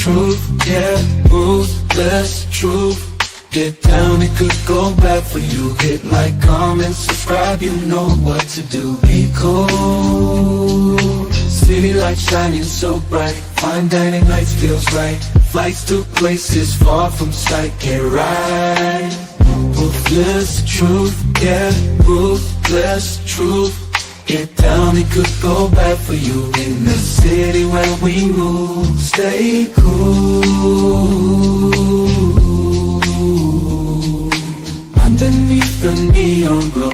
truth, yeah, ruthless truth. Get down, it could go bad for you. Hit like, comment, subscribe, you know what to do. Be cool, city lights shining so bright. Fine dining nights feels right. Flights to places far from sight. Get right, ruthless truth, yeah, ruthless truth. Get down, it could go bad for you. In the city where we move, stay cool. Underneath the neon glow,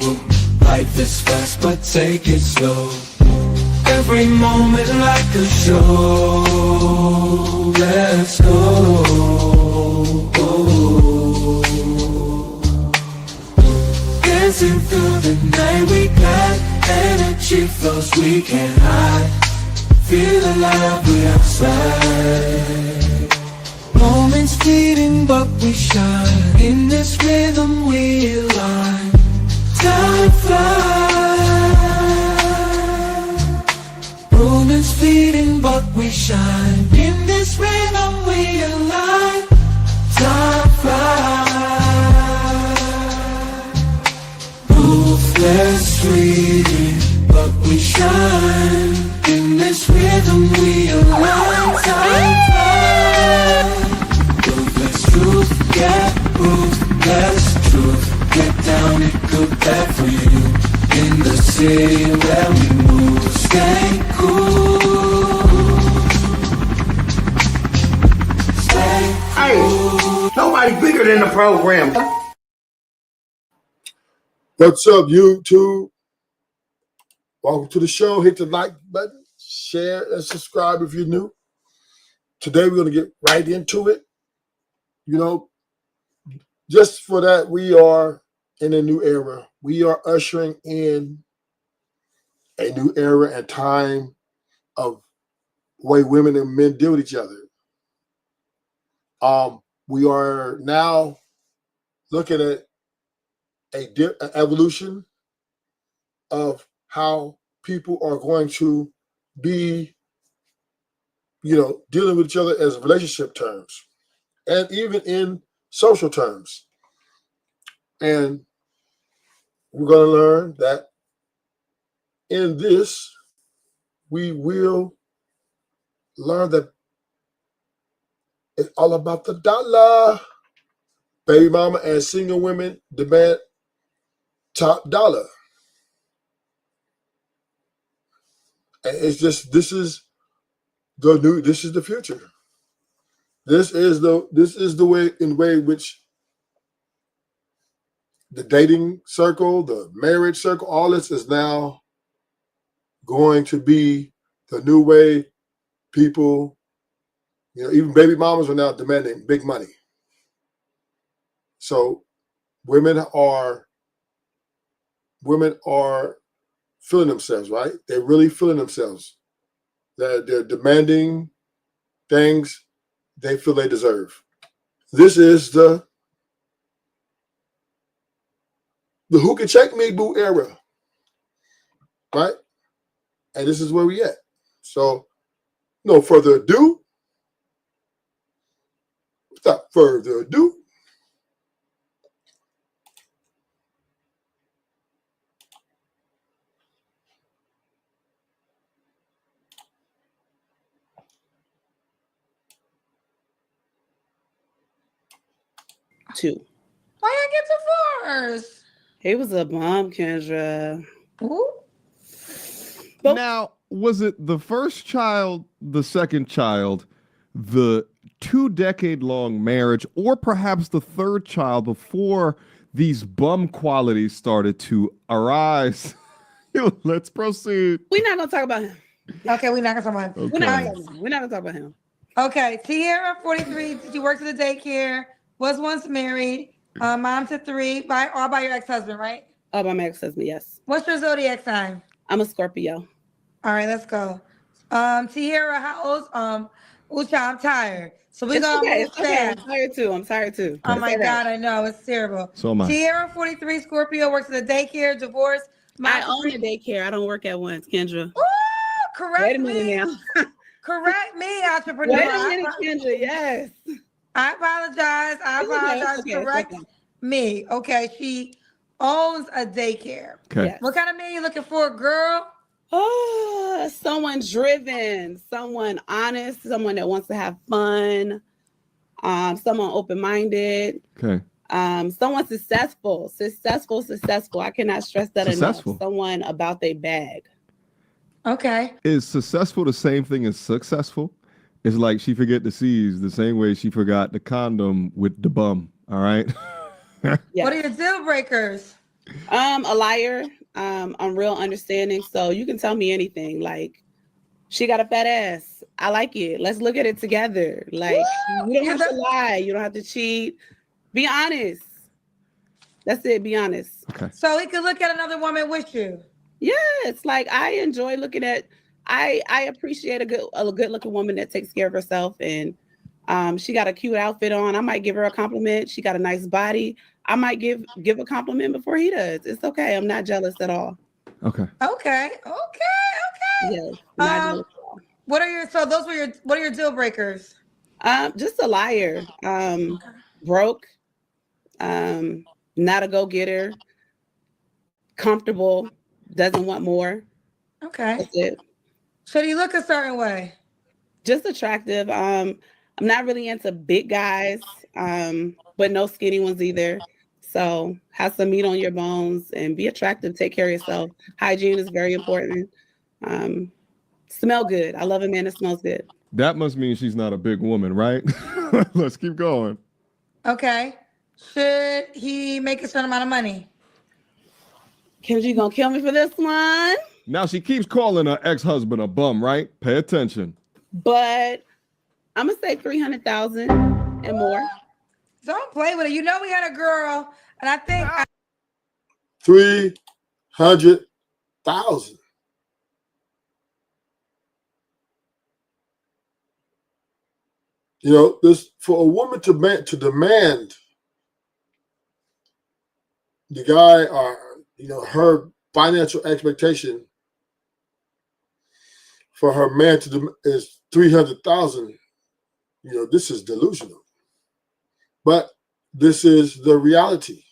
life is fast but take it slow. Every moment like a show. Let's go. Dancing through the night, we got energy flows we can't hide. Feel alive, we outside. Moments fleeting but we shine. In this rhythm we align. Time flies. Moments fleeting but we shine. In this rhythm we align. Time flies. Ruthless fleeting but we shine. In this rhythm we align. Time flies. Ruthless truth, yeah, ruthless truth. Get down, it could bad for you. In the city where we move, stay cool. Stay cool. Hey, nobody bigger than the program. What's up, YouTube? Welcome to the show. Hit the like button, share, and subscribe if you're new. Today, we're going to get right into it. You know, just for that, we are in a new era. We are ushering in a new era and time of the way women and men deal with each other. We are now looking at an evolution of how people are going to be, dealing with each other as relationship terms and even in social terms. And we're going to learn that in this, we will learn that it's all about the dollar. Baby mama and single women demand top dollar. And it's just, this is the future. This is the way in which the dating circle, the marriage circle, all this is now going to be the new way people, even baby mamas are now demanding big money. So women are feeling themselves, right? They're really feeling themselves. They're demanding things they feel they deserve. This is the who can check me boo era, right? And this is where we at. So, no further ado. Without further ado. Two. Why I get divorced? He was a bomb, Kendra. Ooh. Now, was it the first child, the second child, the 2-decade-long marriage, or perhaps the third child before these bum qualities started to arise? Let's proceed. We're not going to talk about him. Okay, we're not gonna talk about him. Okay. We're not going to talk about him. Okay, Tierra, 43. She works at the daycare. Was once married. Mom to 3. All by your ex-husband, right? Oh, my ex-husband, yes. What's your zodiac sign? I'm a Scorpio. All right, let's go. Tierra, how old? Ucha, I'm tired. So we gonna move fast. I'm tired too. Oh my God, I know it's terrible. So am I. Tierra, 43, Scorpio, works at the daycare, divorced. I own a daycare. I don't work at once, Kendra. Ooh, correct. Wait a minute now. Correct me, entrepreneur. Wait a minute, Kendra. Yes. I apologize. I It's okay, it's apologize. okay, it's Correct okay. me. Okay, she owns a daycare. Okay. Yes. What kind of man you looking for, girl? Oh, someone driven, someone honest, someone that wants to have fun, someone open-minded, Okay. Someone successful. I cannot stress that Successful. enough. Someone about their bag. Okay. Is successful the same thing as successful? It's like she forget the C's the same way she forgot the condom with the bum. All right. Yes. What are your deal breakers? A liar. I'm real understanding. So you can tell me anything. Like, she got a fat ass. I like it. Let's look at it together. Like, you don't have to lie. You don't have to cheat. Be honest. That's it. Be honest. Okay. So he could look at another woman with you. Yeah, it's like I enjoy looking at. I appreciate a good looking woman that takes care of herself, and she got a cute outfit on. I might give her a compliment. She got a nice body. I might give a compliment before he does. It's okay. I'm not jealous at all. Okay. Okay. Yes, not jealous at all. What are your deal breakers? Just a liar. Broke. Not a go-getter. Comfortable. Doesn't want more. Okay. That's it. Should he look a certain way? Just attractive. I'm not really into big guys, but no skinny ones either. So have some meat on your bones and be attractive. Take care of yourself. Hygiene is very important. Smell good. I love a man that smells good. That must mean she's not a big woman, right? Let's keep going. Okay. Should he make a certain amount of money? Kendra, you gonna kill me for this one? Now she keeps calling her ex-husband a bum, right? Pay attention. But I'm gonna say 300,000 and more. Don't play with it. You know we had a girl, and I think 300,000. You know, this for a woman to demand the guy or her financial expectation for her man is 300,000. You know, this is delusional. But this is the reality.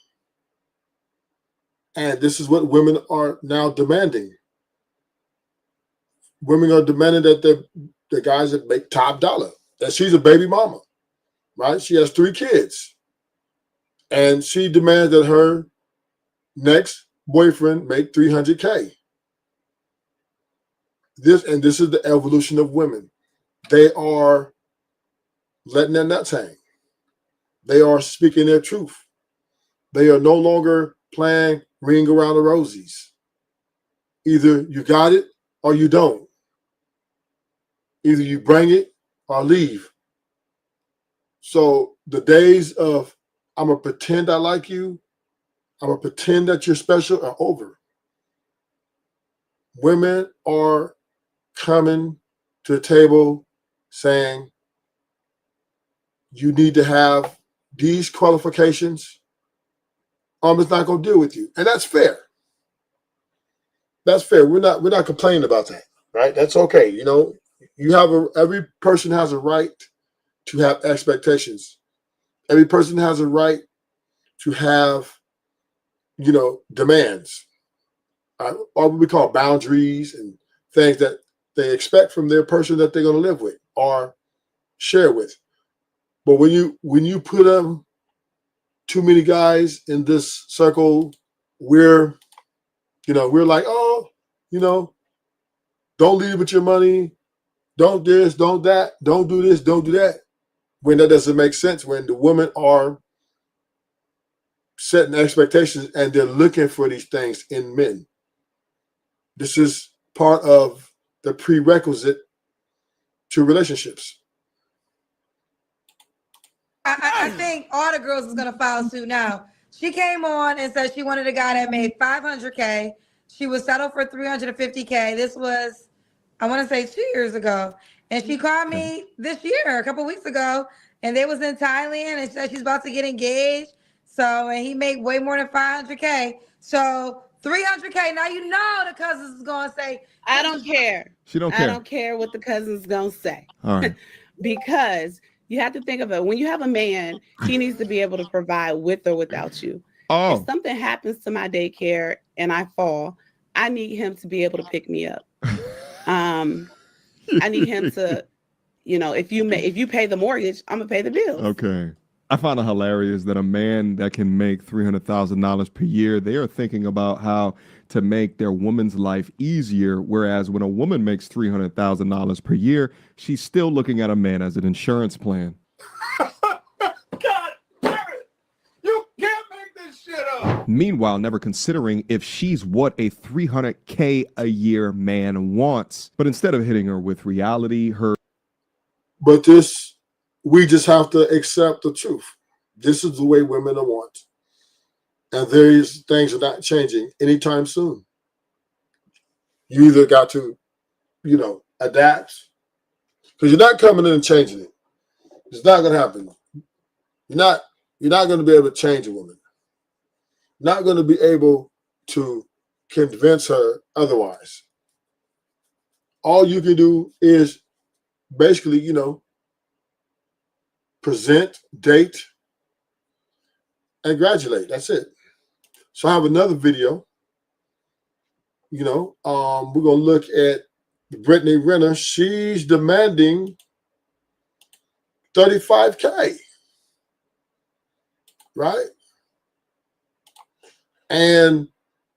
And this is what women are now demanding. Women are demanding that the guys that make top dollar, that she's a baby mama, right? She has 3 kids. And she demands that her next boyfriend make 300K. This is the evolution of women. They are letting their nuts hang. They are speaking their truth. They are no longer playing ring around the rosies. Either you got it or you don't. Either you bring it or leave. So the days of I'm going to pretend I like you, I'm going to pretend that you're special are over. Women are coming to the table saying, you need to have these qualifications. I'm just not going to deal with you. And that's fair. That's fair. We're not complaining about that, right? That's okay. You know, every person has a right to have expectations. Every person has a right to have, demands, or what we call boundaries and things that they expect from their person that they're going to live with or share with. But when you put too many guys in this circle, we're like, don't leave with your money, don't this, don't that, don't do this, don't do that. When that doesn't make sense, when the women are setting expectations and they're looking for these things in men. This is part of the prerequisite to relationships. I think all the girls is gonna follow suit now. She came on and said she wanted a guy that made 500K. She would settle for 350K. This was, I want to say, 2 years ago. And she called me this year, a couple weeks ago, and they was in Thailand and said she's about to get engaged. So, and he made way more than 500K. So 300K. Now you know the cousins is gonna say, I don't care. She don't I care. don't care what the cousins gonna say. All right. Because you have to think of it. When you have a man, he needs to be able to provide with or without you. If Oh, something happens to my daycare and I fall, I need him to be able to pick me up. I need him to, if you pay the mortgage, I'm gonna pay the bills. Okay. I find it hilarious that a man that can make $300,000 per year, they are thinking about how to make their woman's life easier. Whereas when a woman makes $300,000 per year, she's still looking at a man as an insurance plan. God damn it. You can't make this shit up. Meanwhile, never considering if she's what a $300K a year man wants. But instead of hitting her with reality, But we just have to accept the truth. This is the way women are want. And these things are not changing anytime soon. You either got to, adapt, because you're not coming in and changing it. It's not going to happen. You're not going to be able to change a woman. You're not going to be able to convince her otherwise. All you can do is basically, present, date, and graduate. That's it. So I have another video. We're going to look at Brittany Renner. She's demanding $35K, right? And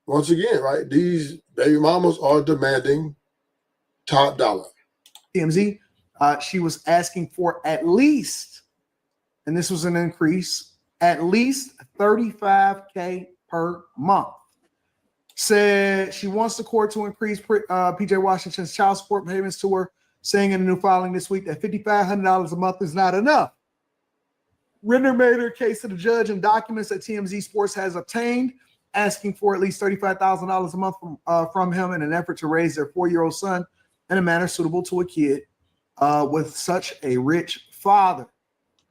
once again, right, these baby mamas are demanding top dollar. TMZ, she was asking for at least, and this was an increase, at least $35K per month. Said she wants the court to increase PJ Washington's child support payments to her, saying in a new filing this week that $5,500 a month is not enough. Renner made her case to the judge in documents that TMZ Sports has obtained, asking for at least $35,000 a month from him in an effort to raise their 4-year-old son in a manner suitable to a kid with such a rich father.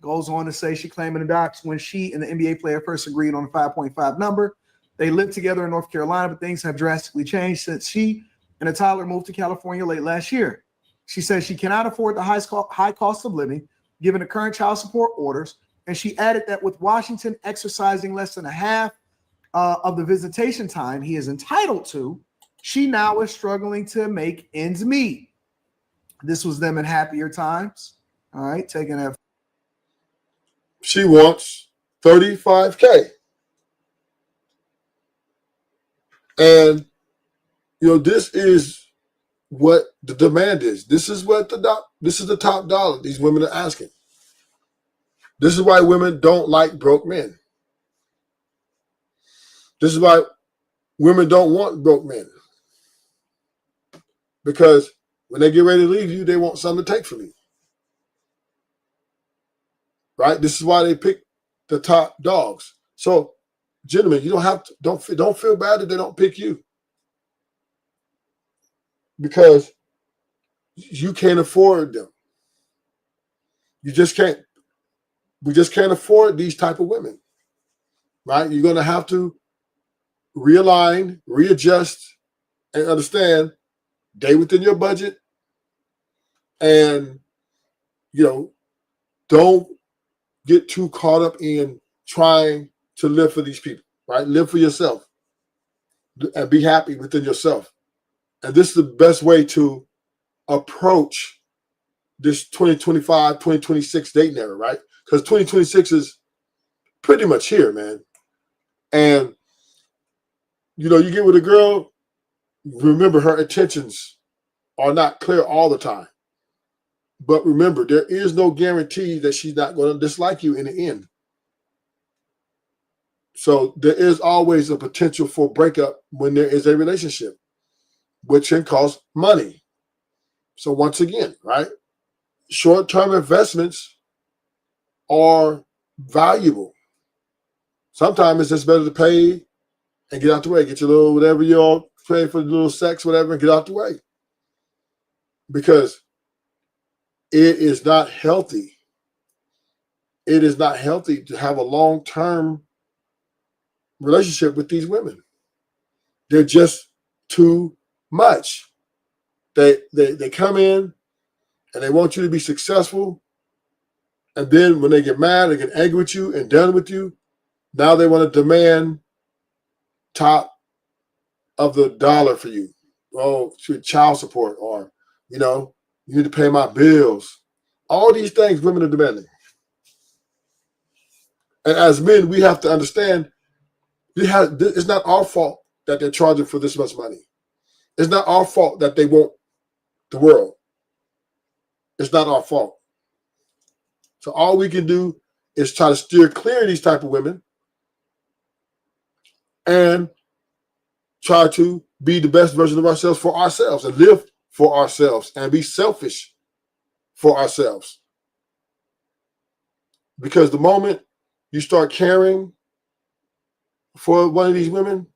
Goes on to say she claimed in the docs when she and the NBA player first agreed on a 5.5 number. They lived together in North Carolina, but things have drastically changed since she and a toddler moved to California late last year. She says she cannot afford the high cost of living, given the current child support orders. And she added that with Washington exercising less than a half of the visitation time he is entitled to, she now is struggling to make ends meet. This was them in happier times. All right, taking that. She wants $35K. And, this is what the demand is. This is the top dollar these women are asking. This is why women don't like broke men. This is why women don't want broke men. Because when they get ready to leave you, they want something to take from you. Right? This is why they pick the top dogs. So, gentlemen, you don't feel bad that they don't pick you. Because you can't afford them. We just can't afford these type of women. Right? You're going to have to realign, readjust, and understand they within your budget. And, don't get too caught up in trying to live for these people, right? Live for yourself and be happy within yourself. And this is the best way to approach this 2025, 2026 dating era, right? Because 2026 is pretty much here, man. And, you get with a girl, remember her intentions are not clear all the time. But remember, there is no guarantee that she's not going to dislike you in the end. So there is always a potential for breakup when there is a relationship, which can cost money. So once again, right, short-term investments are valuable. Sometimes it's just better to pay and get out the way. Get your little whatever you all pay for, the little sex, whatever, and get out the way. Because it is not healthy. It is not healthy to have a long-term relationship with these women. They're just too much. They come in and they want you to be successful. And then when they get mad, they get angry with you and done with you. Now they want to demand top of the dollar for you. Oh, child support, or, you know, you need to pay my bills. All these things women are demanding. And as men, we have to understand it's not our fault that they're charging for this much money. It's not our fault that they want the world. It's not our fault. So all we can do is try to steer clear of these type of women and try to be the best version of ourselves for ourselves and live for ourselves and be selfish for ourselves. Because the moment you start caring for one of these women,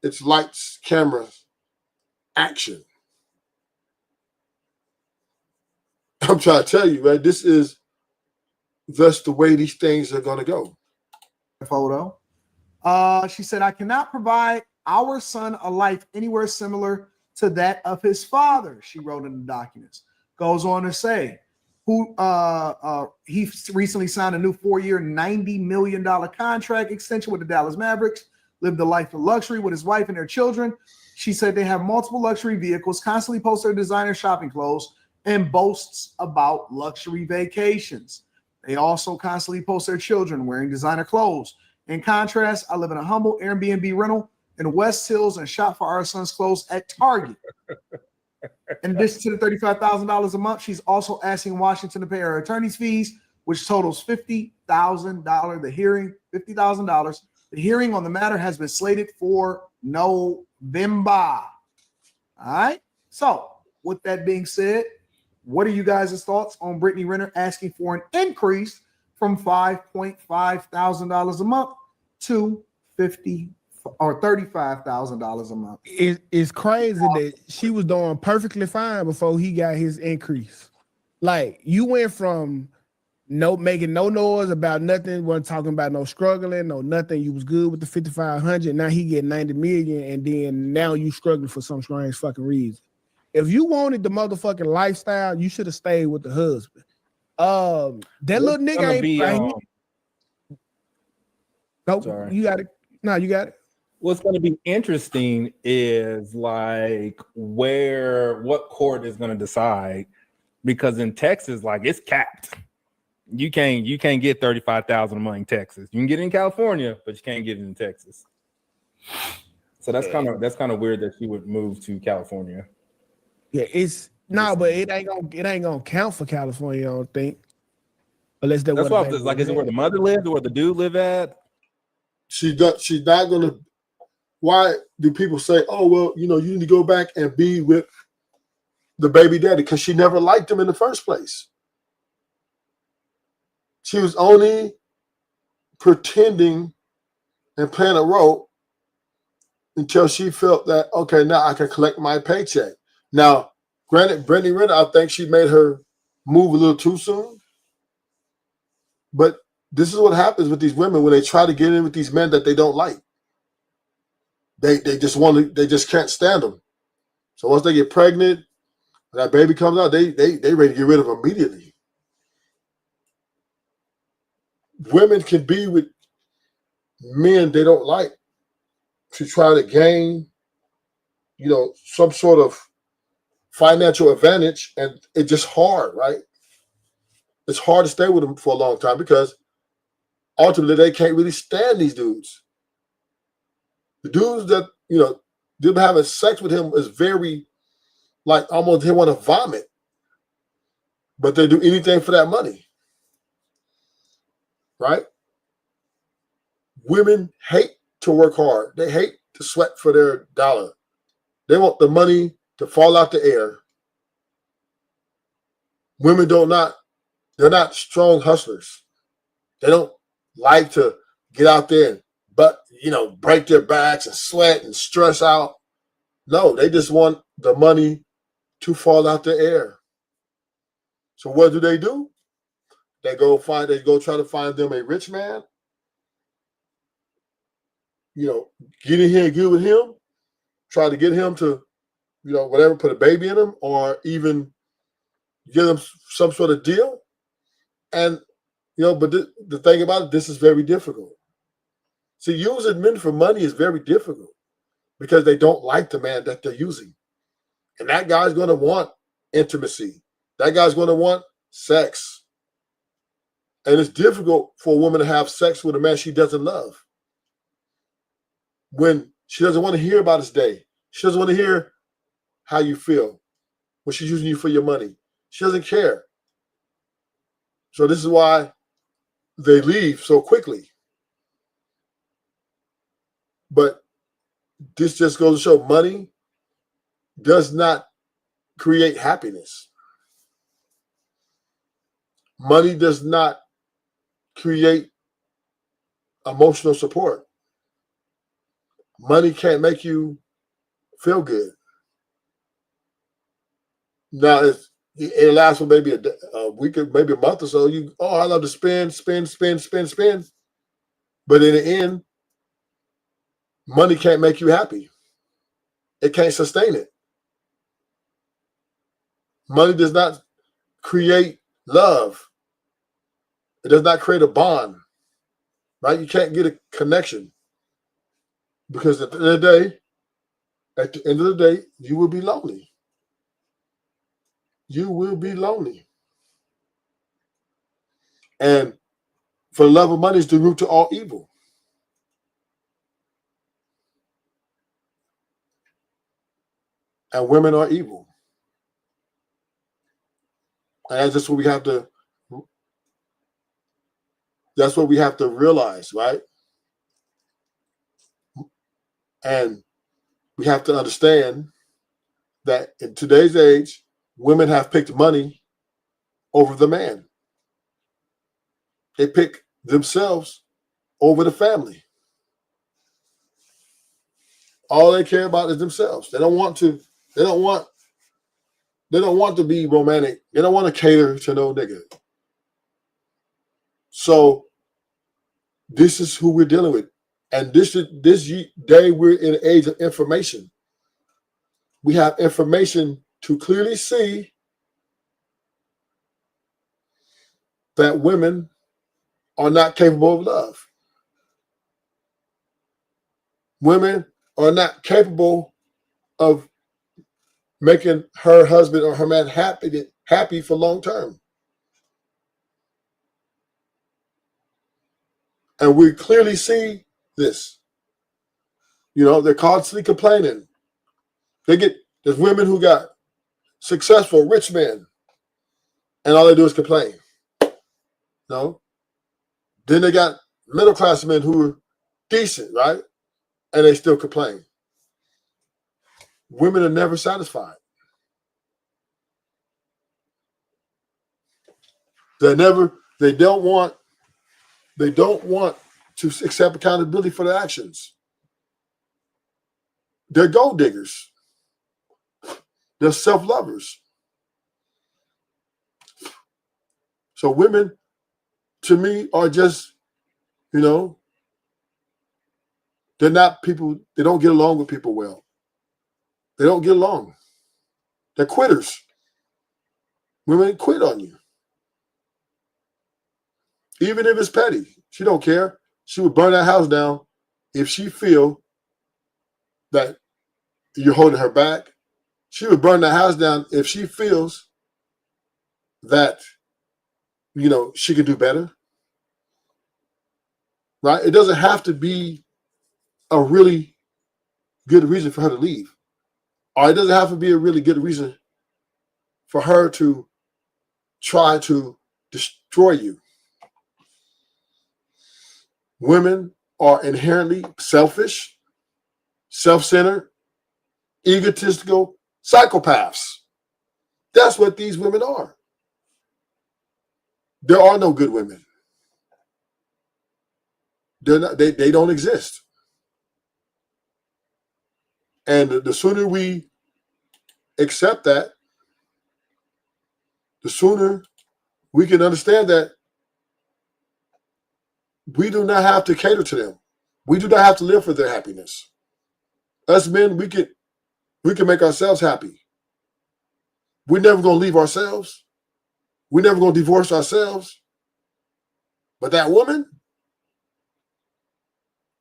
it's lights, cameras, action. I'm trying to tell you, man, this is just the way these things are going to go. Photo. She said, I cannot provide our son a life anywhere similar to that of his father, she wrote in the documents. Goes on to say, he recently signed a new 4-year, $90 million contract extension with the Dallas Mavericks, lived a life of luxury with his wife and their children. She said they have multiple luxury vehicles, constantly post their designer shopping clothes, and boasts about luxury vacations. They also constantly post their children wearing designer clothes. In contrast, I live in a humble Airbnb rental in West Hills and shop for our son's clothes at Target. In addition to the $35,000 a month, she's also asking Washington to pay her attorney's fees, which totals $50,000. The hearing, $50,000. The hearing on the matter has been slated for November. All right. So, with that being said, what are you guys' thoughts on Brittany Renner asking for an increase from $5,500 a month to $50,000 or $35,000 a month? It's crazy that she was doing perfectly fine before he got his increase. Like, you went from making no noise about nothing, wasn't talking about no struggling, no nothing. You was good with the 5,500. Now he get 90 million, and then now you struggling for some strange fucking reason. If you wanted the motherfucking lifestyle, you should have stayed with the husband. That little nigga ain't be, nope, sorry. you got it. No, you got it. What's going to be interesting is like what court is going to decide, because in Texas, like, it's capped. You can't get $35,000 a month in Texas. You can get it in California, but you can't get it in Texas. So that's kind of weird that she would move to California. Yeah, but it ain't gonna count for California, I don't think. Unless That's what it's like. Is it where the mother lives or where the dude live at? She's not going to. Why do people say, oh, well, you need to go back and be with the baby daddy? Because she never liked him in the first place. She was only pretending and playing a role until she felt that, okay, now I can collect my paycheck. Now, granted, Brittany Renner, I think she made her move a little too soon. But this is what happens with these women when they try to get in with these men that they don't like. They just can't stand them. So once they get pregnant, when that baby comes out, they ready to get rid of them immediately. Women can be with men they don't like to try to gain, some sort of financial advantage, and it's just hard, right? It's hard to stay with them for a long time because ultimately they can't really stand these dudes. The dudes that, them having sex with him is very, like, almost they want to vomit, but they do anything for that money, right? Women hate to work hard. They hate to sweat for their dollar. They want the money to fall out the air. Women they're not strong hustlers. They don't like to get out there and break their backs and sweat and stress out. No, they just want the money to fall out the air. So what do? They go try to find them a rich man get in here and good with him, try to get him to, whatever, put a baby in him, or even give him some sort of deal. And, but the thing about it, this is very difficult. See, using men for money is very difficult because they don't like the man that they're using. And that guy's going to want intimacy. That guy's going to want sex. And it's difficult for a woman to have sex with a man she doesn't love. When she doesn't want to hear about his day. She doesn't want to hear how you feel when she's using you for your money. She doesn't care. So this is why they leave so quickly. But this just goes to show money does not create happiness. Money does not create emotional support. Money can't make you feel good. Now, it lasts for maybe a week, maybe a month or so. I love to spend. But in the end, money can't make you happy. It can't sustain it. Money does not create love. It does not create a bond, right? You can't get a connection because at the end of the day, you will be lonely. You will be lonely. And for the love of money is the root to all evil. And women are evil. And that's what we have to realize, right? And we have to understand that in today's age, women have picked money over the man. They pick themselves over the family. All they care about is themselves. They don't want to be romantic. They don't want to cater to no nigga. So this is who we're dealing with. And this day we're in an age of information. We have information to clearly see that women are not capable of love. Women are not capable of making her husband or her man happy for long term. And we clearly see this. They're constantly complaining. There's women who got successful, rich men, and all they do is complain. Then they got middle class men who are decent, right? And they still complain. Women are never satisfied. They don't want to accept accountability for their actions. They're gold diggers. They're self-lovers. So women, to me, are just, they're not people, they don't get along with people well. They don't get along. They're quitters. Women quit on you. Even if it's petty, she don't care. She would burn that house down if she feel that you're holding her back. She would burn that house down if she feels that, she could do better. Right? It doesn't have to be a really good reason for her to leave. Or it doesn't have to be a really good reason for her to try to destroy you. Women are inherently selfish, self-centered, egotistical psychopaths. That's what these women are. There are no good women. They're not, they don't exist. And the sooner we accept that, the sooner we can understand that we do not have to cater to them. We do not have to live for their happiness. Us men, we can make ourselves happy. We're never going to leave ourselves. We're never going to divorce ourselves. But that woman,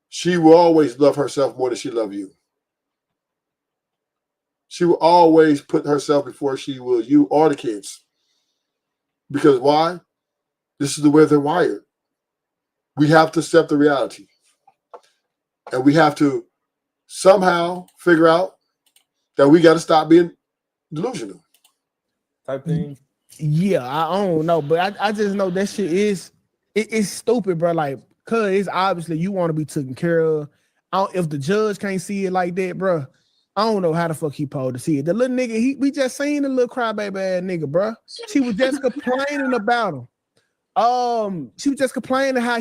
she will always love herself more than she loves you. She will always put herself before she will you or the kids. Because why? This is the way they're wired. We have to accept the reality. And we have to somehow figure out that we got to stop being delusional. Type thing. Yeah, I don't know, but I just know that shit is it's stupid, bro. Like, cause it's obviously you want to be taken care of. If the judge can't see it like that, bro, I don't know how the fuck he supposed to see it. The little nigga, we just seen the little crybaby ass nigga, bro. She was just complaining about him. She was just complaining how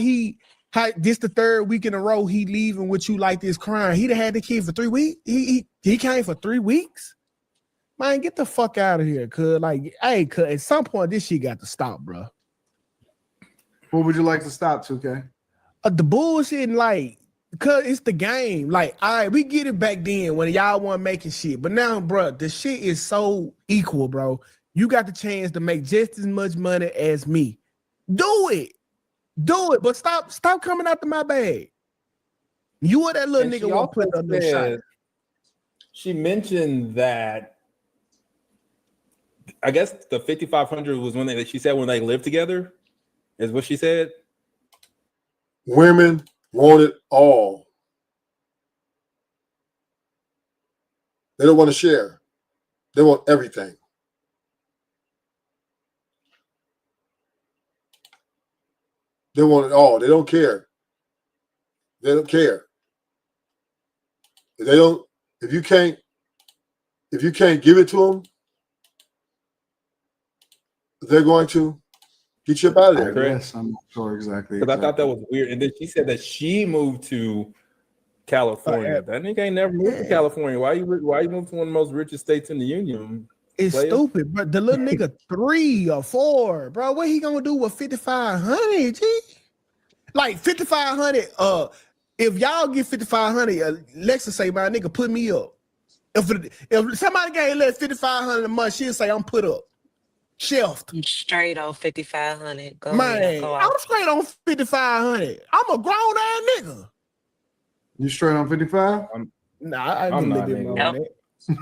this the third week in a row he leaving with you like this crying. He done had the kid for 3 weeks. He came for 3 weeks. Man, get the fuck out of here, cuz. Like, hey, cuz at some point this shit got to stop, bro. What would you like to stop, 2K? The bullshit, like, cuz it's the game. Like, all right, we get it back then when y'all weren't making shit. But now, bro, the shit is so equal, bro. You got the chance to make just as much money as me. Do it. Do it. But stop coming out to my bag. You or that little nigga won't put up no shot. She mentioned that I guess the 5,500 was when she said when they lived together, is what she said. Women want it all. They don't want to share. They want everything. They want it all. They don't care. They don't care. If you can't give it to them, they're going to get you up out of there. Yes, I'm not sure exactly. Because I thought that was weird. And then she said that she moved to California. That nigga ain't never moved to California. Why you move to one of the most richest states in the union? It's stupid, but the little nigga 3 or 4, bro. What he gonna do with 5,500? G? Like 5,500. If y'all get 5,500, Lexa say, my nigga, put me up. If somebody gave less 5,500 a month, she'll say, I'm put up. Shelved. I'm straight on 5,500. Man, I'm straight on 5,500. I'm a grown ass nigga. You straight on 55? Nah, I get a little bit more than that. She's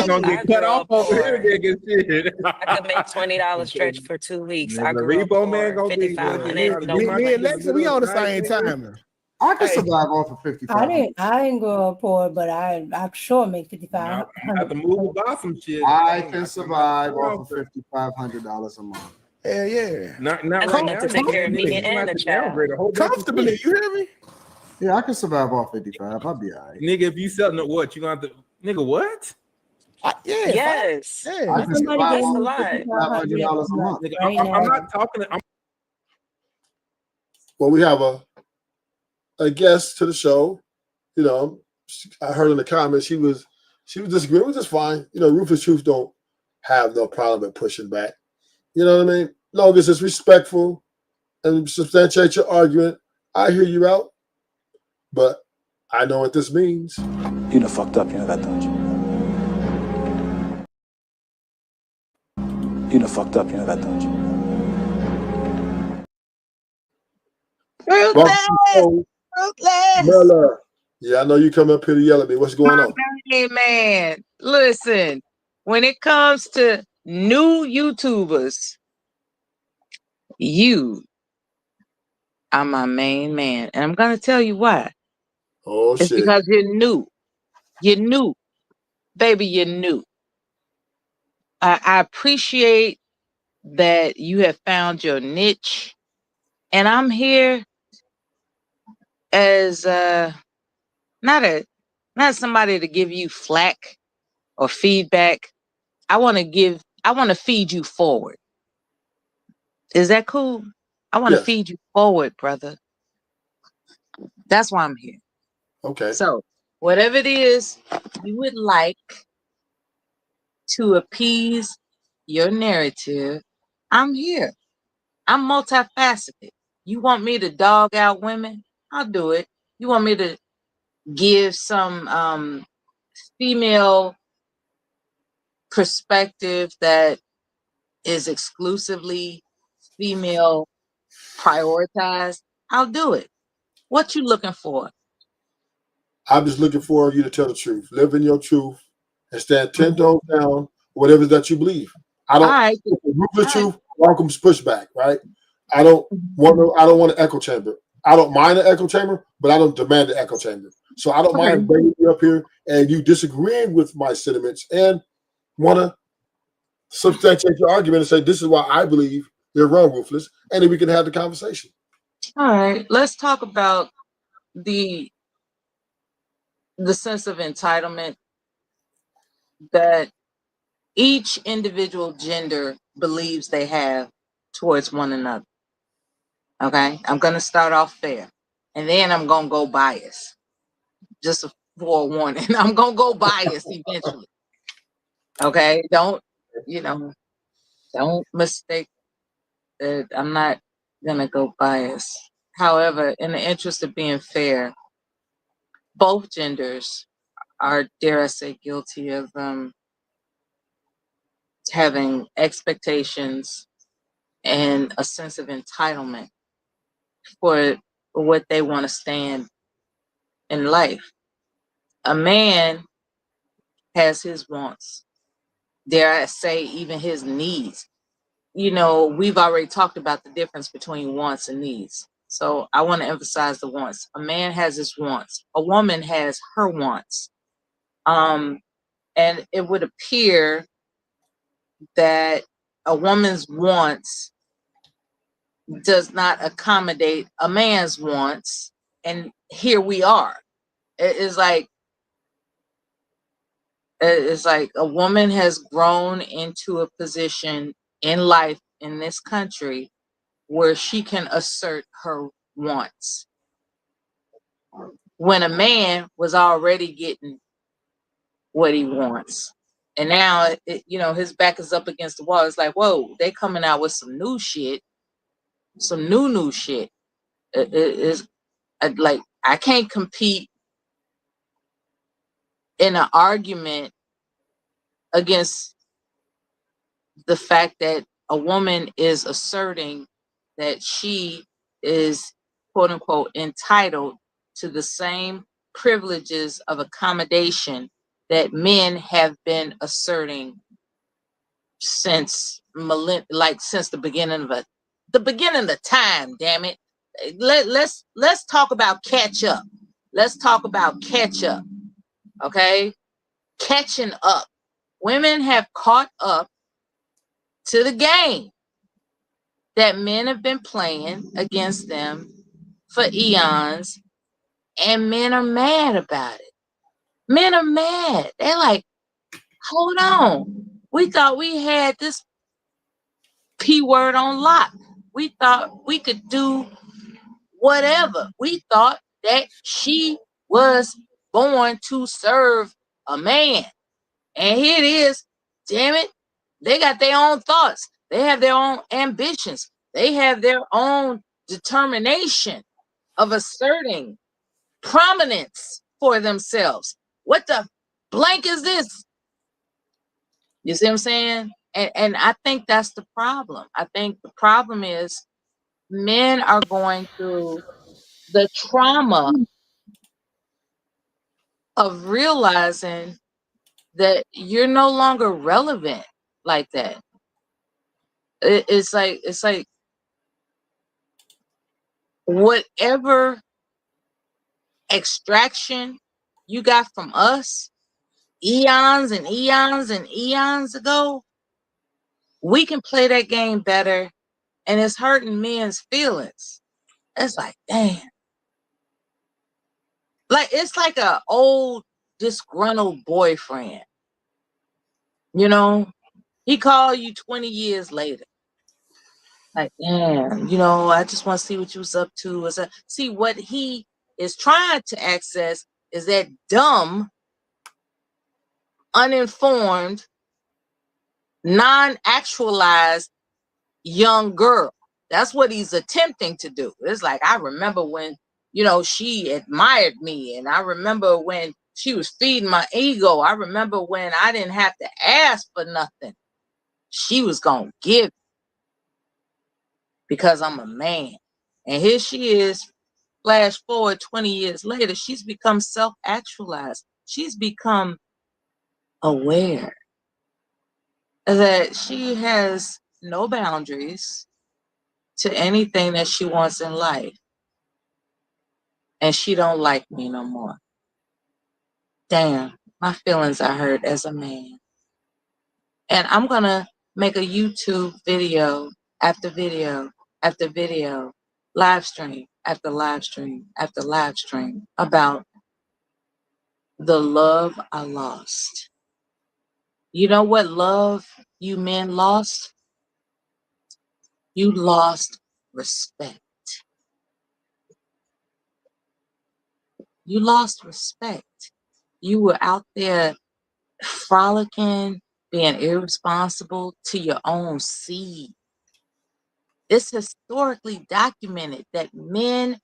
gonna get cut off over here, nigga. Shit. I could make $20 stretch for 2 weeks. I The grew up repo man poor. gonna be 5,500. Me and Lexa, we on the same time. I can survive off of 55. I didn't grow up poor, but I sure make 55. I have to move and buy some shit. I can survive off of $5,500 a month. Hell yeah. Not That's right enough now. to take care of me and the child. Comfortably, you hear me? Yeah, I can survive off 55. I'll be all right. Nigga, if you sell what, you gonna have to nigga what? Yeah. Yes. I can survive off $5,500 a month. Nigga, I'm not talking. Well, we have a guest to the show. You know, I heard in the comments she was disagreeing, which is fine. You know, Rufus Truth don't have no problem with pushing back. You know what I mean? Long as it's respectful and substantiate your argument, I hear you out. But I know what this means. You done fucked up, you know that, don't you? You done fucked up, you know that, don't you? Ruthless. Mella. Yeah, I know you come up here to yell at me. What's going on? Hey, man, listen, when it comes to new YouTubers, you are my main man. And I'm going to tell you why. Oh, it's shit. Because you're new. You're new. Baby, you're new. I appreciate that you have found your niche. And I'm here as not somebody to give you flack or feedback. I want to feed you forward. Is that cool? I want to feed you forward, brother. That's why I'm here. Okay. So whatever it is you would like to appease your narrative, I'm here. I'm multifaceted. You want me to dog out women? I'll do it. You want me to give some female perspective that is exclusively female prioritized? I'll do it. What you looking for? I'm just looking for you to tell the truth. Live in your truth and stand 10 toes down, whatever that you believe. I All don't right. root the truth, welcomes pushback, right? I don't want an echo chamber. I don't mind an echo chamber, but I don't demand an echo chamber. So I don't Okay. mind bringing you up here and you disagreeing with my sentiments and want to substantiate your argument and say, this is why I believe they're wrong, Ruthless, and then we can have the conversation. All right. Let's talk about the sense of entitlement that each individual gender believes they have towards one another. Okay, I'm going to start off fair, and then I'm going to go bias. Just a forewarning. I'm going to go bias eventually. Okay, don't mistake that I'm not going to go bias. However, in the interest of being fair, both genders are, dare I say, guilty of having expectations and a sense of entitlement for what they want to stand in life. A man has his wants, dare I say, even his needs. We've already talked about the difference between wants and needs. So I want to emphasize the wants. A man has his wants. A woman has her wants. And it would appear that a woman's wants does not accommodate a man's wants. And here we are. It's like a woman has grown into a position in life in this country where she can assert her wants, when a man was already getting what he wants. And now, his back is up against the wall. It's like, whoa, they coming out with some new shit, some new shit. It's like, I can't compete in an argument against the fact that a woman is asserting that she is, quote unquote, entitled to the same privileges of accommodation that men have been asserting since since the beginning of time. Damn it. Let's talk about catch up. Let's talk about catch up. Okay, catching up. Women have caught up to the game that men have been playing against them for eons, and men are mad about it. Men are mad. They're like, hold on. We thought we had this P word on lock. We thought we could do whatever. We thought that she was born to serve a man. And here it is. Damn it. They got their own thoughts. They have their own ambitions. They have their own determination of asserting prominence for themselves. What the blank is this? You see what I'm saying? And I think that's the problem. I think the problem is men are going through the trauma of realizing that you're no longer relevant like that. It's like whatever extraction you got from us eons and eons and eons ago, we can play that game better, and it's hurting men's feelings. It's like, damn. Like, it's like a old disgruntled boyfriend. He called you 20 years later. Like, damn, I just want to see what you was up to. See, what he is trying to access is that dumb, uninformed, non-actualized young girl. That's what he's attempting to do. It's like, I remember when, you know, she admired me, and I remember when she was feeding my ego. I remember when I didn't have to ask for nothing. She was gonna give because I'm a man. And here she is, flash forward 20 years later, she's become self-actualized. She's become aware that she has no boundaries to anything that she wants in life. And she don't like me no more. Damn, my feelings are hurt as a man. And I'm gonna make a YouTube video after video after video, live stream after live stream after live stream about the love I lost. You know what love you men lost? You lost respect. You lost respect. You were out there frolicking, being irresponsible to your own seed. It's historically documented that men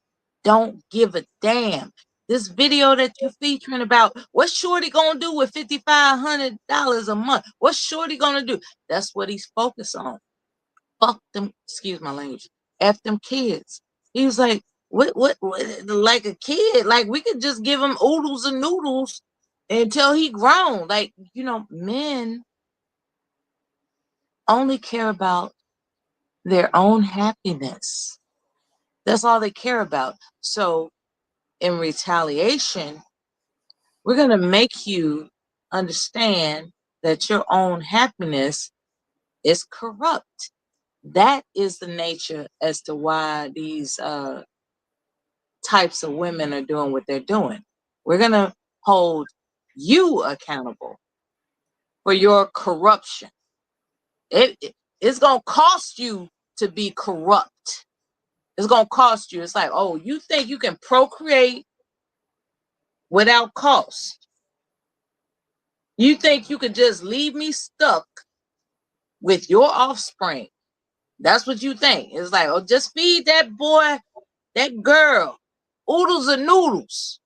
don't give a damn. This video that you're featuring about, what's Shorty gonna do with $5,500 a month? What's Shorty gonna do? That's what he's focused on. Fuck them, excuse my language, F them kids. He was like, what, like a kid, like we could just give him oodles and noodles until he grown. Like, you know, men only care about their own happiness. That's all they care about. So in retaliation, we're going to make you understand that your own happiness is corrupt. That is the nature as to why these types of women are doing what they're doing. We're going to hold you accountable for your corruption. It's going to cost you to be corrupt. It's going to cost you. It's like, oh, you think you can procreate without cost? You think you could just leave me stuck with your offspring? That's what you think. It's like, oh, just feed that boy, that girl, oodles and noodles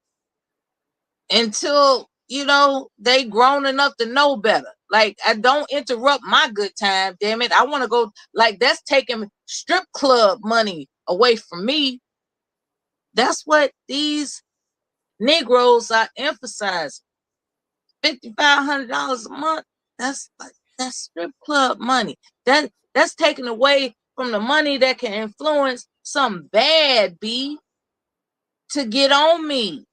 until, you know, they grown enough to know better. Like, I don't interrupt my good time, damn it. I want to go, like, that's taking strip club money away from me. That's what these Negroes are emphasizing. $5,500 a month. That's strip club money. That's taken away from the money that can influence some bad B to get on me.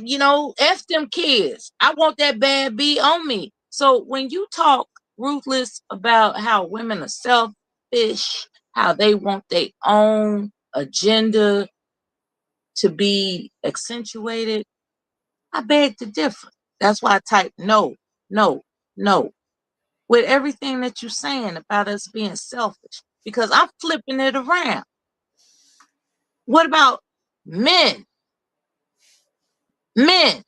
You know, F them kids. I want that bad B on me. So when you talk, Ruthless, about how women are selfish, how they want their own agenda to be accentuated, I beg to differ. That's why I type no, no, no. With everything that you're saying about us being selfish, because I'm flipping it around. What about men? Men,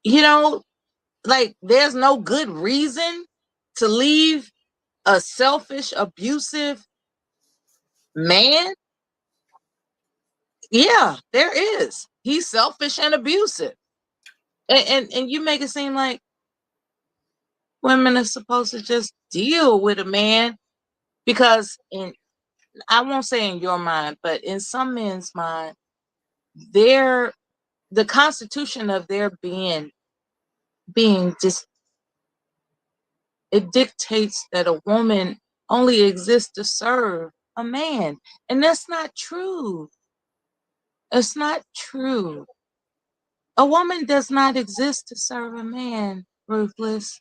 you know, like there's no good reason to leave a selfish, abusive man. Yeah, there is. He's selfish and abusive. And you make it seem like women are supposed to just deal with a man because I won't say in your mind, but in some men's mind, the constitution of their being just, it dictates that a woman only exists to serve a man. And that's not true. It's not true. A woman does not exist to serve a man, Ruthless.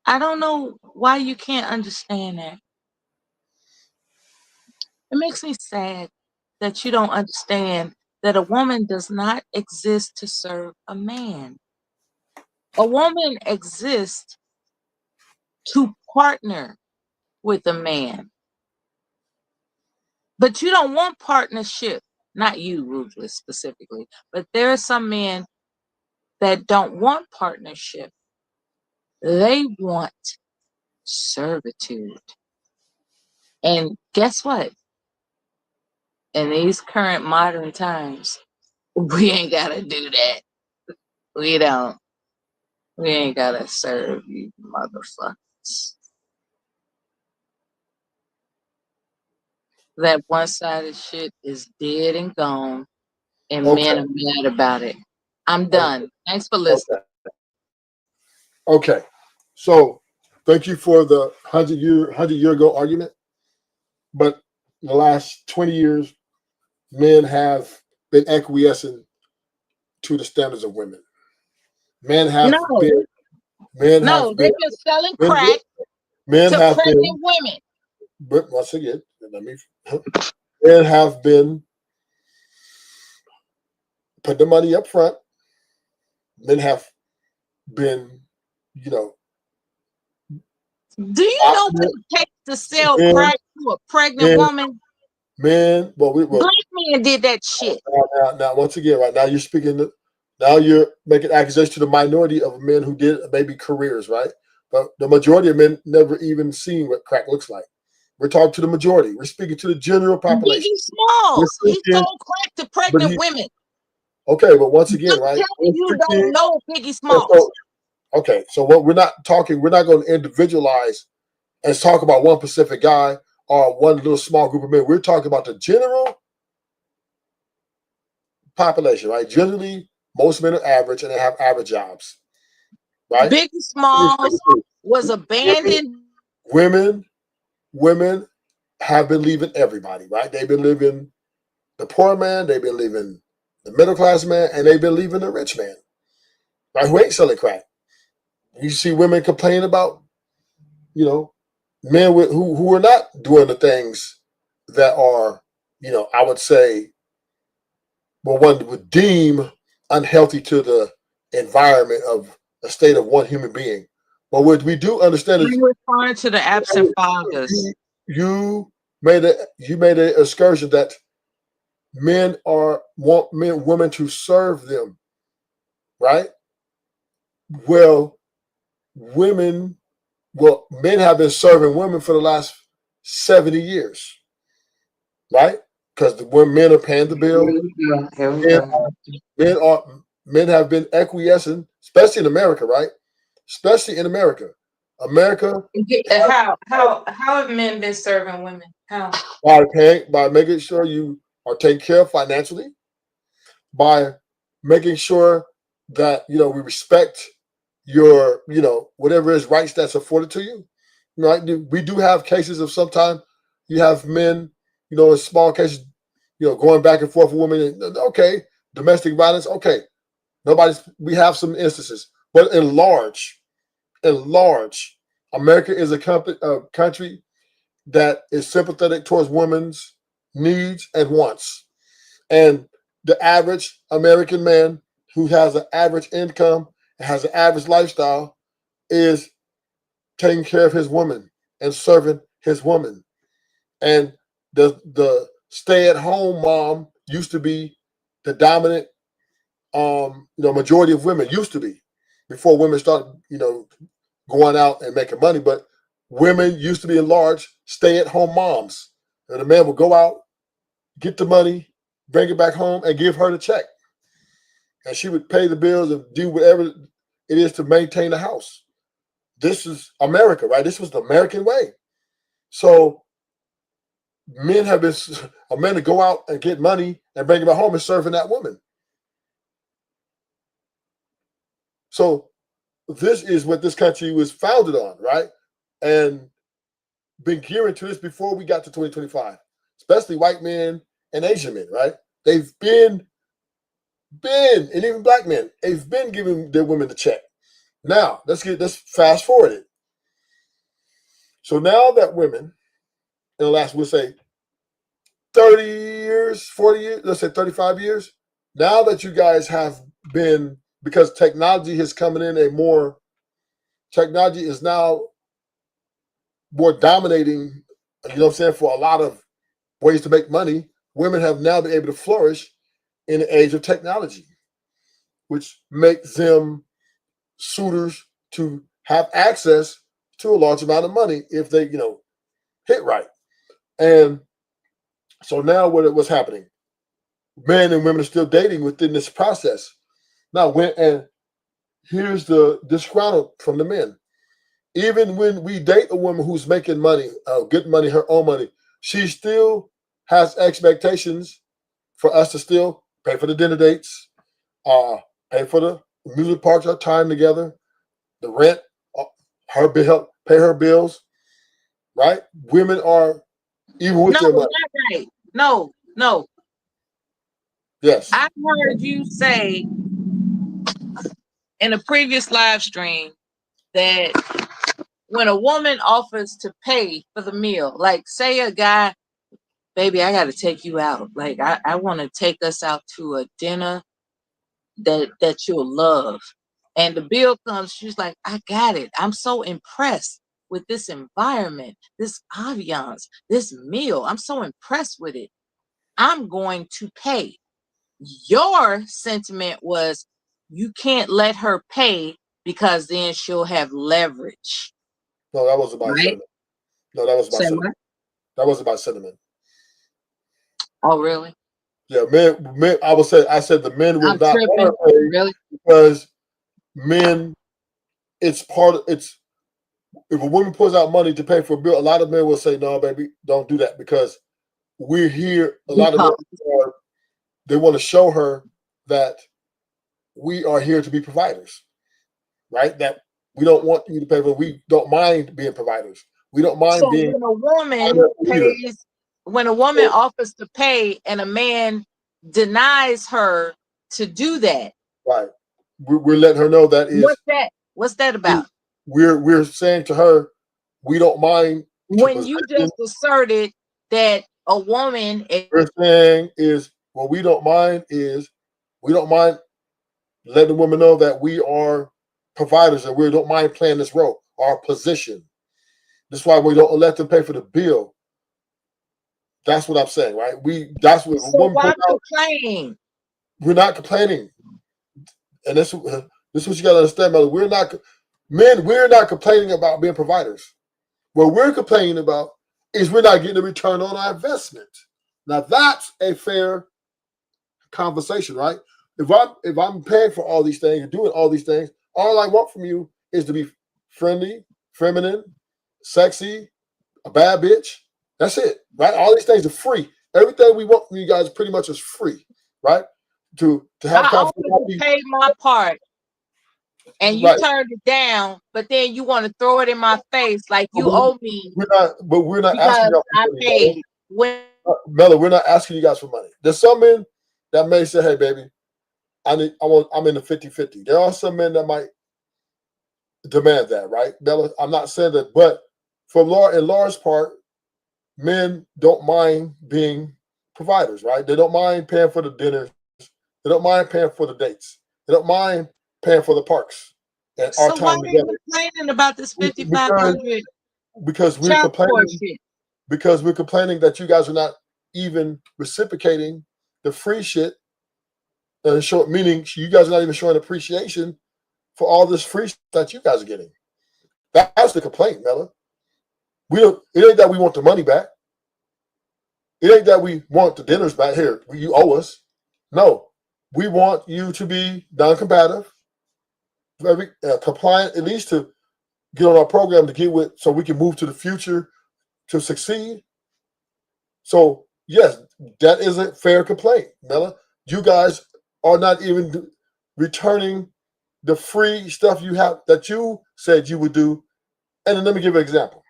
I don't know why you can't understand that. It makes me sad that you don't understand that a woman does not exist to serve a man. A woman exists to partner with a man. But you don't want partnership. Not you, Ruthless, specifically. But there are some men that don't want partnership. They want servitude. And guess what? In these current modern times, we ain't gotta do that. We don't. We ain't gotta serve you motherfuckers. That one-sided shit is dead and gone, and men Okay. are mad about it. I'm done. Thanks for listening. Okay. So thank you for the 100 year ago argument. But in the last 20 years, men have been acquiescing to the standards of women. Men have No, been men no, have they've been been selling men, crack men to have been, pregnant women. but once again, let me men have been put the money up front. Men have been, you know, Do you know what it takes to sell men, crack to a pregnant men, woman? men. Well, Black men did that shit. now, once again, right now you're speaking. Now you're making accusation to the minority of men who did maybe careers, right? But the majority of men never even seen what crack looks like. We're talking to the majority. We're speaking to the general population. Biggie Smalls, he Speaking, sold crack to but pregnant women. okay, but once again, Don't right? tell me you don't know Biggie So, Smalls. okay, so what we're not going to individualize and talk about one specific guy or one little small group of men. We're talking about the general population, right? Generally, most men are average and they have average jobs, right? Biggie Smalls was abandoned. Women have been leaving everybody, right? They've been leaving the poor man, they've been leaving the middle class man, and they've been leaving the rich man, right? Who ain't selling crack. You see women complain about, men who are not doing the things that are, I would say, well, one would deem unhealthy to the environment of a state of one human being. But what we do understand is I'm referring to the absent fathers. you made an excursion that men want women to serve them, right? Well, men have been serving women for the last 70 years, right? Because when men are paying the bill, men have been acquiescing, especially in America, right? Especially in America. How have men been serving women? How? By making sure you are taken care of financially, by making sure that we respect your whatever is rights that's afforded to you. Right? We do have cases of sometimes you have men, in small cases, going back and forth with women. Okay, domestic violence. Okay, we have some instances, but in large, America is a country that is sympathetic towards women's needs and wants. And the average American man who has an average income and has an average lifestyle is taking care of his woman and serving his woman. And the stay-at-home mom used to be the dominant majority of women used to be before women started, going out and making money. But women used to be in large stay-at-home moms. And the man would go out, get the money, bring it back home, and give her the check. And she would pay the bills and do whatever it is to maintain the house. This is America, right? This was the American way. So men have been a man to go out and get money and bring it back home and serving that woman. So this is what this country was founded on, right? And been gearing to this before we got to 2025, especially white men and Asian men, right? They've been, and even black men, they've been giving their women the check. Now, let's fast forward it. So now that women, in the last, we'll say 30 years, 40 years, let's say 35 years, now that you guys have been, because technology is coming in technology is now more dominating, for a lot of ways to make money. Women have now been able to flourish in the age of technology, which makes them suitors to have access to a large amount of money if they, hit right. And so now what's happening? Men and women are still dating within this process. Now, here's the disgruntled from the men. Even when we date a woman who's making money, good money, her own money, she still has expectations for us to still pay for the dinner dates, pay for the music parks, our time together, the rent, her bill, pay her bills, right? Women are, even with No, their not money. right. No. Yes. I heard you say in a previous live stream that when a woman offers to pay for the meal, like say a guy, baby, I got to take you out. Like I want to take us out to a dinner that you'll love. And the bill comes, she's like, I got it. I'm so impressed with this environment, this ambiance, this meal. I'm so impressed with it. I'm going to pay. Your sentiment was you can't let her pay because then she'll have leverage. No, that wasn't my Right? sentiment. No, that was my Say sentiment. what? That wasn't my sentiment. Oh, really? Yeah, men. I said the men will I'm not want tripping. to pay Really? because men. It's if a woman pulls out money to pay for a bill, a lot of men will say, "No, baby, don't do that," because we're here. A lot of men they want to show her that we are here to be providers, right? That we don't want you to pay, but we don't mind being providers. We don't mind So being when a woman leader. pays, when a woman offers to pay and a man denies her to do that, Right. We're letting her know that is what's that? What's that about? we're saying to her, we don't mind to When you position. just asserted that a woman We're saying is what we don't mind is we don't mind letting the woman know that we are providers and we don't mind playing this role, our position. That's why we don't let them pay for the bill. That's what I'm saying, right? That's what a so woman why pulls out. complain? We're not complaining, and this is what you got to understand, mother. We're not complaining about being providers. What we're complaining about is we're not getting a return on our investment. Now that's a fair conversation, right? If I'm paying for all these things and doing all these things, all I want from you is to be friendly, feminine, sexy, a bad bitch. That's it, right? All these things are free. Everything we want from you guys pretty much is free, right? To have I offered to conversation, pay my part and you right? turned it down, but then you want to throw it in my face like But you owe me we're not asking because y'all I for money, paid. When Mella. We're not asking you guys for money. There's some men that may say, "Hey, baby, I'm in the 50-50." There are some men that might demand that, right, Mella? I'm not saying that, but in large part, men don't mind being providers, right? They don't mind paying for the dinners. They don't mind paying for the dates. They don't mind paying for the parks and our so why time are they together. complaining about this Because 5,500 because we're child support complaining shit? because we're complaining that you guys are not even reciprocating the free shit and short meaning you guys are not even showing appreciation for all this free stuff that you guys are getting. That's the complaint, Mella. It ain't that we want the money back. It ain't that we want the dinners back here. You owe us. No, we want you to be non-combative, very compliant, at least to get on our program to get with, so we can move to the future to succeed. So yes, that is a fair complaint, Mella. You guys are not even returning the free stuff you have that you said you would do. And then let me give you an example.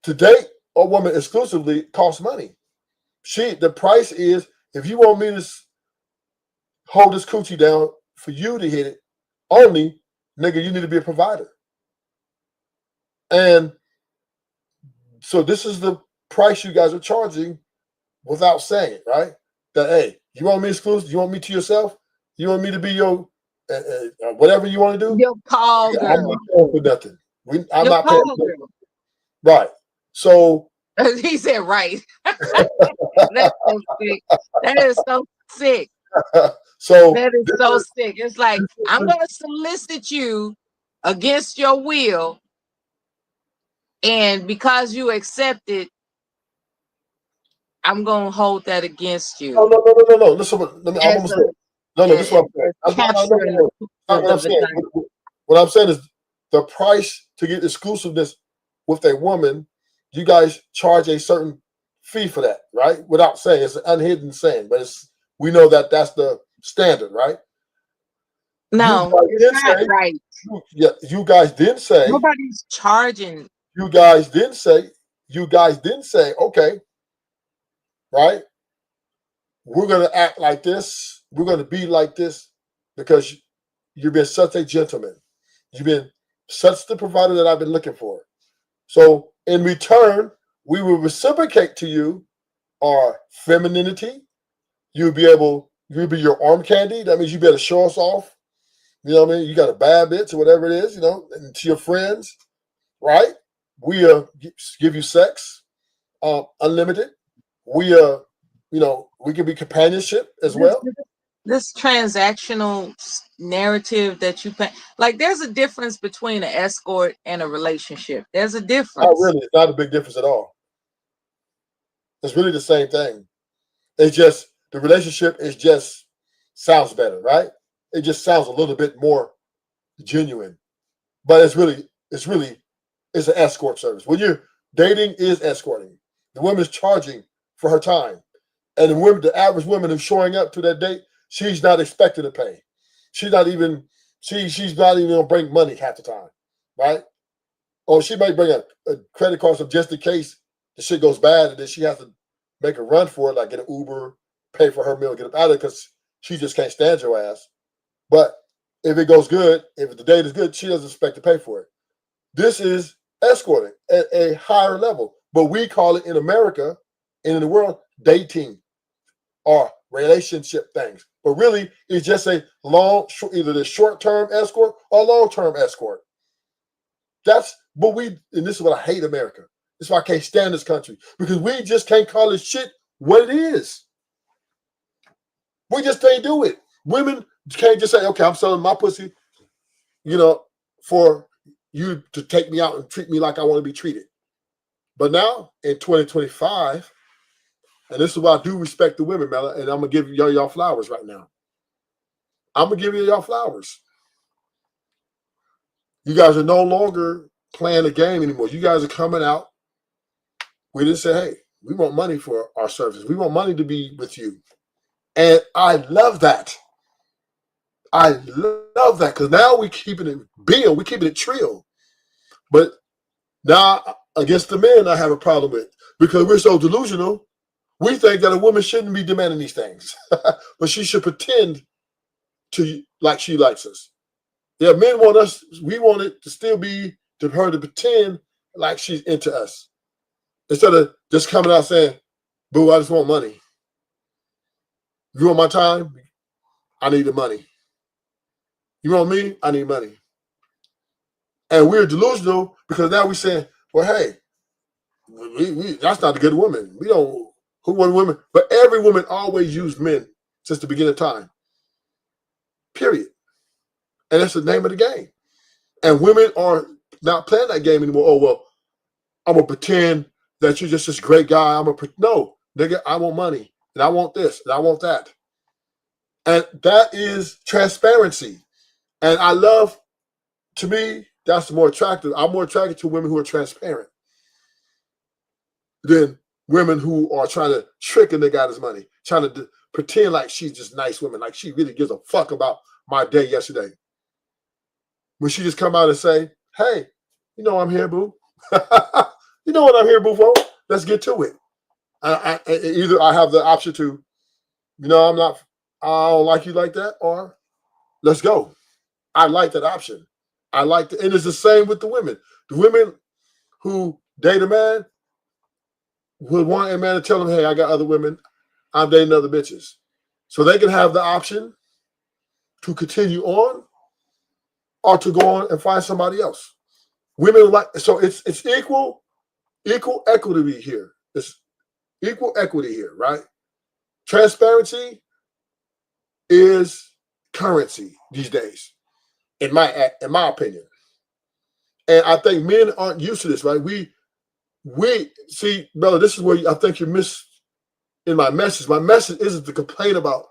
To date a woman exclusively costs money. The price is if you want me to hold this coochie down for you to hit it, only nigga, you need to be a provider. And so this is the price you guys are charging without saying it, right? That hey, you want me exclusive? You want me to yourself? You want me to be your whatever you want to do? Your call Yeah, I'm girl. not paying for nothing. I'm Your not paying call for girl. right. So He said right. That's so sick. That is so sick. so That is so sick. It's like I'm gonna solicit you against your will, and because you accept it, I'm gonna hold that against you. No. Listen, let me. I'm As almost there. No. This is what I'm saying. capturing No. That's what I'm of the saying. time. What I'm saying is the price to get exclusiveness with a woman. You guys charge a certain fee for that, right? Without saying it's an unhidden saying, but we know that that's the standard, right? No, it's not right. You guys didn't say. Nobody's charging. You guys didn't say. Okay, right? We're gonna act like this. We're gonna be like this because you've been such a gentleman. You've been such the provider that I've been looking for. So in return, we will reciprocate to you our femininity. You'll be your arm candy. That means you better show us off. You know what I mean? You got a bad bitch or whatever it is, and to your friends, right? We give you sex, unlimited. We we can be companionship as well. This transactional narrative that you pay, like there's a difference between an escort and a relationship. There's a difference. Not really. It's not a big difference at all. It's really the same thing. It's just the relationship sounds better, right? It just sounds a little bit more genuine. But it's an escort service. When you're dating is escorting. The woman's charging for her time. And the average woman who's showing up to that date, she's not expected to pay. She's not even gonna bring money half the time, right? Or she might bring a credit card just in case the shit goes bad and then she has to make a run for it, like get an Uber, pay for her meal, get up out of it because she just can't stand your ass. But if it goes good, if the date is good, she doesn't expect to pay for it. This is escorting at a higher level, but we call it in America and in the world dating or relationship things. But really, it's just a either the short-term escort or long-term escort. And this is what I hate America. This is why I can't stand this country, because we just can't call this shit what it is. We just can't do it. Women can't just say, okay, I'm selling my pussy, for you to take me out and treat me like I want to be treated. But now in 2025, and this is why I do respect the women, Mela, and I'm gonna give y'all flowers right now. I'm gonna give y'all flowers. You guys are no longer playing the game anymore. You guys are coming out. We didn't say, hey, we want money for our services. We want money to be with you. And I love that. I love that because now we're keeping it real. We're keeping it trill. But now against the men, I have a problem with, because we're so delusional. We think that a woman shouldn't be demanding these things, but she should pretend to like she likes us. Yeah, men want us. We want it to still be to her to pretend like she's into us, instead of just coming out saying, "Boo, I just want money. You want my time? I need the money. You want me? I need money." And we're delusional because now we're saying, "Well, hey, that's not a good woman. We don't. Who want women?" But every woman always used men since the beginning of time. Period. And that's the name of the game. And women are not playing that game anymore. Oh, well, I'm going to pretend that you're just this great guy. No, nigga, I want money. And I want this. And I want that. And that is transparency. And to me, that's more attractive. I'm more attracted to women who are transparent than women who are trying to trick a nigga out of his money, trying to pretend like she's just nice woman, like she really gives a fuck about my day yesterday. When she just come out and say, hey, I'm here, boo. You know what I'm here, boo, for? Let's get to it. Either I have the option to, I don't like you like that, or let's go. I like that option. And it's the same with the women. The women who date a man would want a man to tell them, hey, I got other women. I'm dating other bitches. So they can have the option to continue on or to go on and find somebody else. Women so it's equal equity here. It's equal equity here, right? Transparency is currency these days, in my opinion. And I think men aren't used to this, right? We see, Bella, this is where I think you miss in my message. My message isn't to complain about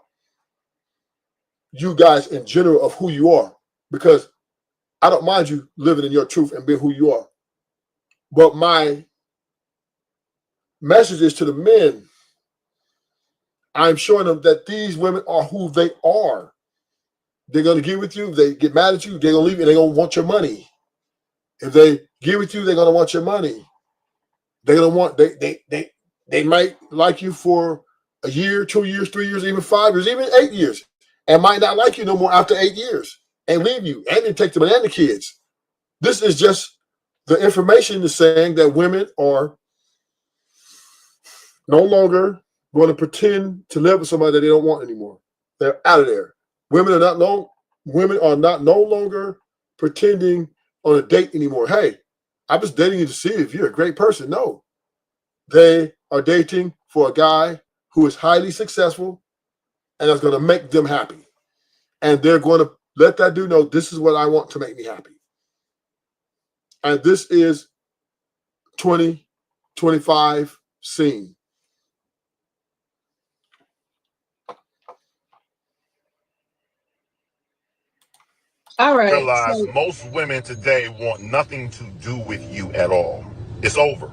you guys in general of who you are, because I don't mind you living in your truth and being who you are. But my message is to the men. I'm showing them that these women are who they are. They're going to get with you. If they get mad at you, they're going to leave you. They're going to want your money. If they get with you, they're going to want your money. They're going to want, they might like you for a year, 2 years, 3 years, even 5 years, even 8 years, and might not like you no more after 8 years and leave you and then take the money and the kids. This is just the information is saying that women are no longer going to pretend to live with somebody that they don't want anymore. They're out of there. Women are not no longer pretending on a date anymore. Hey, I'm just dating you to see if you're a great person. No. They are dating for a guy who is highly successful and is going to make them happy. And they're going to let that dude know, this is what I want to make me happy. And this is 2025 scene. All right. Realize So, most women today want nothing to do with you at all. It's over.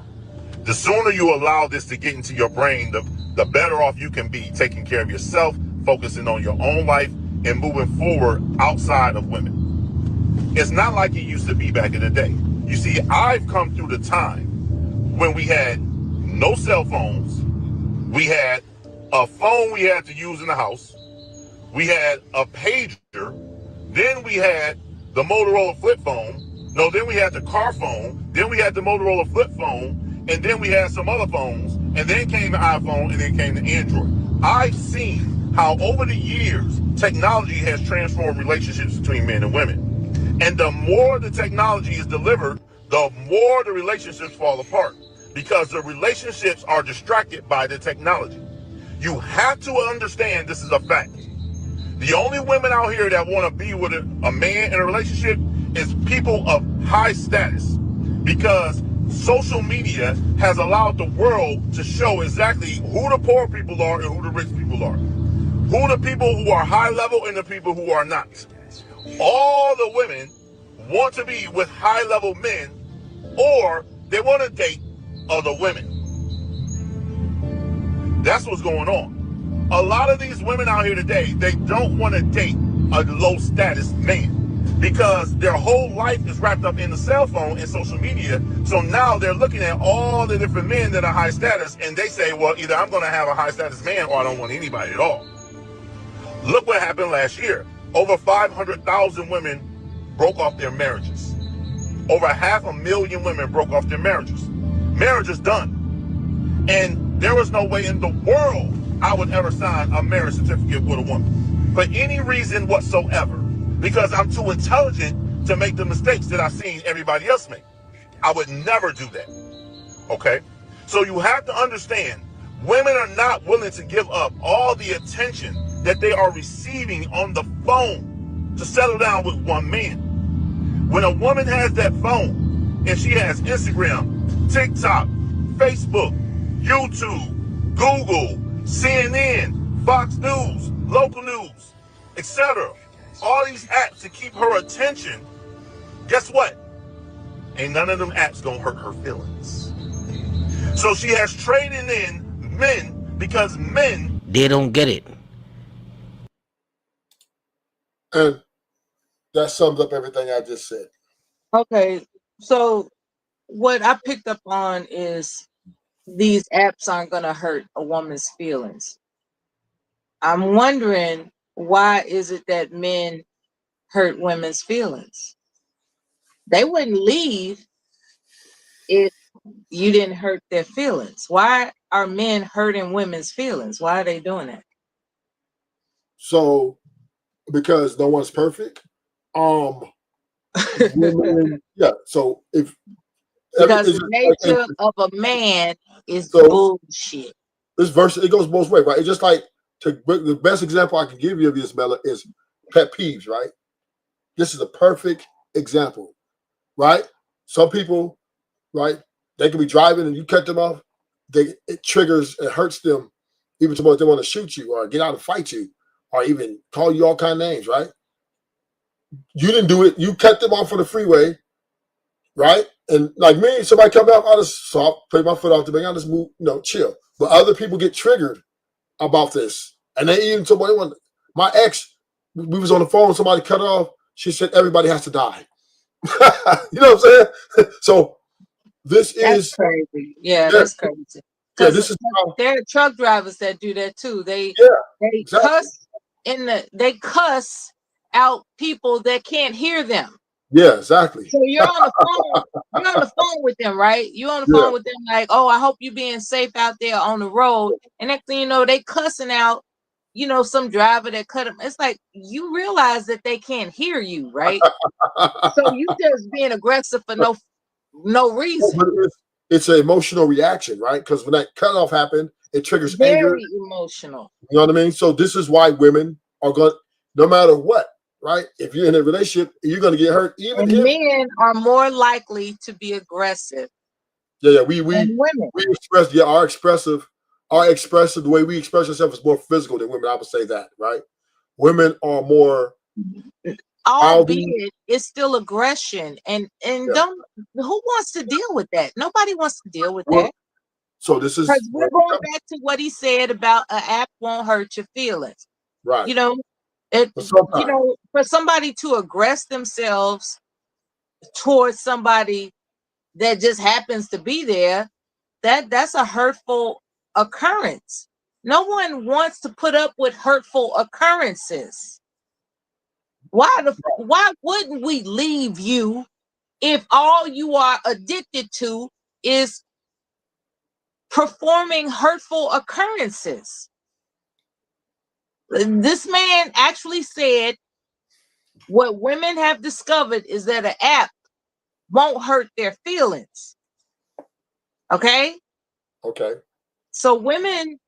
The sooner you allow this to get into your brain, the better off you can be taking care of yourself, focusing on your own life, and moving forward outside of women. It's not like it used to be back in the day. You see, I've come through the time when we had no cell phones. We had a phone we had to use in the house. We had a pager. Then we had the Motorola flip phone. No, then we had the car phone. Then we had the Motorola flip phone. And then we had some other phones. And then came the iPhone, and then came the Android. I've seen how over the years, technology has transformed relationships between men and women. And the more the technology is delivered, the more the relationships fall apart, because the relationships are distracted by the technology. You have to understand this is a fact. The only women out here that want to be with a man in a relationship is people of high status, because social media has allowed the world to show exactly who the poor people are and who the rich people are, who the people who are high level and the people who are not. All the women want to be with high level men, or they want to date other women. That's what's going on. A lot of these women out here today, they don't want to date a low status man, because their whole life is wrapped up in the cell phone and social media. So now they're looking at all the different men that are high status, and they say, well, either I'm going to have a high status man or I don't want anybody at all. Look what happened last year. Over 500,000 women broke off their marriages. Over 500,000 women broke off their marriages. Marriage is done. And there was no way in the world I would ever sign a marriage certificate with a woman for any reason whatsoever, because I'm too intelligent to make the mistakes that I've seen everybody else make. I would never do that. Okay? So you have to understand, women are not willing to give up all the attention that they are receiving on the phone to settle down with one man. When a woman has that phone and she has Instagram, TikTok, Facebook, YouTube, Google, CNN, Fox News, local news, etc., all these apps to keep her attention, guess what? Ain't none of them apps gonna hurt her feelings. So she has traded in men, because men, they don't get it. And that sums up everything I just said. okay. So what I picked up on is these apps aren't going to hurt a woman's feelings. I'm wondering, why is it that men hurt women's feelings? They wouldn't leave if you didn't hurt their feelings. Why are men hurting women's feelings? Why are they doing that? So, because no one's perfect. Women, yeah. So if because the nature of a man is bullshit. This verse, it goes both ways, right? It's just like, the best example I can give you of this, Bella, is pet peeves, right? This is a perfect example, right? Some people, right? They could be driving and you cut them off. It triggers, it hurts them even so much they want to shoot you or get out and fight you or even call you all kind of names, right? You didn't do it. You cut them off on the freeway, right? And like me, somebody come out, I just put my foot off the bank, I just move, chill. But other people get triggered about this. And they even somebody my ex, we was on the phone, somebody cut off. She said everybody has to die. You know what I'm saying? So this is crazy. Yeah, that's crazy. Yeah, this is there are truck drivers that do that too. They exactly. they cuss out people that can't hear them. Yeah, exactly. So you're on the phone. You're on the phone with them, right? You're on the phone with them, like, oh, I hope you're being safe out there on the road. And next thing you know, they cussing out, some driver that cut them. It's like you realize that they can't hear you, right? So you just being aggressive for no reason. It's an emotional reaction, right? Because when that cutoff happened, it triggers anger. Very emotional. You know what I mean? So this is why women are going, no matter what, right? If you're in a relationship, you're going to get hurt. Even men are more likely to be aggressive. Yeah, we women. We express, the way we express ourselves is more physical than women. I would say that, right? Women are more, albeit it's still aggression, and don't, who wants to deal with that? Nobody wants to deal with that. So this is, because we're going back to what he said about an app won't hurt your feelings, right? For somebody to aggress themselves towards somebody that just happens to be there, that's a hurtful occurrence. No one wants to put up with hurtful occurrences. Why wouldn't we leave you if all you are addicted to is performing hurtful occurrences? This man actually said what women have discovered is that an app won't hurt their feelings. Okay? Okay. So women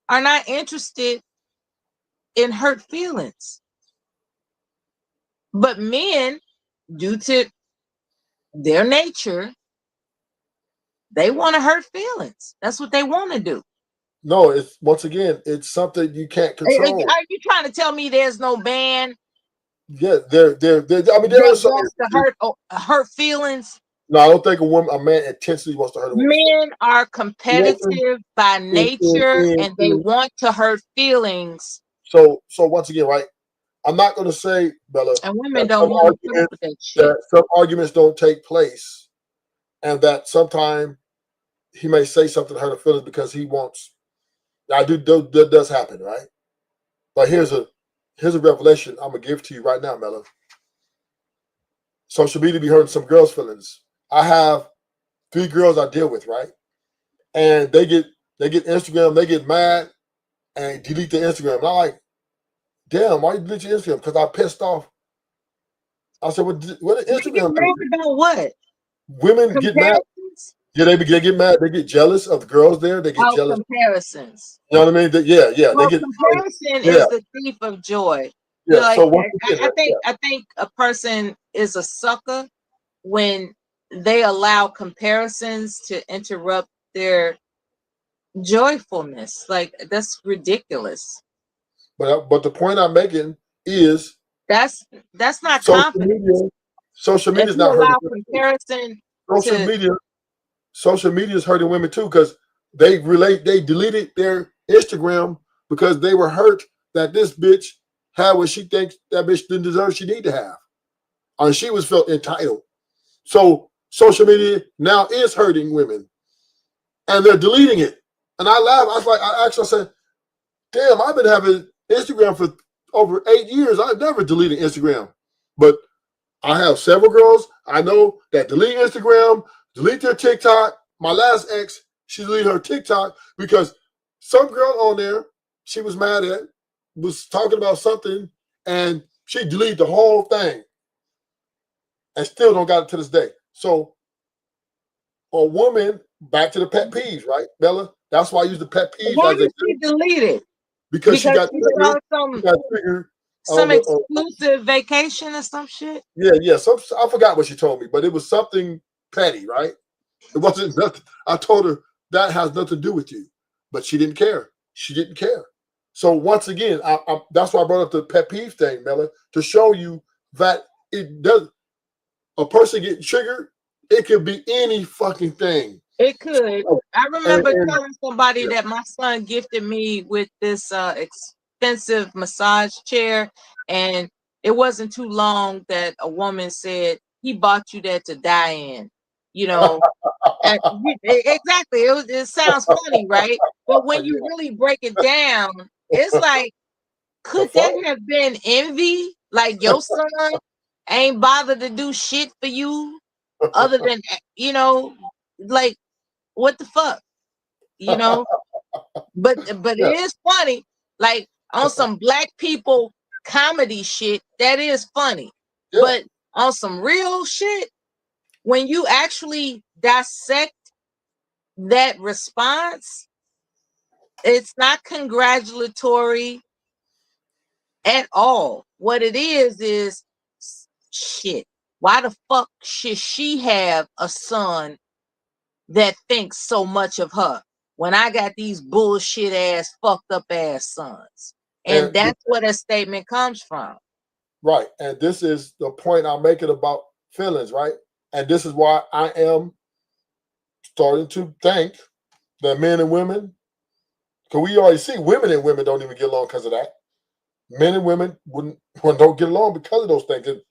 are not interested in hurt feelings. But men, due to their nature, they want to hurt feelings. That's what they want to do. No, it's once again, it's something you can't control. Are you trying to tell me there's no man? Yeah, there are some to hurt feelings. No, I don't think a man intentionally wants to hurt a woman. Men are competitive by nature, and they want to hurt feelings. So once again, right? I'm not going to say, Bella, and women don't want to put up with that shit. That some arguments don't take place, and that sometimes he may say something to hurt her feelings because he wants. That does happen, right? But here's a revelation I'm gonna give to you right now, Mella. Social media be hurting some girls' feelings. I have 3 girls I deal with, right? And they get Instagram, they get mad and delete their Instagram. And I'm like, damn, why you delete your Instagram? Because I pissed off. I said, what Instagram? Mad about what? Women get mad. Yeah, they get mad. They get jealous of the girls there. They get jealous. Comparisons. You know what I mean? Yeah. Comparison is the thief of joy. Yeah. Like, So I think a person is a sucker when they allow comparisons to interrupt their joyfulness. Like, that's ridiculous. But the point I'm making is that's not confidence. Social media is not hurting comparison. Social media is hurting women too because they deleted their Instagram because they were hurt that this bitch had what she thinks that bitch didn't deserve. She need to have, and she was felt entitled. So social media now is hurting women, and they're deleting it. And I laugh. I said, "Damn, I've been having Instagram for over 8 years. I've never deleted Instagram, but I have several girls I know that delete Instagram, delete their TikTok. My last ex, she deleted her TikTok because some girl on there she was mad at was talking about something, and she deleted the whole thing, and still don't got it to this day. So, a woman, back to the pet peeves, right, Bella? That's why I use the pet peeves. Why did she delete it? Because she got triggered. Some exclusive vacation or some shit. Yeah. I forgot what she told me, but it was something petty, right? It wasn't nothing. I told her that has nothing to do with you, but she didn't care. She didn't care. So once again, that's why I brought up the pet peeve thing, Mela, to show you that it does. A person getting triggered, it could be any fucking thing. It could. I remember And telling somebody yeah. that my son gifted me with this expensive massage chair, and it wasn't too long that a woman said, "He bought you that to die in." You know, exactly. It sounds funny, right? But when you really break it down, it's like, could that have been envy? Like your son ain't bothered to do shit for you other than, like, what the fuck, you know? But Yeah. it is funny, like on some black people comedy shit, that is funny. Yeah. But on some real shit, when you actually dissect that response, it's not congratulatory at all. What it is shit. Why the fuck should she have a son that thinks so much of her when I got these bullshit ass, fucked up ass sons? And that's where that statement comes from. Right. And this is the point I'm making about feelings, right? And this is why I am starting to think that men and women, because we already see women and women don't even get along because of that. Men and women don't get along because of those things. And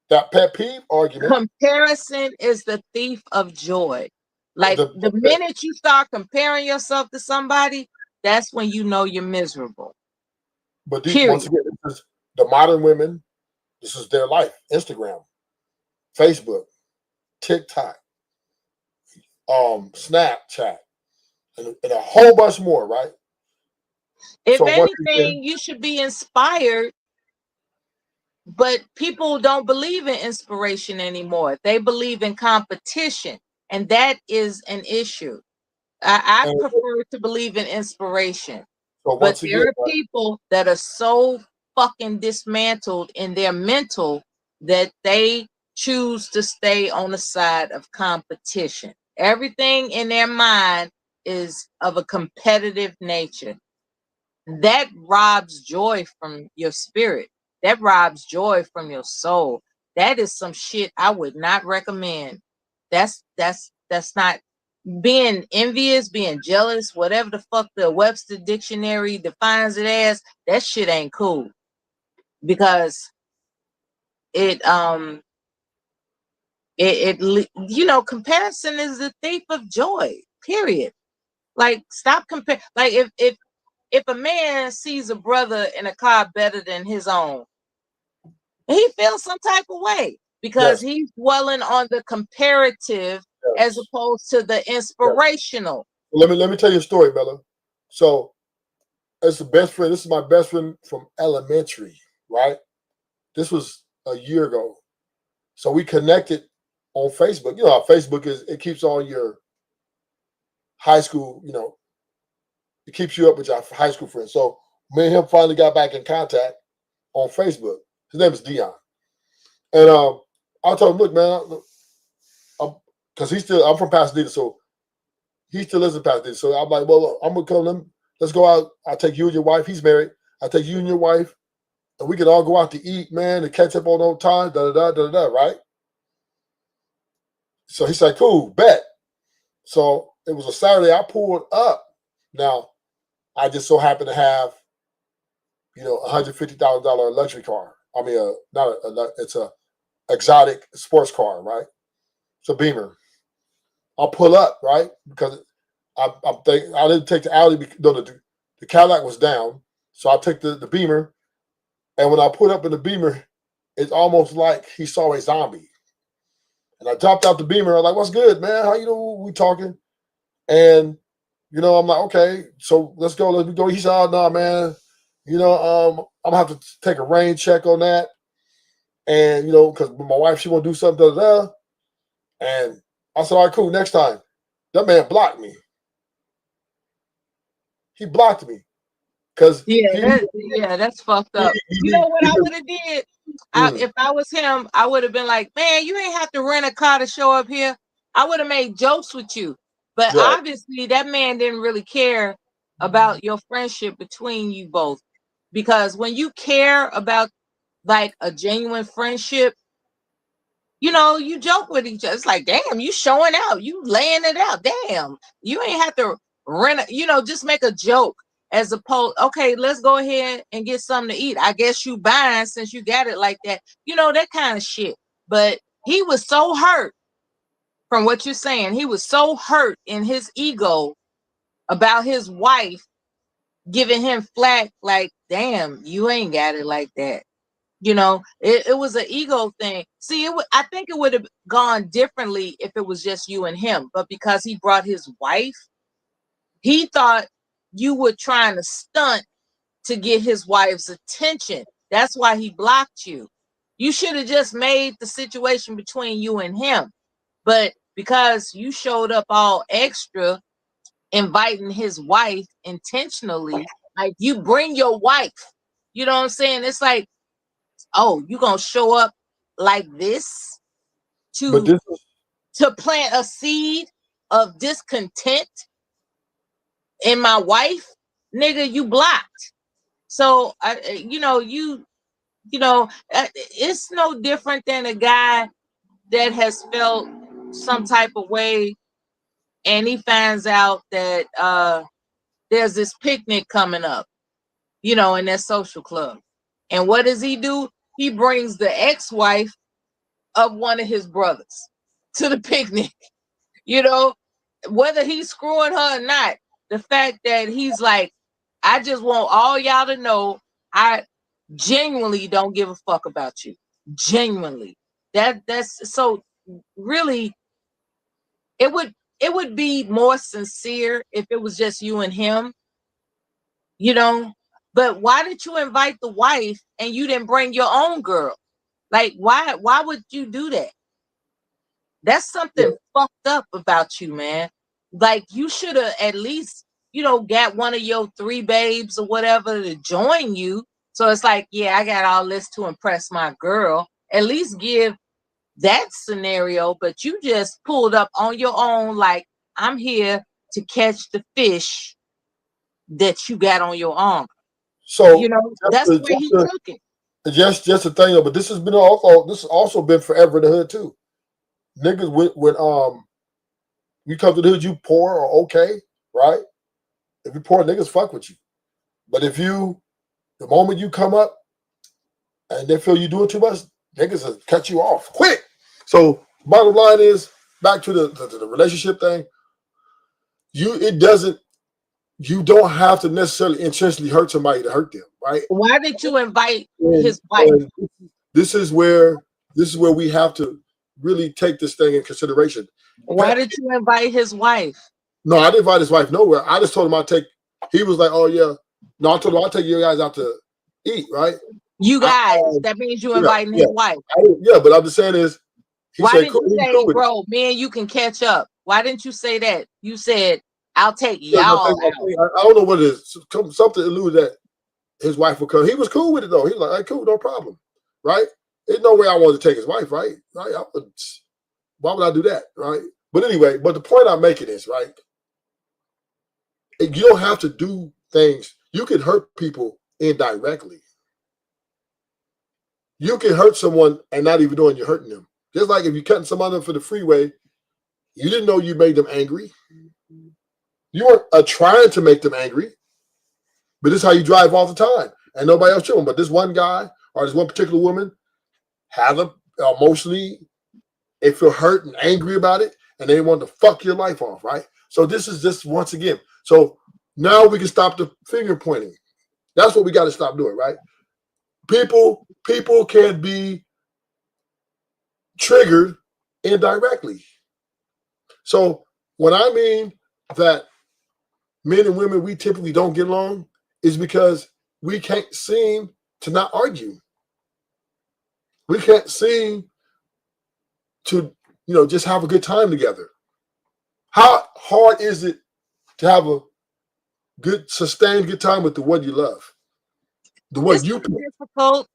that pet peeve argument. Comparison is the thief of joy. Like the minute you start comparing yourself to somebody, that's when you know you're miserable. But once again, this is the modern women. This is their life. Instagram, Facebook, TikTok, Snapchat, and a whole bunch more, right? If anything, you should be inspired, but people don't believe in inspiration anymore. They believe in competition, and that is an issue. I prefer to believe in inspiration. But there are people that are so fucking dismantled in their mental that they choose to stay on the side of competition. Everything in their mind is of a competitive nature. That robs joy from your spirit. That robs joy from your soul. That is some shit I would not recommend. That's not being envious, being jealous, whatever the fuck the Webster dictionary defines it as. That shit ain't cool, because it comparison is the thief of joy, period. Like, stop compare. Like, if a man sees a brother in a car better than his own, he feels some type of way because he's dwelling on the comparative as opposed to the inspirational. Let me tell you a story, Bella. So, as a best friend, this is my best friend from elementary, right? This was a year ago. So we connected on Facebook. You know how Facebook is, it keeps all your high school, it keeps you up with your high school friends. So me and him finally got back in contact on Facebook. His name is Dion. And I told him, look, man, because I'm from Pasadena, so he still lives in Pasadena. So I'm like, well, look, I'm going to call him. Let's go out. I'll take you and your wife. He's married. I'll take you and your wife, and we can all go out to eat, man, and catch up on old time, right? So he's like, cool, bet. So it was a Saturday. I pulled up. Now, I just so happened to have, $150,000 luxury car. I mean, it's a exotic sports car, right? It's a Beamer. I'll pull up, right? Because I didn't take the Audi. The Cadillac was down, so I took the Beamer. And when I put up in the Beamer, it's almost like he saw a zombie. And I dropped out the Beamer. I'm like, "What's good, man? How you doing? We talking?" And I'm like, "Okay, so let's go. Let me go." He said, "Oh no, man. I'm gonna have to take a rain check on that." And because my wife, she want to do something. And I said, "All right, cool. Next time." That man blocked me. He blocked me because that's fucked up. You know what I would have did? If I was him, I would have been like, "Man, you ain't have to rent a car to show up here. I would have made jokes with you. But Right. obviously that man didn't really care about your friendship between you both. Because when you care about like a genuine friendship, you know, you joke with each other. It's like, damn, you showing out, you laying it out. Damn, you ain't have to just make a joke as opposed, okay, let's go ahead and get something to eat. I guess you buying since you got it like that, that kind of shit. But he was so hurt from what you're saying. He was so hurt in his ego about his wife giving him flack, like, damn, you ain't got it like that. It was an ego thing. See, I think it would have gone differently if it was just you and him. But because he brought his wife, he thought you were trying to stunt to get his wife's attention. That's why he blocked you. You should have just made the situation between you and him. But because you showed up all extra, inviting his wife intentionally, like you bring your wife, you know what I'm saying? It's like, oh, you gonna show up like this But to this is to plant a seed of discontent in my wife, nigga, you blocked. So it's no different than a guy that has felt some type of way and he finds out that there's this picnic coming up, in that social club. And what does he do? He brings the ex-wife of one of his brothers to the picnic. Whether he's screwing her or not, the fact that he's like, I just want all y'all to know I genuinely don't give a fuck about you. Genuinely. That's so really it would be more sincere if it was just you and him, But why did you invite the wife and you didn't bring your own girl? Like why would you do that? That's something fucked up about you, man. Like you should have at least, got one of your 3 babes or whatever to join you. So it's like, yeah, I got all this to impress my girl. At least give that scenario, but you just pulled up on your own, like, I'm here to catch the fish that you got on your arm. so That's where he took it. just the thing though, but this has also been forever in the hood too. Niggas when you come to the hood, you poor or okay, right? If you poor, niggas fuck with you. But the moment you come up and they feel you doing too much, niggas will cut you off quick. So bottom line is back to the relationship thing. You don't have to necessarily intentionally hurt somebody to hurt them, right? Why did you invite his wife? And this is where we have to really take this thing in consideration. Why did you invite his wife? No, I didn't invite his wife nowhere. I just told him he was like, oh yeah. No, I told him I'll take you guys out to eat, right? You guys, that means you inviting his wife. But I'm just saying is, why didn't you say, bro, me and you can catch up? Why didn't you say that? You said, I'll take y'all out. I don't know what it is. Something alluded that his wife would come. He was cool with it though. He was like, hey, cool, no problem, right? There's no way I wanted to take his wife, right? Why would I do that, right? But anyway, the point I'm making is, right, you don't have to do things. You can hurt people indirectly. You can hurt someone and not even knowing you're hurting them. Just like if you're cutting someone for the freeway, you didn't know you made them angry. You weren't trying to make them angry, but this is how you drive all the time. And nobody else chilling. But this one guy or this one particular woman had them emotionally, they feel hurt and angry about it, and they want to fuck your life off, right? So this is just once again. So now we can stop the finger pointing. That's what we got to stop doing, right? People can be triggered indirectly. So when I mean that men and women, we typically don't get along, is because we can't seem to not argue. We can't seem to, just have a good time together. How hard is it to have a sustained good time with the one you love? The one it's difficult.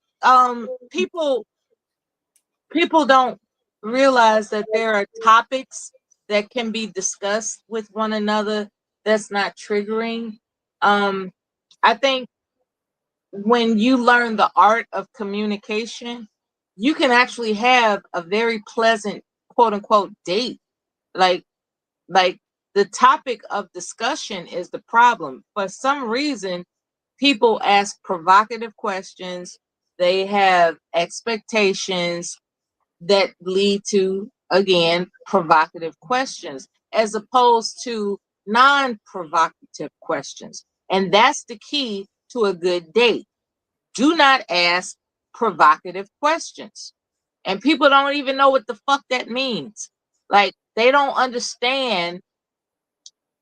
People don't realize that there are topics that can be discussed with one another that's not triggering. I think when you learn the art of communication, you can actually have a very pleasant quote unquote date. Like like the topic of discussion is the problem. For some reason, people ask provocative questions. They have expectations that lead to, again, provocative questions, as opposed to non-provocative questions. And that's the key to a good date. Do not ask provocative questions. And people don't even know what the fuck that means. Like, they don't understand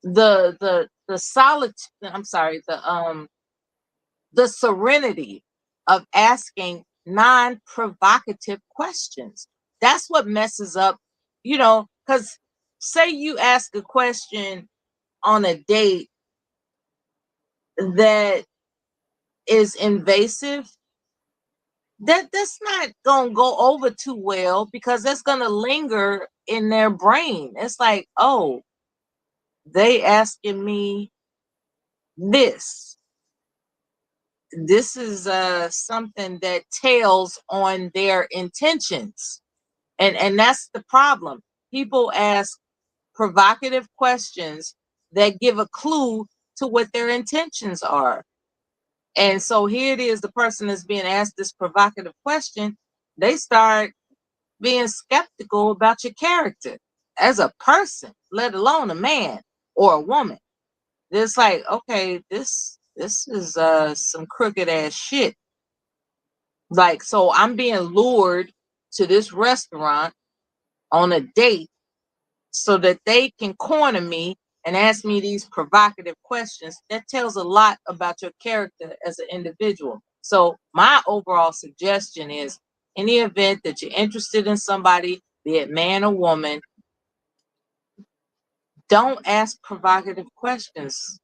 the solid, I'm sorry, the serenity of asking non-provocative questions. That's what messes up, because say you ask a question on a date that is invasive, that's not gonna go over too well, because that's gonna linger in their brain. It's like, oh, they asking me this. This is something that tells on their intentions. And that's the problem. People ask provocative questions that give a clue to what their intentions are. And so here it is, the person is being asked this provocative question. They start being skeptical about your character as a person, let alone a man or a woman. It's like, okay, this is some crooked ass shit. Like, so I'm being lured to this restaurant on a date so that they can corner me and ask me these provocative questions. That tells a lot about your character as an individual. So my overall suggestion is, in the event that you're interested in somebody, be it man or woman, don't ask provocative questions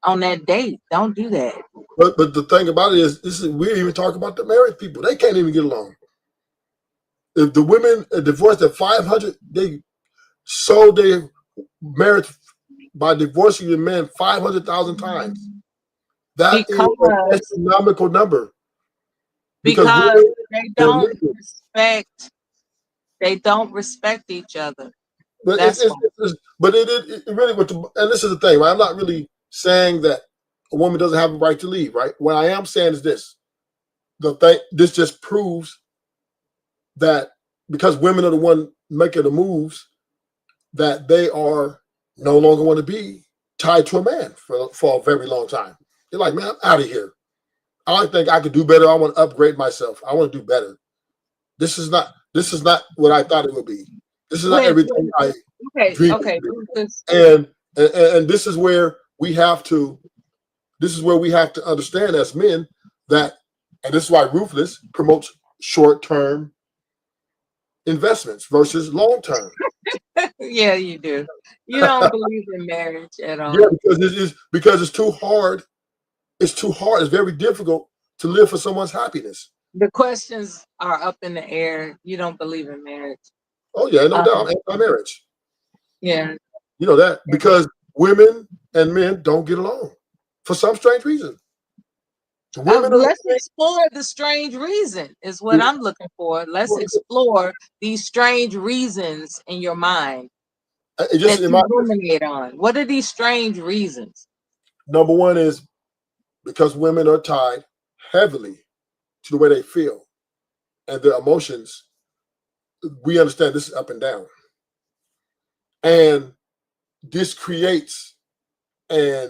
on that date. Don't do that. But the thing about it is, we're even talking about the married people. They can't even get along. If the women divorced at 500, they sold their marriage by divorcing the men 500,000 times. That is an astronomical number. Because they don't respect each other. But it really, and this is the thing, right? I'm not really saying that a woman doesn't have a right to leave, right? What I am saying is this: this just proves that because women are the one making the moves, that they are no longer want to be tied to a man for a very long time. They're like, man, I'm out of here. I think I could do better. I want to upgrade myself. I want to do better. This is not what I thought it would be. This is not everything I dreamed. Okay. And this is where we have to understand as men that, and this is why Ruthless promotes short-term investments versus long-term. Yeah, you do. You don't believe in marriage at all. Yeah, because it's too hard. It's too hard. It's very difficult to live for someone's happiness. The questions are up in the air. You don't believe in marriage. Oh yeah, no doubt. I'm anti-marriage. Yeah. You know that because women and men don't get along for some strange reason. Let's explore the strange reason is what I'm looking for. Let's explore these strange reasons in your mind that you ruminate on. What are these strange reasons? Number one is because women are tied heavily to the way they feel and their emotions. We understand this is up and down. And this creates a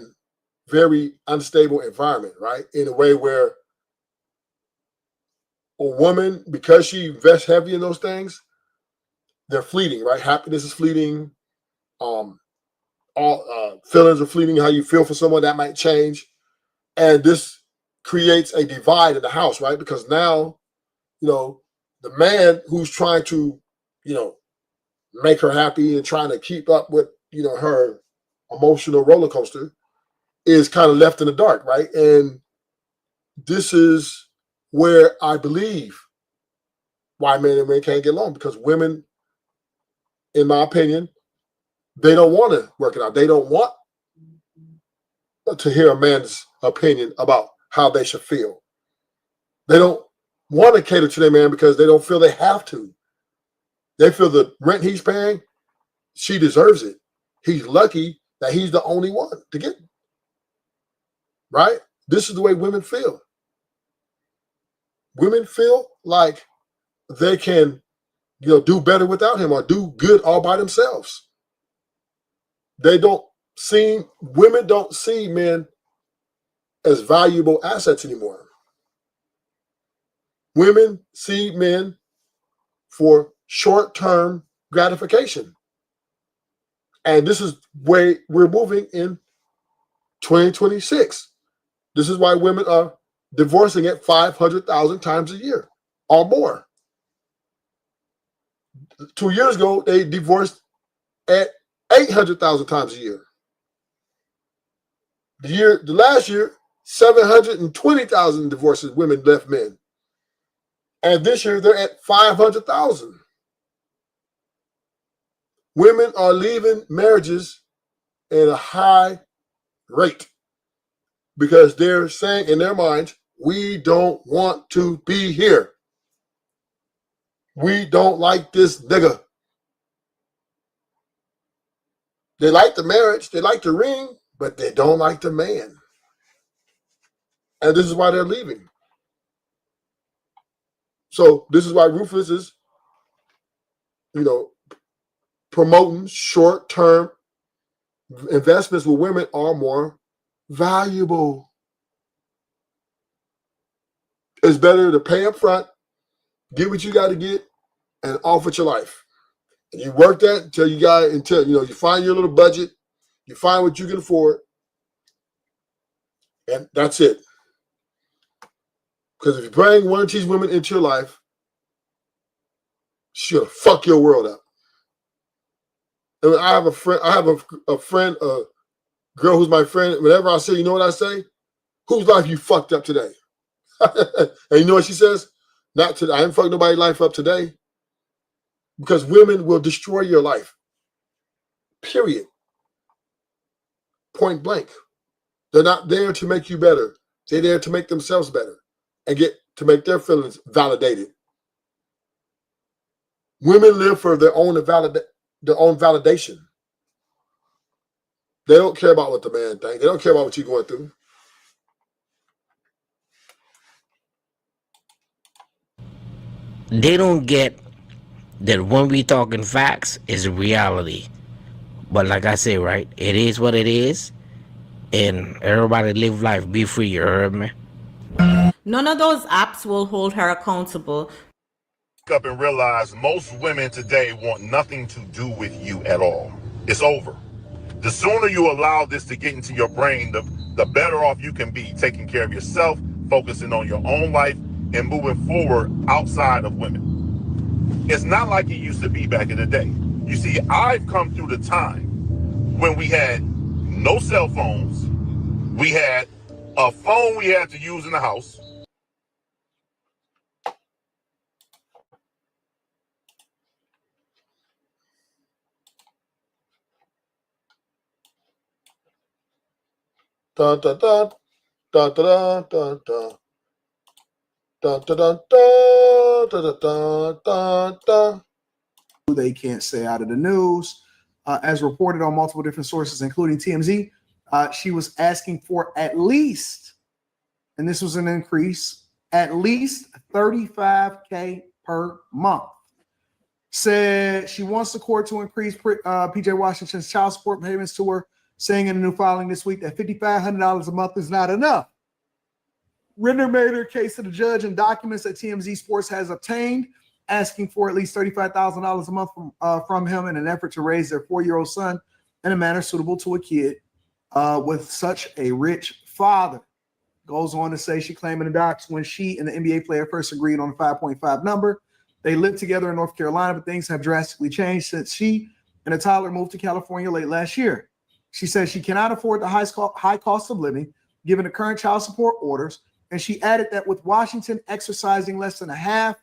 very unstable environment, right? In a way where a woman, because she invests heavy in those things, they're fleeting, right? Happiness is fleeting. All feelings are fleeting. How you feel for someone that might change. And this creates a divide in the house, right? Because now, the man who's trying to, make her happy and trying to keep up with, her emotional roller coaster is kind of left in the dark, right? And this is where I believe why men and women can't get along, because women, in my opinion, They don't want to work it out. They don't want to hear a man's opinion about how they should feel. They don't want to cater to their man because they don't feel they have to. They feel the rent he's paying, she deserves it. He's lucky that he's the only one to get it. Right? This is the way women feel. Women feel like they can, do better without him or do good all by themselves. Women don't see men as valuable assets anymore. Women see men for short-term gratification. And this is where we're moving in 2026. This is why women are divorcing at 500,000 times a year or more. 2 years ago, they divorced at 800,000 times a year. The last year, 720,000 divorces women left men. And this year, they're at 500,000. Women are leaving marriages at a high rate because they're saying in their minds, we don't want to be here. We don't like this nigga. They like the marriage, they like the ring, but they don't like the man. And this is why they're leaving. So this is why Rufus is, promoting short-term investments with women are more valuable. It's better to pay up front, get what you got to get, and off with your life. And you work that until you find your little budget, you find what you can afford, and that's it. Because if you bring one of these women into your life, she's gonna fuck your world up. And I have a friend, a girl who's my friend. Whenever I say, you know what I say? Whose life you fucked up today? And you know what she says? Not today. I didn't fuck nobody's life up today. Because women will destroy your life. Period. Point blank. They're not there to make you better. They're there to make themselves better and to make their feelings validated. Women live for their own validation. They don't care about what the man thinks. They don't care about what you're going through. They don't get that when we talking facts is reality. But like I say, right, it is what it is. And everybody live life, be free, you heard me? None of those apps will hold her accountable. Up and realize most women today want nothing to do with you at all. It's over. The sooner you allow this to get into your brain, the better off you can be taking care of yourself, focusing on your own life, and moving forward outside of women. It's not like it used to be back in the day. You see, I've come through the time when we had no cell phones. We had a phone we had to use in the house. Dun, dun, dun, dun, dun, dun, dun. Dun, dun, dun, dun, dun, dun, dun, dun. They can't say out of the news. As reported on multiple different sources, including TMZ, she was asking for at least, and this was an increase, at least $35K per month. Said she wants the court to increase PJ Washington's child support payments to her, saying in a new filing this week that $5,500 a month is not enough. Renner made her case to the judge in documents that TMZ Sports has obtained, asking for at least $35,000 a month from him in an effort to raise their 4-year-old son in a manner suitable to a kid with such a rich father. Goes on to say she claimed in the docs when she and the NBA player first agreed on a 5.5 number. They lived together in North Carolina, but things have drastically changed since she and a toddler moved to California late last year. She says she cannot afford the high cost of living given the current child support orders. And she added that with Washington exercising less than a half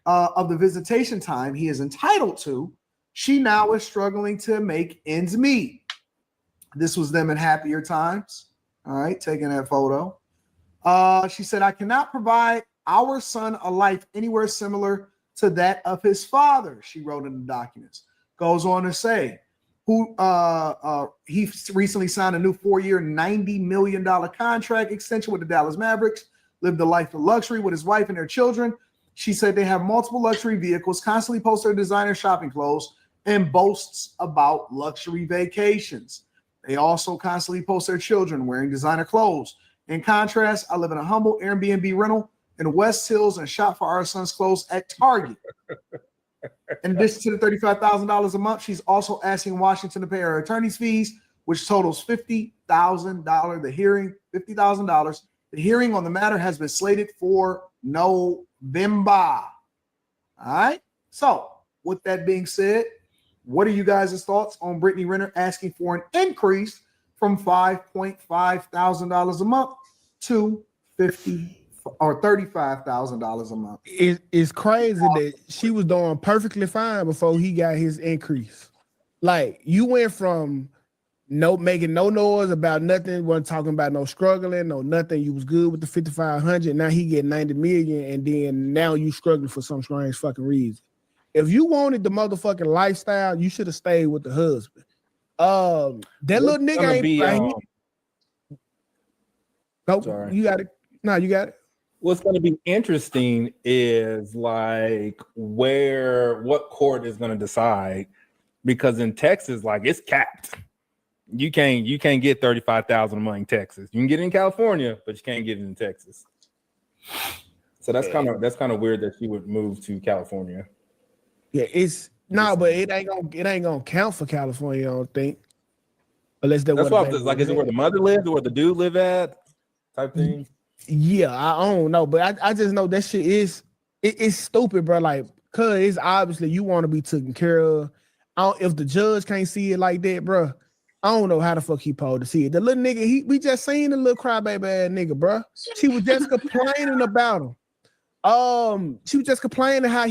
of the visitation time he is entitled to, She now is struggling to make ends meet. This was them in happier times. All right, taking that photo. She said, I cannot provide our son a life anywhere similar to that of his father, she wrote in the documents. Goes on to say, he recently signed a new 4-year, $90 million contract extension with the Dallas Mavericks, lived a life of luxury with his wife and their children. She said they have multiple luxury vehicles, constantly post their designer shopping clothes, and boasts about luxury vacations. They also constantly post their children wearing designer clothes. In contrast, I live in a humble Airbnb rental in West Hills and shop for our son's clothes at Target. In addition to the $35,000 a month, she's also asking Washington to pay her attorney's fees, which totals $50,000. The hearing, $50,000. The hearing on the matter has been slated for November. All right. So, with that being said, what are you guys' thoughts on Brittany Renner asking for an increase from $5,500 a month to $50,000 or $35,000 a month? It's crazy that she was doing perfectly fine before he got his increase. Like, you went from making no noise about nothing, wasn't talking about no struggling, no nothing. You was good with the 5,500. Now he get 90 million, and then now you struggling for some strange fucking reason. If you wanted the motherfucking lifestyle, you should have stayed with the husband. That little nigga ain't Sorry. You got it. No, you got it. What's going to be interesting is like what court is going to decide, because in Texas, like, it's capped. You can't get 35,000 a month in Texas. You can get it in California, but you can't get it in Texas. So that's kind of weird that she would move to California. Yeah, but it ain't gonna count for California, I don't think. Unless that's what I'm like, is it where the mother lives or where the dude live at? Type thing. Yeah, I don't know, but I just know that shit it's stupid, bro. Like, cause it's obviously you want to be taken care of. If the judge can't see it like that, bro, I don't know how the fuck he supposed to see it. The little nigga, we just seen the little crybaby ass nigga, bro. She was just complaining about him. She was just complaining how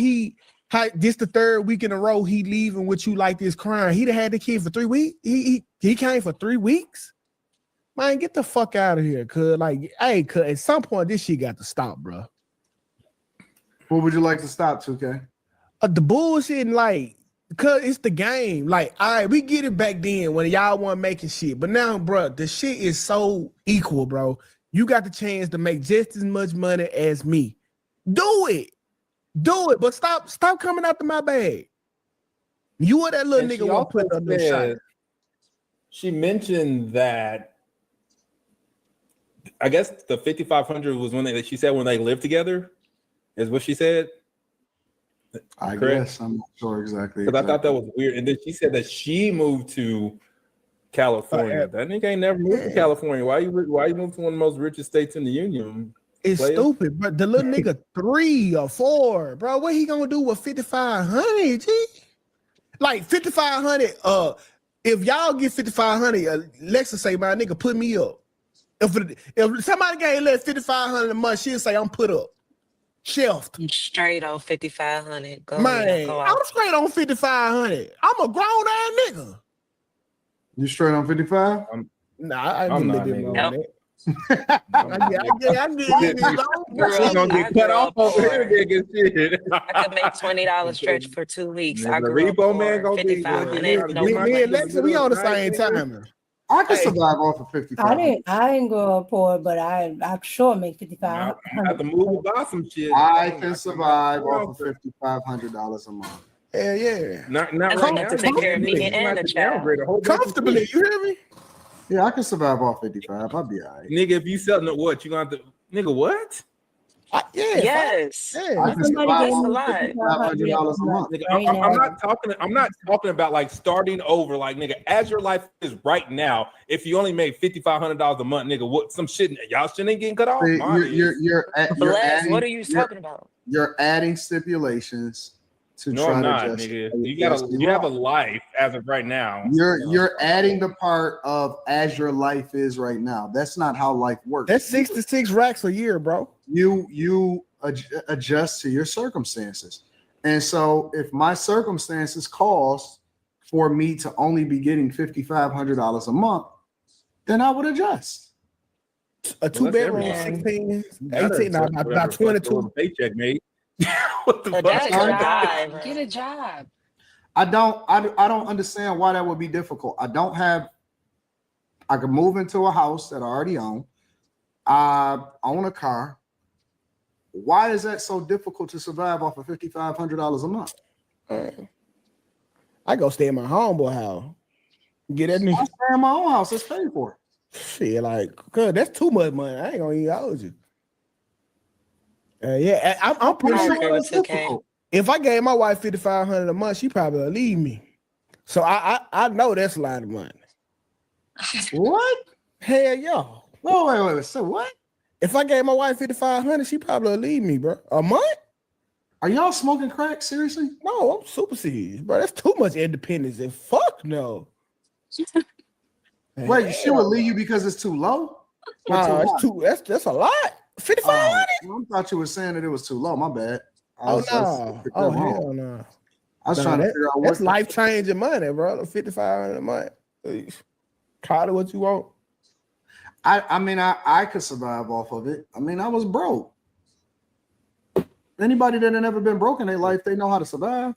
this the third week in a row he leaving with you like this, crying. He'd have had the kid for 3 weeks. He came for 3 weeks. Man, get the fuck out of here, cuz. Like, hey, cuz, at some point this shit got to stop, bro. What would you like to stop, 2K? The bullshit, and like, cuz it's the game. Like, all right, we get it back then when y'all weren't making shit, but now, bro, the shit is so equal, bro. You got the chance to make just as much money as me. Do it, but stop coming after my bag. You or that little nigga want to put up no shot. She mentioned that, I guess the 5,500 was when she said when they lived together, is what she said. I guess I'm not sure exactly. Because I thought that was weird. And then she said that she moved to California. That nigga ain't never moved to California. Why you moved to one of the most richest states in the union? It's stupid, but the little nigga 3 or 4, bro. What he gonna do with 5,500? G? Like 5,500. If y'all get 5,500, Lexa say, my nigga, put me up. If somebody gave less 5,500 a month, she'll say, I'm put up. Shelved. I'm straight on 5,500. Man, I'm straight on 5,500. I'm a grown ass nigga. You straight on 55? Nah, I need a little bit more on that. I could make $20 stretch for 2 weeks. I grew up poor. 5,500. Lexa, we on the same time. I can survive off of 55. I didn't grow up poor, but I'm sure make 55. I have to move and buy some shit. I can survive off of $5,500 a month. Yeah. Not right now. To take care of me and the child. Comfortably, you hear me? Yeah, I can survive off 55. I'll be all right. Nigga, if you sell what, you gonna have to, nigga, what? Yes. I can survive $500 a month. Nigga, I'm not talking about like starting over, like, nigga, as your life is right now. If you only made $5,500 a month, nigga, what some shit y'all shit ain't getting cut off. You're adding, what are you talking about? You're adding stipulations to no, try I'm to not, nigga. You have a life as of right now. You're adding the part of as your life is right now. That's not how life works. That's 66 racks a year, bro. You adjust to your circumstances. And so if my circumstances calls for me to only be getting $5,500 a month, then I would adjust. A 2-bedroom, 16, 18, about 22 paycheck, mate. What the fuck? Get a job. I don't understand why that would be difficult. I could move into a house that I already own. I own a car. Why is that so difficult to survive off of $5,500 a month? I go stay in my homeboy house. Get that nigga. I stay in my own house. It's paid for. Shit, like, cause that's too much money. I ain't gonna even hold you. Yeah, I'm pretty sure it's difficult. If I gave my wife $5,500 a month, she probably would leave me. So I know that's a lot of money. What? Hell yeah. Wait. So what? If I gave my wife $5,500, she probably would leave me, bro. A month? Are y'all smoking crack? Seriously? No, I'm super serious, bro. That's too much independence. And fuck no. Wait, she would leave you because it's too low? That's a lot. $5,500? I thought you were saying that it was too low. My bad. Hell no. I was trying to figure out that's life changing money, bro. $5,500 a month. Call it what you want. I mean, I could survive off of it. I mean, I was broke. Anybody that had never been broke in their life, they know how to survive.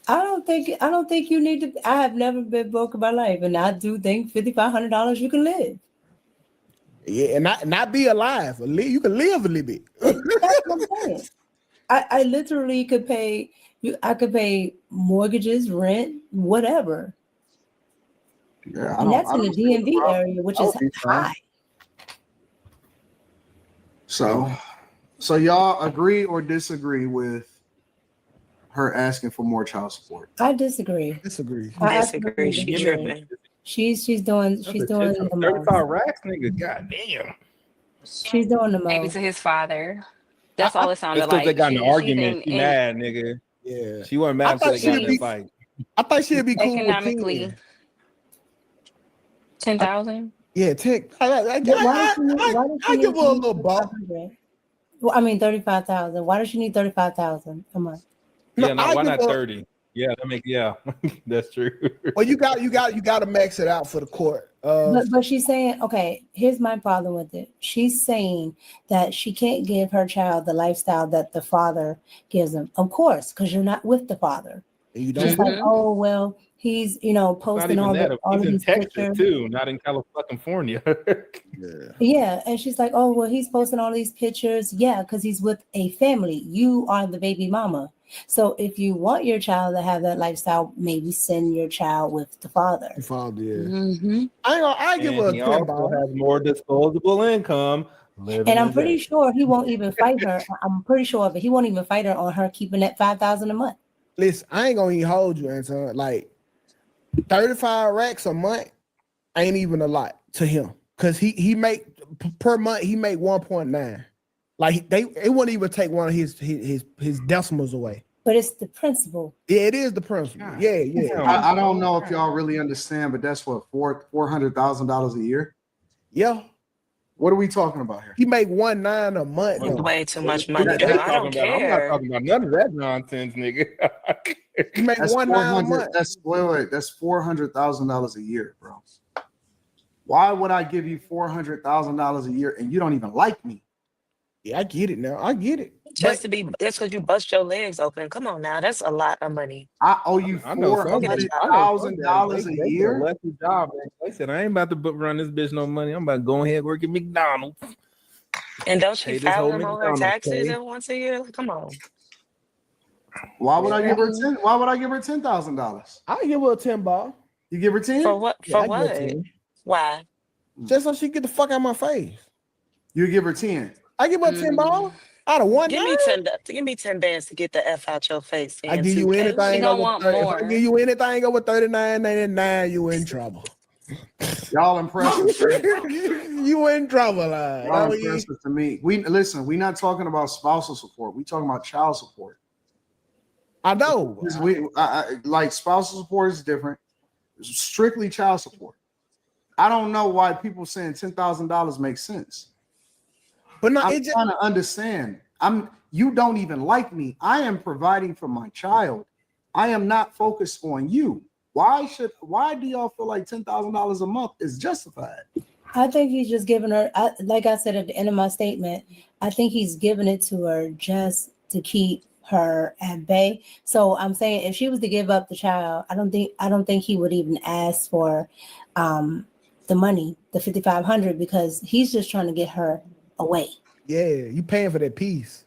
I don't think you need to. I have never been broke in my life, and I do think $5,500 you can live. Yeah, and not be alive. You can live a little bit. That's what I'm saying. I literally could pay. I could pay mortgages, rent, whatever. Yeah, and that's in the DMV area, which is high. So y'all agree or disagree with her asking for more child support? I disagree. Disagree. She's tripping. She's doing the 35 racks, nigga. Goddamn. She's doing the most. Maybe to his father. That's all it sounded It's like. because they got in an argument. She and mad, nigga. Yeah. She wasn't mad until they got in a fight. I thought she'd be cool economically. with 10,000. Yeah, 10. I give her a little bump. Well, I mean 35,000. Why does she need 35,000 a month? Yeah, no, why not 30? Yeah, that's true. Well, you got to max it out for the court. But she's saying, okay, here's my problem with it. She's saying that she can't give her child the lifestyle that the father gives them. Of course, because you're not with the father. You don't. It's like, oh well, he's posting all of these Texas pictures too, not in California. Yeah, and she's like, oh well, he's posting all these pictures. Yeah, because he's with a family. You are the baby mama. So if you want your child to have that lifestyle, maybe send your child with the father. The father, yeah. Mm-hmm. I give her a he also has more disposable income. And I'm pretty sure he won't even fight her. I'm pretty sure of it. He won't even fight her on her keeping that $5,000 a month. Listen, I ain't gonna even hold you, Anton. Like 35 racks a month ain't even a lot to him, because he make per month he make 1.9. Like it wouldn't even take one of his decimals away. But it's the principle. Yeah, it is the principle. Yeah. I don't know if y'all really understand, but that's what $400,000 a year. Yeah. What are we talking about here? He make 1.9 a month. Way too much money. I don't care. I'm not talking about none of that nonsense, nigga. He make 1.9 a month. That's $400,000 a year, bro. Why would I give you $400,000 a year and you don't even like me? Yeah, I get it now. I get it. Just because you bust your legs open. Come on now, that's a lot of money. I owe you $400,000 a year. Lucky job, man. They said I ain't about to run this bitch no money. I'm about to go ahead and work at McDonald's. And don't she file them on her taxes once a year? Come on. Why would I give her $10? Why would I give her $10,000? I give her a 10 ball. You give her 10? For what? For what? Why? Just so she get the fuck out of my face. You give her 10. I give her 10 ball. Out of one. Give me 10 bands to get the F out your face. I give you anything over 30. If I give you anything over $39.99, you in trouble. Y'all impressive. You in trouble. Y'all impressive to me. We not talking about spousal support. We talking about child support. I know. Like spousal support is different. It's strictly child support. I don't know why people saying $10,000 makes sense. But no, I'm trying to understand. You don't even like me. I am providing for my child. I am not focused on you. Why do y'all feel like $10,000 a month is justified? I think he's just giving her, like I said at the end of my statement, I think he's giving it to her just to keep her at bay. So I'm saying if she was to give up the child, I don't think he would even ask for the money, the $5,500, because he's just trying to get her away. Yeah, you paying for that piece.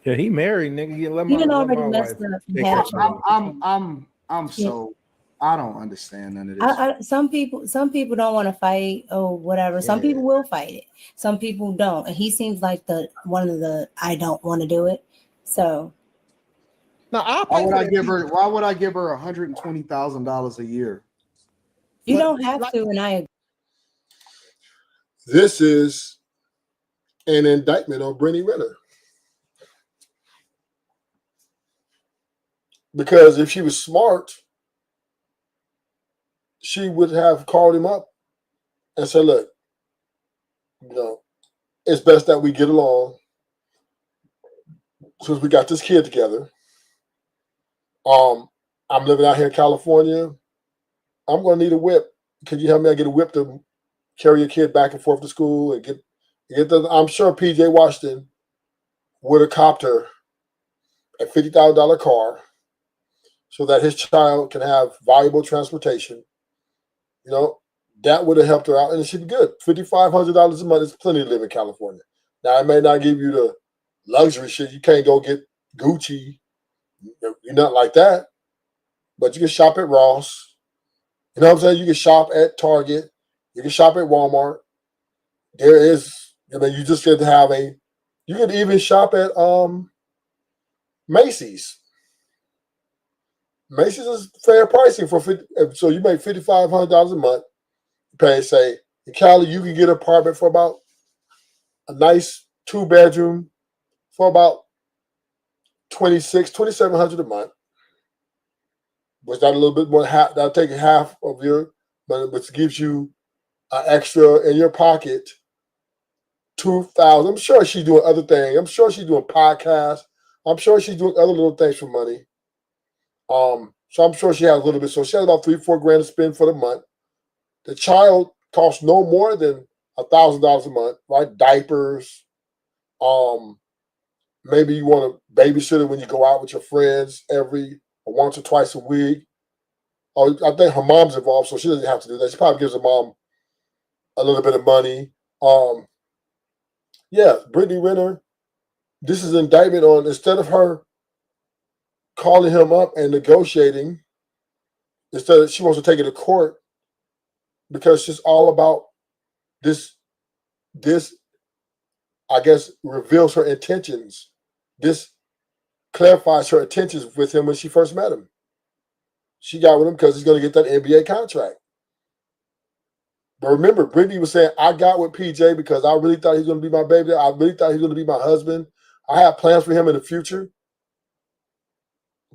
Yeah, he married, nigga. You let He my, done let already my messed wife up and take had care a of child. I'm so I don't understand none of this. Some people don't want to fight or whatever. Some people will fight it. Some people don't. And he seems like the one of the I don't want to do it. So now why would I give her $120,000 a year? You don't have to, and I agree. This is an indictment on Brittany Renner. Because if she was smart, she would have called him up and said, look, it's best that we get along since we got this kid together. I'm living out here in California. I'm going to need a whip. Could you help me? I get a whip to carry your kid back and forth to school and get I'm sure PJ Washington would have copped her a $50,000 car so that his child can have valuable transportation. That would have helped her out, and she'd be good. $5,500 a month is plenty to live in California. Now, I may not give you the luxury shit. You can't go get Gucci. You're not like that. But you can shop at Ross. You know what I'm saying? You can shop at Target. You can shop at Walmart. There is, you just get to have you can even shop at Macy's. Macy's is fair pricing for so you make $5,500 a month. Pay, say, in Cali, you can get an apartment for about a nice 2-bedroom for about $2,700 a month. Which that a little bit more, that'll take half of your money, which gives you an extra in your pocket, $2,000. I'm sure she's doing other things. I'm sure she's doing podcasts. I'm sure she's doing other little things for money. So I'm sure she has a little bit. So she has about $3-4 to spend for the month. The child costs no more than $1,000 a month, right? Diapers. Maybe you want to babysit when you go out with your friends once or twice a week. Oh, I think her mom's involved, so she doesn't have to do that. She probably gives her mom a little bit of money. Brittany Renner, this is an indictment on, instead of her calling him up and negotiating, instead of, she wants to take it to court because she's all about this, I guess, reveals her intentions. This clarifies her intentions with him when she first met him. She got with him because he's going to get that NBA contract. But remember, Brittany was saying, I got with PJ because I really thought he was going to be my baby. I really thought he was going to be my husband. I have plans for him in the future.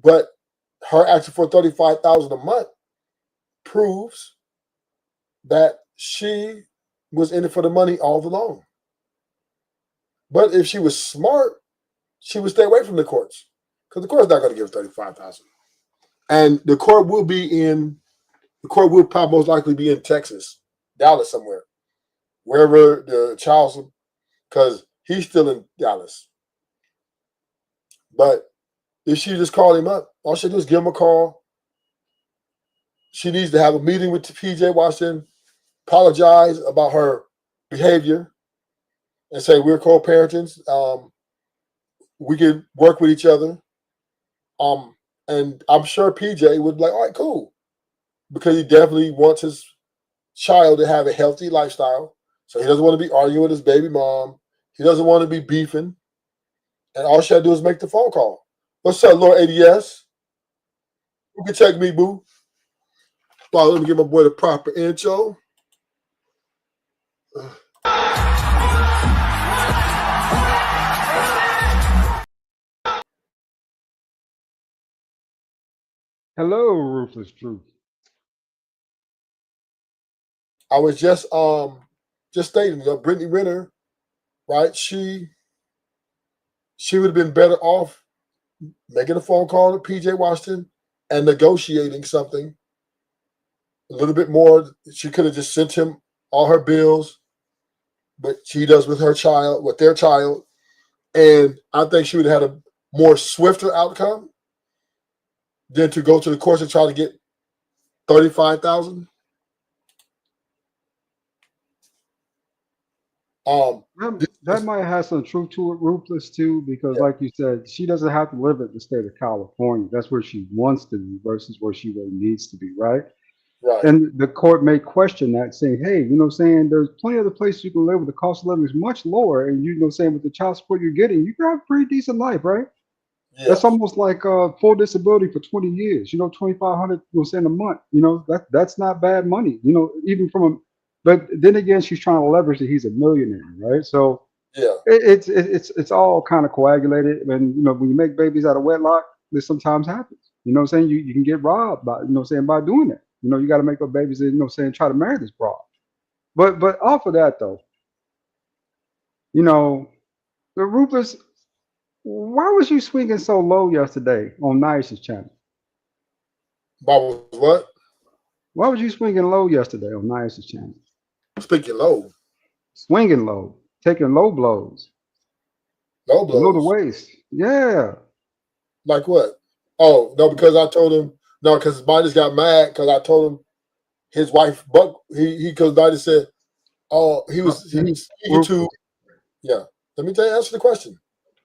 But her asking for $35,000 a month proves that she was in it for the money all along. But if she was smart, she would stay away from the courts because the court's not going to give her $35,000. And the court will probably most likely be in Texas, Dallas somewhere, wherever the child's, because he's still in Dallas. But if she just called him up, all she do is give him a call. She needs to have a meeting with PJ Washington, apologize about her behavior, and say we're co-parents. We can work with each other. And I'm sure PJ would be like, all right, cool. Because he definitely wants his child to have a healthy lifestyle. So he doesn't want to be arguing with his baby mom. He doesn't want to be beefing. And all she had to do is make the phone call. What's up, Lord ADS? You can check me, boo. Well, let me give my boy the proper intro. Hello, Ruthless Truth. I was just stating, Brittany Renner, right? She she would have been better off making a phone call to PJ Washington and negotiating something a little bit more. She could have just sent him all her bills, but she does with her child, with their child. And I think she would have had a more swifter outcome than to go to the courts and try to get $35,000. That might have some truth to it, Ruthless, too, because like you said, she doesn't have to live in the state of California. That's where she wants to be versus where she really needs to be, right? Right. And the court may question that, saying, hey, you know what I'm saying, there's plenty of other places you can live where the cost of living is much lower. And you know what I'm saying, with the child support you're getting, you can have a pretty decent life, right? Yeah. That's almost like full disability for 20 years, you know, 2,500, you know, saying a month, you know, that's not bad money, you know, even from a, but then again, she's trying to leverage that he's a millionaire, right? So Yeah. it's all kind of coagulated. And, you know, when you make babies out of wedlock, this sometimes happens, you know what I'm saying? You can get robbed by, you know what I'm saying, by doing that. You know, you got to make up babies and, you know what I'm saying, try to marry this broad. But off of that, though, you know, the Rufus, why was you swinging so low yesterday on Nice's channel? Bob, what? Why was you swinging low yesterday on Nice's channel? Speaking low. Swinging low, taking low blows. Low Below the blows. waist. Yeah. Like what? Oh, no, because I told him, no, because Midas got mad because I told him his wife, Buck, because Midas said, oh, he was speaking to, yeah. Let me answer the question.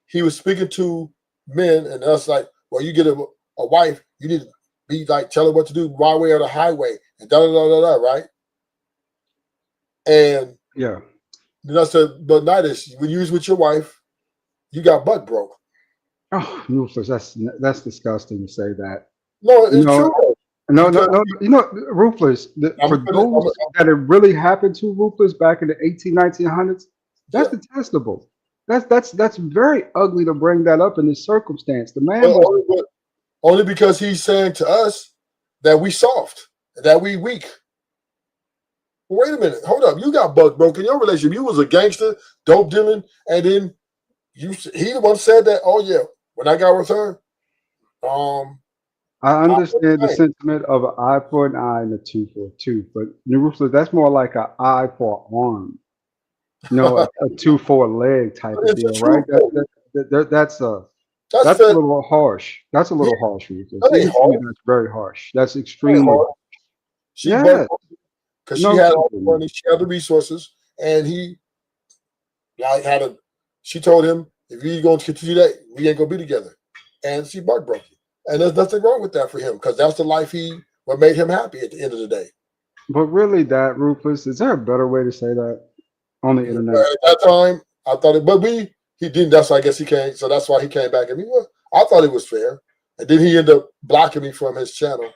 He was speaking to men and us like, well, you get a wife, you need to be like, tell her what to do, my way or the highway, and da da da da da, right? And yeah, then I said, but Nidus, when you was with your wife, you got butt broke. Oh, Rufus, that's disgusting to say that. No, it's true. No, you know, Rufus, for those that it really happened to, Rufus, back in the 1900s, that's detestable. That's very ugly to bring that up in this circumstance. The man was only because he's saying to us that we soft, that we weak. Wait a minute, hold up. You got butt broke in your relationship. You was a gangster, dope dealing, and then he the one said that, oh yeah, when I got with her, I understand the sentiment of an eye for an eye and a tooth for a tooth, but Rufus, that's more like an eye for an arm, you know, a tooth for a leg type of deal, right? That's a little harsh. That's a little harsh, Rufus. That's very harsh. That's extremely harsh. She because she had all the money, she had the resources, and she told him, if you're going to continue that, we ain't gonna be together. And she butt broke him. And there's nothing wrong with that for him, because that's the life what made him happy at the end of the day. But really, that, Rufus, is there a better way to say that on the internet? At that time, I thought it, but he didn't. That's why I guess he came. So that's why he came back at me. Well, I thought it was fair, and then he ended up blocking me from his channel.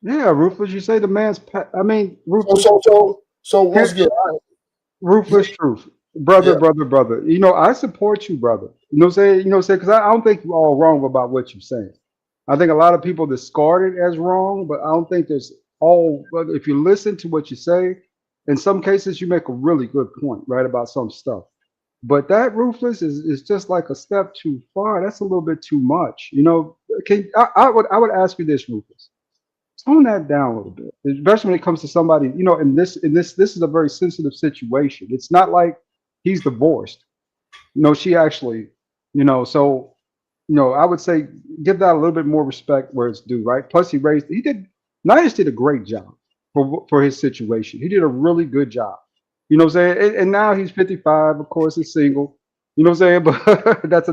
Yeah, Rufus, you say the man's. I mean, Rufus. So once again, Rufus, truth, brother. You know, I support you, brother. You know what I'm saying? You know what I'm saying? Because I don't think you're all wrong about what you're saying. I think a lot of people discard it as wrong, but I don't think there's all. If you listen to what you say, in some cases you make a really good point, right, about some stuff. But that, Rufus, is just like a step too far. That's a little bit too much. You know, I would ask you this, Rufus. Tone that down a little bit, especially when it comes to somebody, you know, this is a very sensitive situation. It's not like he's divorced. No, she actually, you know, so, you know, I would say give that a little bit more respect where it's due, right? Plus Nias did a great job for his situation. He did a really good job. You know what I'm saying? And now he's 55, of course, he's single. You know what I'm saying? But that's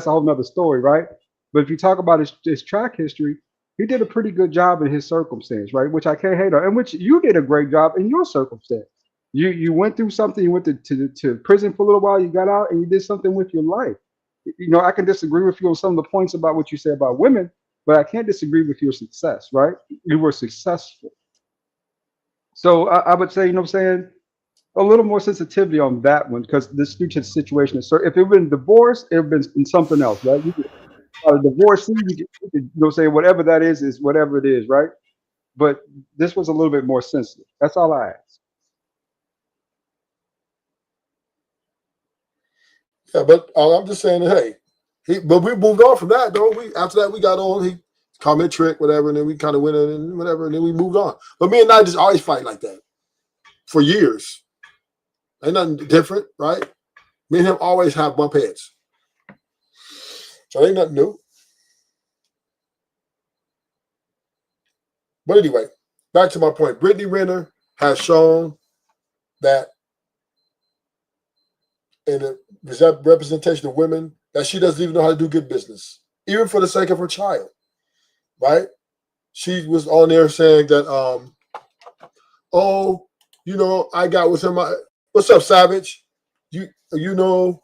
a whole nother story, right? But if you talk about his track history, he did a pretty good job in his circumstance, right? Which I can't hate on, and which you did a great job in your circumstance. You went through something, you went to prison for a little while, you got out, and you did something with your life. You know, I can disagree with you on some of the points about what you say about women, but I can't disagree with your success, right? You were successful. So I would say, you know what I'm saying, a little more sensitivity on that one, because this future situation is certain. If it had been divorce, it would have been something else, right? Divorcee, you know, say whatever that is whatever it is, right? But this was a little bit more sensitive. That's all I ask. Yeah, but I'm just saying, hey, but we moved on from that, though. After that, we got on. He called me a trick, whatever, and then we kind of went in and whatever, and then we moved on. But me and I just always fight like that for years. Ain't nothing different, right? Me and him always have bump heads. So ain't nothing new. But anyway, back to my point. Brittany Renner has shown that in the representation of women that she doesn't even know how to do good business, even for the sake of her child, right? She was on there saying that, oh, I got with him. What's up, Savage? You know,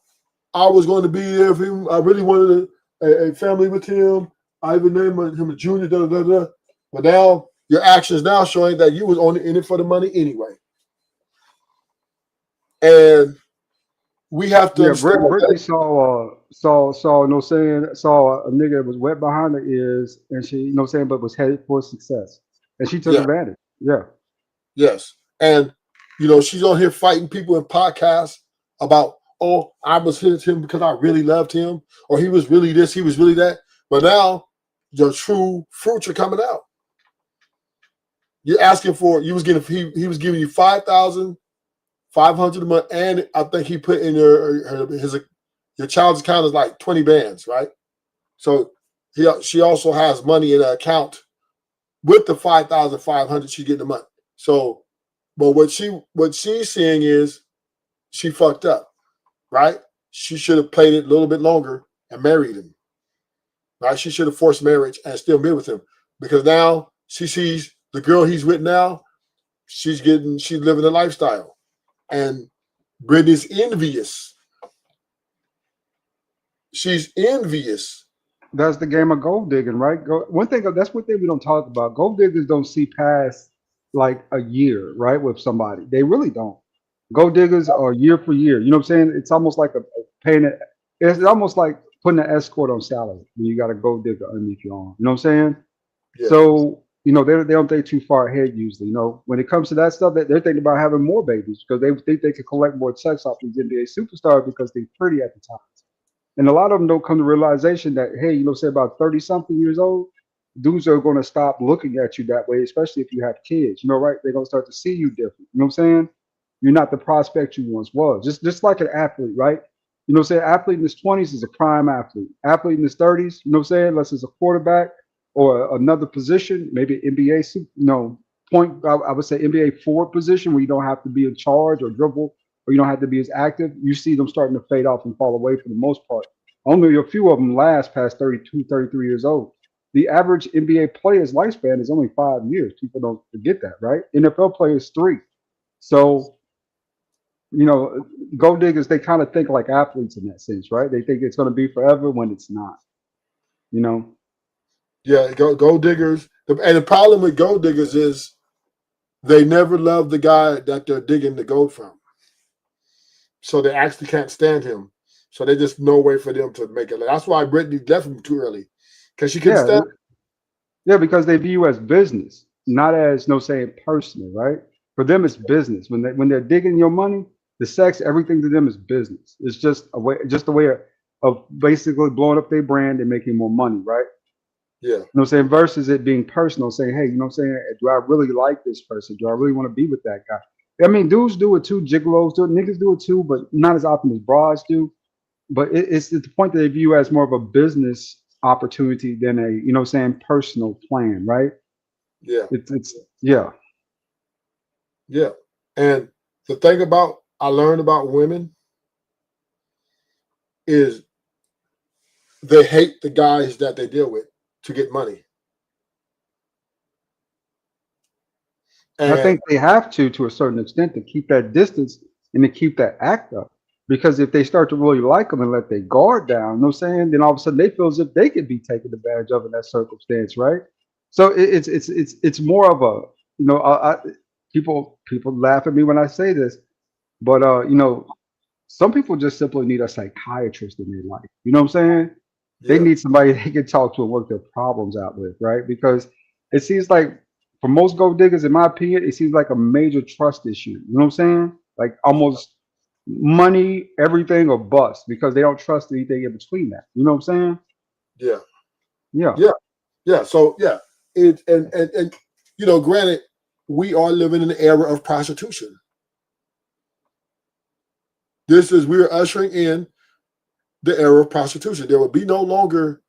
I was going to be there for him. I really wanted a family with him. I even named him a junior, da, da, da, da. But now your actions now showing that you was only in it for the money anyway. And we have to understand Brittany saw saw a nigga that was wet behind her ears, and she but was headed for success, and she took advantage. Yeah. Yes. And she's on here fighting people in podcasts about, oh, I was hitting him because I really loved him, or he was really this, he was really that. But now the true fruits are coming out. You're asking for, he was giving you 5,500 a month, and I think he put in your child's account is like 20 bands, right? So she also has money in her account with the 5,500 she's getting a month. So, but what she's seeing is she fucked up, right? She should have played it a little bit longer and married him, right? She should have forced marriage and still been with him, because now she sees the girl he's with now. She's living a lifestyle, and Brittany's envious. She's envious. That's the game of gold digging, right? That's one thing we don't talk about. Gold diggers don't see past like a year, right, with somebody. They really don't. Gold diggers are year for year. You know what I'm saying? It's almost like paying it. It's almost like putting an escort on salary when you got a gold digger underneath your arm. You know what I'm saying? Yeah. So they don't think too far ahead usually. When it comes to that stuff, they're thinking about having more babies because they think they can collect more checks off these NBA superstars because they're pretty at the time. And a lot of them don't come to realization that, hey, say about 30 something years old, dudes are going to stop looking at you that way, especially if you have kids, right? They're going to start to see you different. You know what I'm saying? You're not the prospect you once was. Just like an athlete, right? Athlete in his 20s is a prime athlete. Athlete in his 30s, unless it's a quarterback or another position, maybe NBA, point, I would say NBA forward position where you don't have to be in charge or dribble, or you don't have to be as active. You see them starting to fade off and fall away for the most part. Only a few of them last past 32, 33 years old. The average NBA player's lifespan is only 5 years. People don't forget that, right? NFL players 3. So, gold diggers, they kind of think like athletes in that sense, right? They think it's going to be forever when it's not, Yeah, gold diggers. And the problem with gold diggers is they never love the guy that they're digging the gold from. So they actually can't stand him. So there's just no way for them to make it. That's why Brittany left him too early, because she couldn't stand. Yeah, because they view you as business, not as personal, right? For them, it's business. When they're digging your money, the sex, everything to them is business. It's just a way of basically blowing up their brand and making more money, right? Yeah. Versus it being personal, saying, hey, do I really like this person? Do I really want to be with that guy? I mean, dudes do it too, gigolos do it, niggas do it too, but not as often as broads do. But it's the point that they view as more of a business opportunity than a, personal plan, right? Yeah. It's yeah. Yeah. And the thing I learned about women is they hate the guys that they deal with to get money. And I think they have to a certain extent, to keep that distance and to keep that act up. Because if they start to really like them and let their guard down, you know what I'm saying, then all of a sudden they feel as if they could be taken advantage of in that circumstance, right? So it's more of a, people laugh at me when I say this, but some people just simply need a psychiatrist in their life. You know what I'm saying? They need somebody they can talk to and work their problems out with, right? Because it seems like for most gold diggers, in my opinion, it seems like a major trust issue. You know what I'm saying? Like almost money, everything, or bust because they don't trust anything in between that. You know what I'm saying? Yeah, Yeah. yeah, yeah. So yeah, and granted, we are living in an era of prostitution. We're ushering in the era of prostitution. There will be no longer,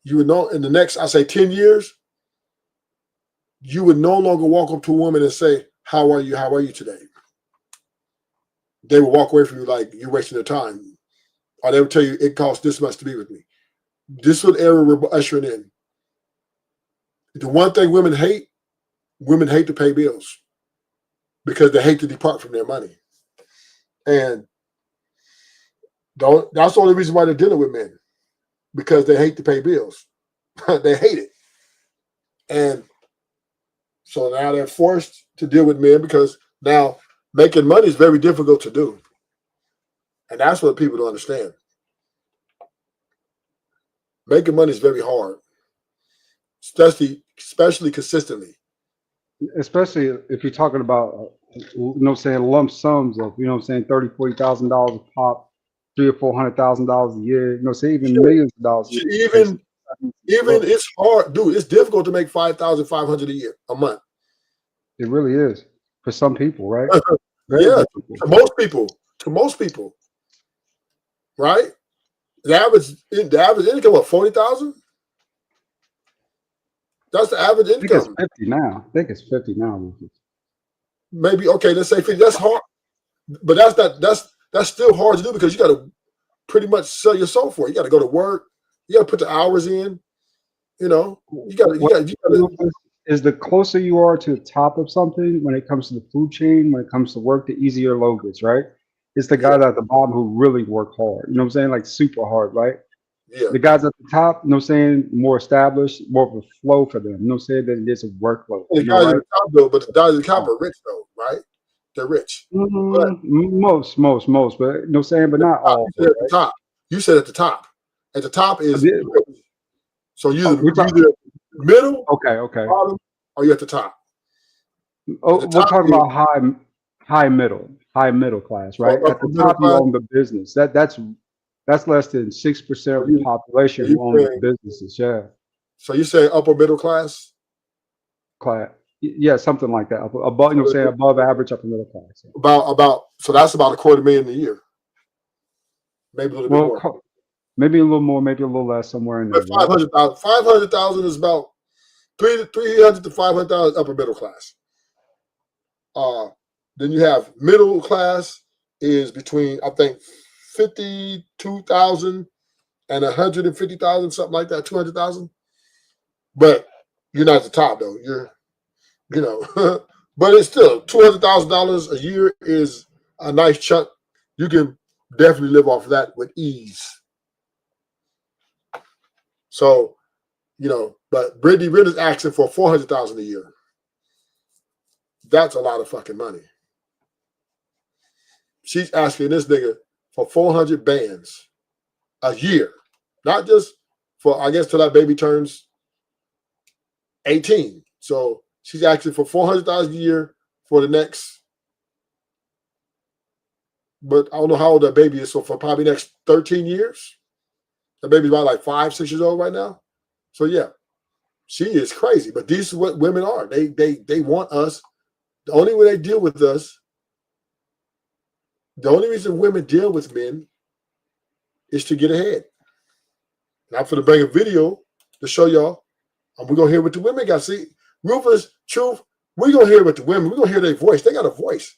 you would know in the next, I say 10 years, you would no longer walk up to a woman and say, how are you? How are you today? They would walk away from you like you're wasting their time. Or they would tell you it costs this much to be with me. This is what era we're ushering in. The one thing women hate to pay bills because they hate to depart from their money. And that's the only reason why they're dealing with men, because they hate to pay bills. They hate it. And so now they're forced to deal with men because now making money is very difficult to do. And that's what people don't understand. Making money is very hard, especially consistently. Especially if you're talking about, saying lump sums of, saying $30,000, $40,000 a pop, three or $400,000 a year, say even Shit, millions of dollars a year. even it's hard, dude. It's difficult to make 5,500 a year, a month. It really is for some people, right? Very Yeah, difficult. to most people, right? The average income of 40,000. That's the average I think it's income. 50 now. I think it's 50 now, Rufus. Maybe okay. Let's say 50. That's hard, but that's still hard to do because you got to pretty much sell your soul for it. You got to go to work. You got to put the hours in. You What got to. is the closer you are to the top of something when it comes to the food chain, when it comes to work, the easier your load gets, right? It's the Yeah, guys at the bottom who really work hard. You know what I'm saying? Like super hard, right? yeah. The guys at the top, you know what I'm saying, more established, more of a flow for them. You know what I'm saying? Than it is a workload, And the guys at right? the top though, but the guys at the top are rich though, right? They're rich. But Most, but you know what I'm saying, but not all, you said at the right? top. You said at the top. At the top is rich. So Oh, you either middle, okay. bottom, or you're at the top. Oh, At the we're top talking is about high middle class, right? At upper the middle top, you class. own the business. That's less than 6% So of the population you who owns saying businesses. Yeah, so you say upper middle class? class. Yeah, something like that. Above, you know, So say above average, upper middle class. Yeah. about so that's about $250,000 a year, maybe a little bit Well, more. maybe a little more, maybe a little less, somewhere in there. But Right? 500,000. 500,000 is about 300 to 500,000 upper middle class. Uh, then you have middle class is between I think 52,000 and 150,000, something like that, 200,000. But you're not at the top though. But it's still $200,000 a year is a nice chunk. You can definitely live off of that with ease. So, but Brittany Renner's asking for 400,000 a year. That's a lot of fucking money. She's asking this nigga for 400 bands a year, not just for I guess till that baby turns 18. So she's asking for 400,000 a year for the next, but I don't know how old that baby is. So for probably next 13 years, the baby's about like 5, 6 years old right now. So yeah, she is crazy. But these is what women are. They want us. The only way they deal with us, the only reason women deal with men is to get ahead. And I'm going to bring a video to show y'all. And we're going to hear what the women got. See, Rufus, Truth, we're going to hear what the women, we're going to hear their voice. They got a voice.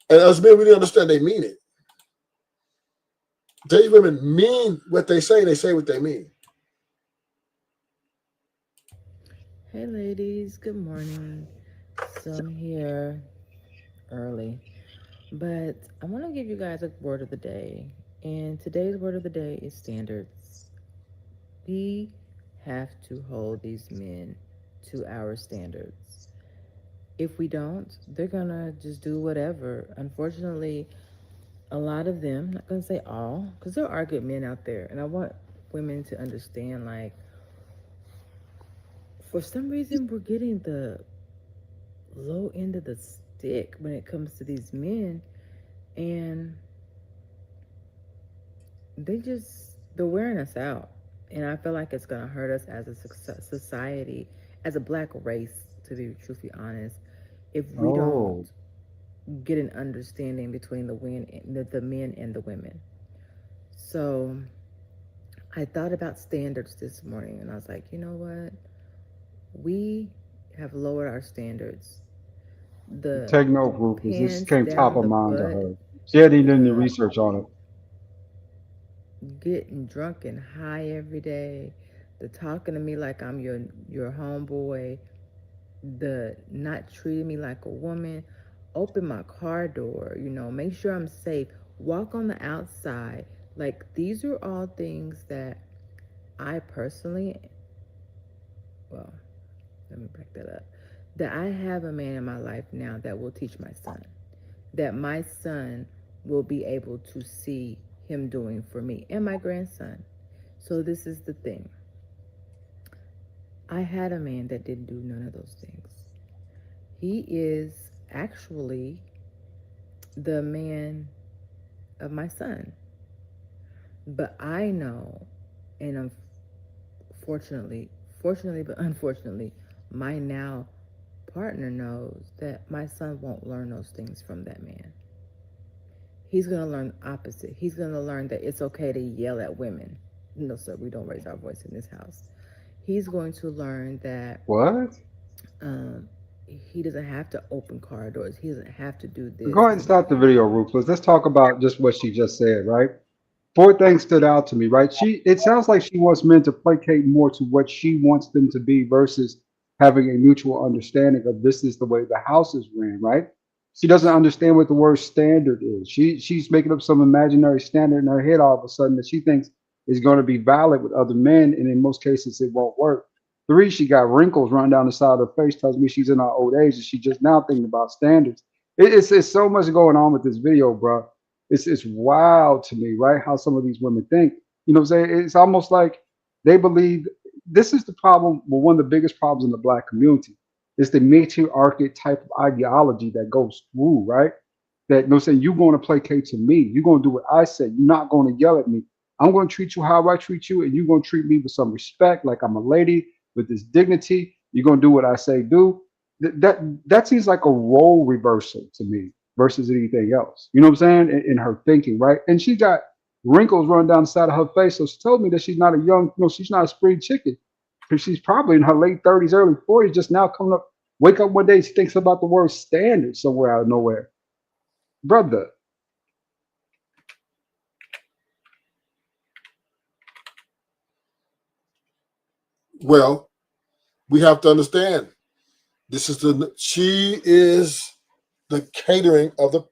And us men, we didn't understand they mean it. These women mean what they say what they mean. Hey ladies, good morning. So I'm here early, but I want to give you guys a word of the day. And today's word of the day is standards. We have to hold these men to our standards. If we don't, they're gonna just do whatever. Unfortunately, a lot of them, not gonna say all, because there are good men out there, and I want women to understand like, for some reason, we're getting the low end of the stick when it comes to these men. And they're wearing us out. And I feel like it's going to hurt us as a society, as a black race, to be truthfully honest, if we don't Oh, get an understanding between the men and the women. So I thought about standards this morning and I was like, you know what? We have lowered our standards. The take note, Rufus. This pants came top down of the mind to butt, her. She hadn't even done any the research on it. getting drunk and high every day, the talking to me like I'm your homeboy, the not treating me like a woman, open my car door, make sure I'm safe, walk on the outside. Like these are all things that I personally, well, let me back that up. That I have a man in my life now that will teach my son. That my son will be able to see him doing for me and my grandson. So this is the thing. I had a man that didn't do none of those things. He is actually the man of my son. But I know, and fortunately, but unfortunately, my now partner knows that my son won't learn those things from that man. He's going to learn opposite. He's going to learn that it's okay to yell at women. No, sir, we don't raise our voice in this house. He's going to learn that What? he doesn't have to open car doors. He doesn't have to do Go this. ahead and stop the video, Rufus. Let's talk about just what she just said, right? Four things stood out to me, right? It sounds like she wants men to placate more to what she wants them to be versus having a mutual understanding of this is the way the house is ran, right? She doesn't understand what the word standard is. She's making up some imaginary standard in her head all of a sudden that she thinks is going to be valid with other men, and in most cases it won't work. Three, she got wrinkles running down the side of her face, tells me she's in her old age and she just now thinking about standards. It's so much going on with this video, bro. It's wild to me, right? How some of these women think. You know what I'm saying? It's almost like they believe this is the problem. Well, one of the biggest problems in the black community is the matriarchate type of ideology that goes through, right? That you know what I'm saying, you're going to placate to me. You're going to do what I say. You're not going to yell at me. I'm going to treat you how I treat you, and you're going to treat me with some respect, like I'm a lady with this dignity. You're going to do what I say do. That seems like a role reversal to me versus anything else. You know what I'm saying? In her thinking, right? And she got wrinkles running down the side of her face. So she told me that she's not a young, she's not a spring chicken. Because she's probably in her late 30s, early 40s, just now coming up, wake up one day, she thinks about the word standard somewhere out of nowhere. Brother. Well, we have to understand she is the catering of the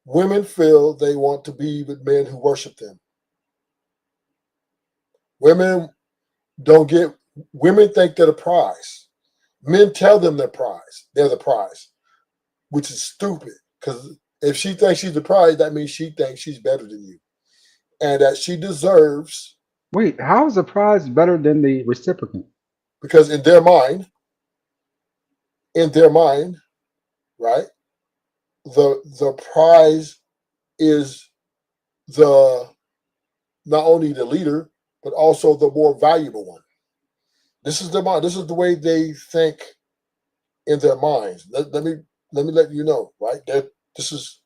women feel they want to be with men who worship them. Women think they're the prize. Men tell them they're the prize, which is stupid. Because if she thinks she's the prize, that means she thinks she's better than you. And that she deserves. Wait, how is the prize better than the reciprocant? Because in their mind, right, the prize is not only the leader, but also the more valuable one. This is their mind. This is the way they think in their minds. Let me let you know, right? This is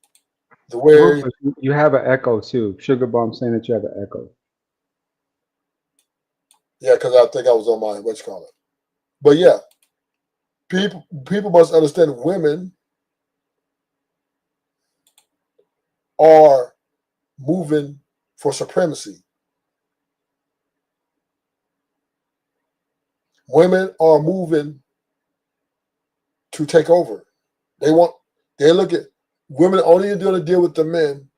the way. Rufus, you have an echo too. Sugar Bomb saying that you have an echo. Yeah, because I think I was on my what you call it. But yeah, people must understand women are moving for supremacy. Women are moving to take over. They look at women only going to deal with the men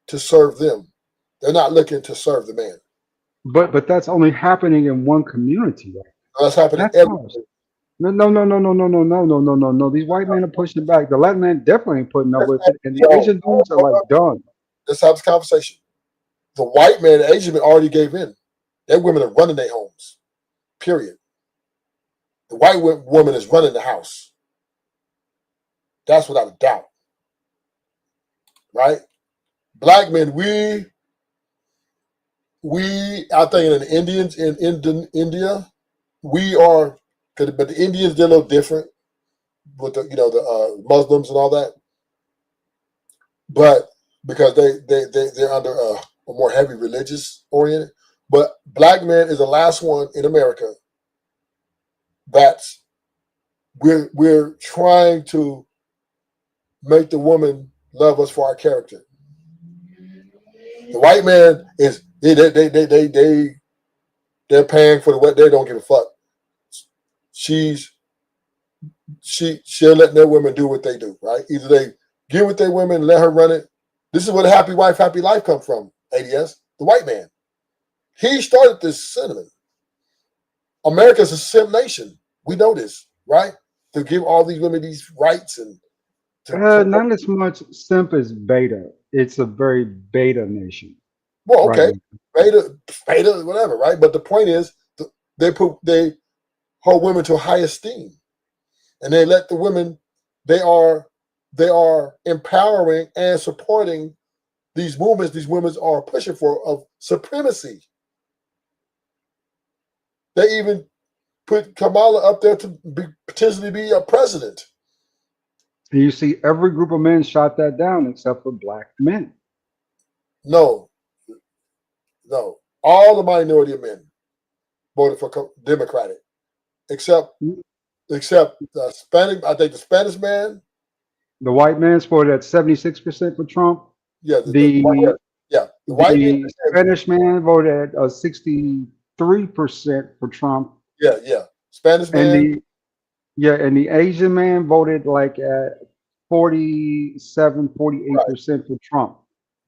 to serve them. They're not looking to serve the man. But that's only happening in one community. Right? That's happening everywhere. No. These white men are pushing back. The Latin man definitely ain't putting up with it. And the Asian dudes are like done. Let's have this conversation. The white man, the Asian man already gave in. Their women are running their homes. Period. The white woman is running the house. That's without a doubt. right? Black men, I think in the Indians in India, we are, but the Indians, they're a little different with the Muslims and all that. But because they're under a more heavy religious oriented. But black men is the last one in America that's we're trying to make the woman love us for our character. The white man is they're paying for the what they don't give a fuck. She'll let their women do what they do, right? Either they get with their women and let her run it. This is where the happy wife, happy life come from, ADS, the white man. He started this sentiment. America's a simp nation. We know this, right? To give all these women these rights and not as much simp as beta. It's a very beta nation. Well, okay, beta, whatever, right? But the point is, they hold women to a high esteem, and they let the women. They are empowering and supporting these movements. These women are pushing for of supremacy. They even put Kamala up there to potentially be a president. And you see every group of men shot that down except for black men. No. All the minority of men voted for Democratic, except the Spanish. I think the Spanish man. The white man voted at 76% for Trump. Yeah, the white Spanish man voted at 63% for Trump. Yeah. Spanish man. And the Asian man voted like at 47, 48% for Trump.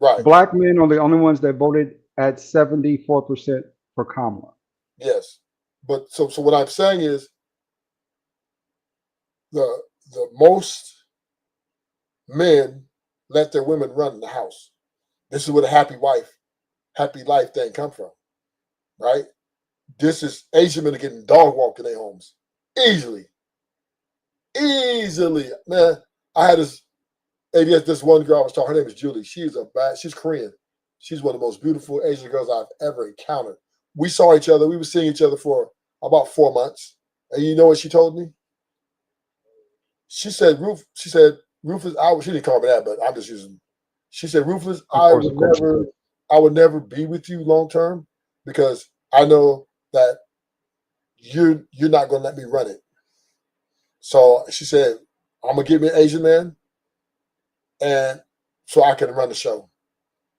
Right. Black men are the only ones that voted at 74% for Kamala. Yes. But so what I'm saying is the most men let their women run the house. This is where the happy wife, happy life thing come from. Right? This is Asian men are getting dog walked in their homes. Easily. Man, I had this one girl I was talking, her name is Julie. She's Korean. She's one of the most beautiful Asian girls I've ever encountered. We saw each other. We were seeing each other for about 4 months. And you know what she told me? She said, Rufus, she didn't call me that, but I'm just using. She said, Rufus, I would never be with you long term because I know that you're not going to let me run it. So she said, I'm going to get me an Asian man and so I can run the show.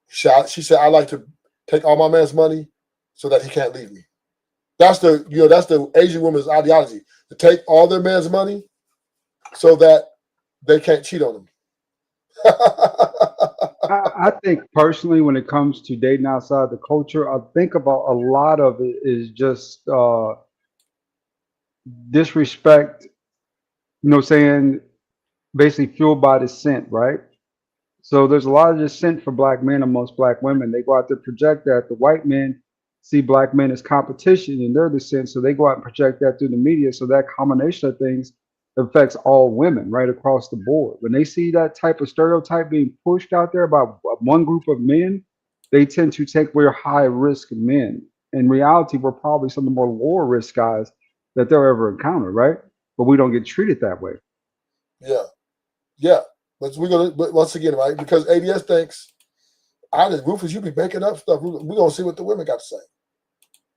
She said, I like to take all my man's money so that he can't leave me. That's the Asian woman's ideology, to take all their man's money so that they can't cheat on them. I think personally, when it comes to dating outside the culture, I think about a lot of it is just disrespect, saying basically fueled by dissent, right? So there's a lot of dissent for black men amongst black women. They go out to project that. The white men see black men as competition in their dissent, so they go out and project that through the media. So that combination of things affects all women right across the board. When they see that type of stereotype being pushed out there by one group of men, they tend to think we're high risk men. In reality, we're probably some of the more lower risk guys that they'll ever encounter, right? But we don't get treated that way. Yeah. But once again, right? Because ADS thinks, Rufus, you be making up stuff. We're gonna see what the women got to say.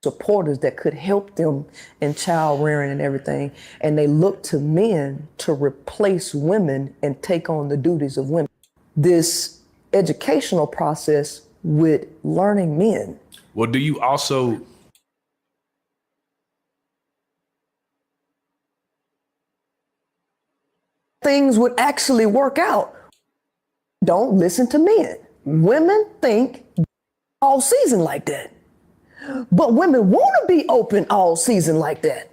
Supporters that could help them in child rearing and everything, and they look to men to replace women and take on the duties of women. This educational process with learning men. Well, do you also things would actually work out? Don't listen to men. Women think all season like that. But women want to be open all season like that.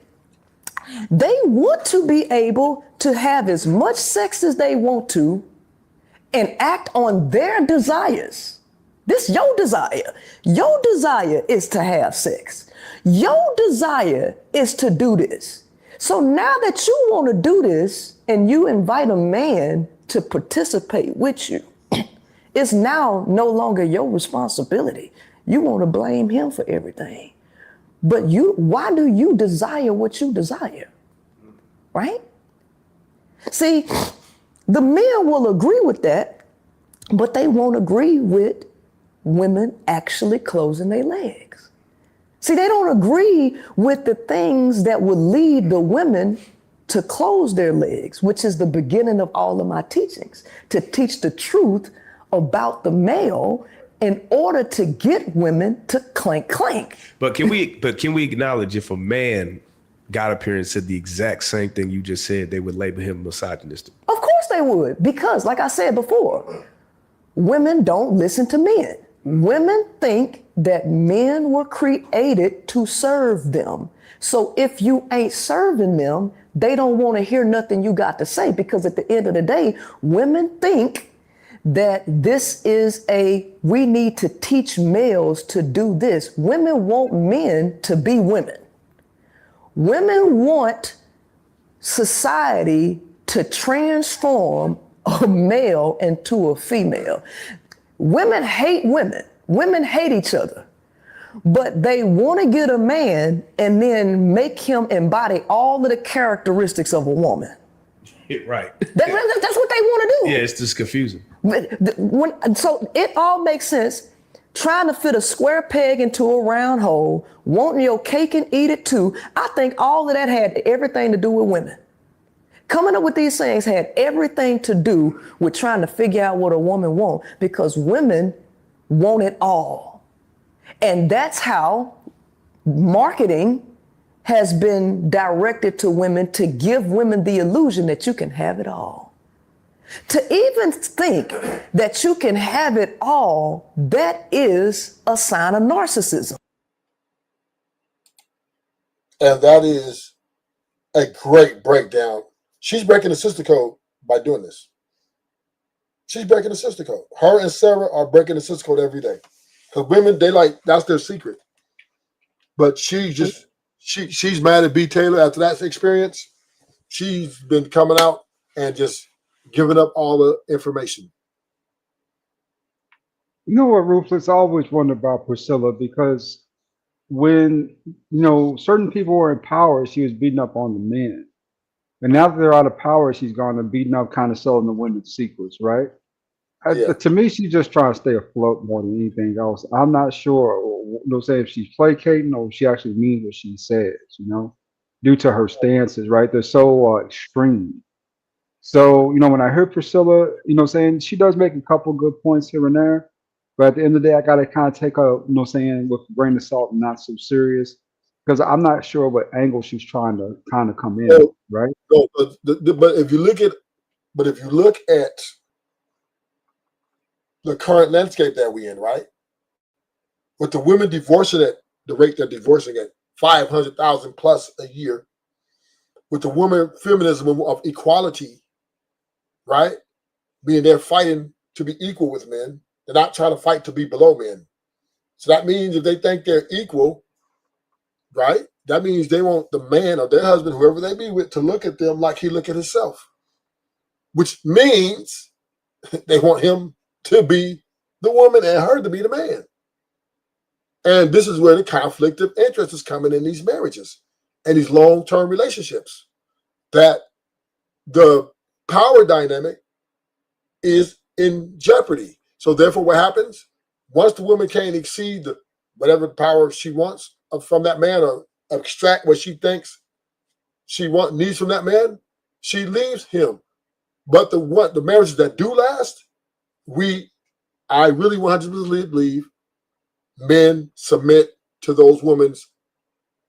They want to be able to have as much sex as they want to and act on their desires. This is your desire. Your desire is to have sex. Your desire is to do this. So now that you want to do this and you invite a man to participate with you It's now no longer your responsibility. You want to blame him for everything. But why do you desire what you desire? Right? See, the men will agree with that, but they won't agree with women actually closing their legs. See, they don't agree with the things that would lead the women to close their legs, which is the beginning of all of my teachings, to teach the truth about the male in order to get women to clank clank. But can we acknowledge if a man got up here and said the exact same thing you just said, they would label him misogynistic? Of course they would, because like I said before, women don't listen to men. Women think that men were created to serve them. So if you ain't serving them, they don't want to hear nothing you got to say, because at the end of the day, women think that we need to teach males to do this. Women want men to be women. Women want society to transform a male into a female. Women hate women. Women hate each other. But they want to get a man and then make him embody all of the characteristics of a woman. Right. That's what they want to do. Yeah, it's just confusing. So it all makes sense. Trying to fit a square peg into a round hole, wanting your cake and eat it too. I think all of that had everything to do with women. Coming up with these things had everything to do with trying to figure out what a woman wants, because women want it all. And that's how marketing has been directed to women, to give women the illusion that you can have it all. To even think that you can have it all, that is a sign of narcissism. And that is a great breakdown. She's breaking the sister code by doing this. She's breaking the sister code. Her and Sarah are breaking the sister code every day. Because women, that's their secret. But she's mad at B. Taylor after that experience. She's been coming out and just giving up all the information. You know what, Ruthless? I always wonder about Priscilla, because when, certain people were in power, she was beating up on the men. And now that they're out of power, she's gone and beating up, kind of selling the women's secrets, right? Yeah. To me, she's just trying to stay afloat more than anything else. I'm not sure, say if she's placating or if she actually means what she says, due to her stances, right? They're so extreme. So, when I heard Priscilla, saying she does make a couple good points here and there, but at the end of the day, I got to kind of take her, saying with a grain of salt and not so serious, because I'm not sure what angle she's trying to kind of come in, right? No, but if you look at the current landscape that we're in, right? With the women divorcing at the rate they're divorcing at 500,000 plus a year, with the woman feminism of equality, right? Being they're fighting to be equal with men. They're not trying to fight to be below men. So that means if they think they're equal, right? That means they want the man or their husband, whoever they be with, to look at them like he look at himself, which means they want him to be the woman and her to be the man. And this is where the conflict of interest is coming in these marriages and these long-term relationships, that the power dynamic is in jeopardy. So therefore, what happens? Once the woman can't exceed whatever power she wants from that man, or extract what she thinks she needs from that man, she leaves him. But the marriages that do last, I really 100% believe men submit to those women's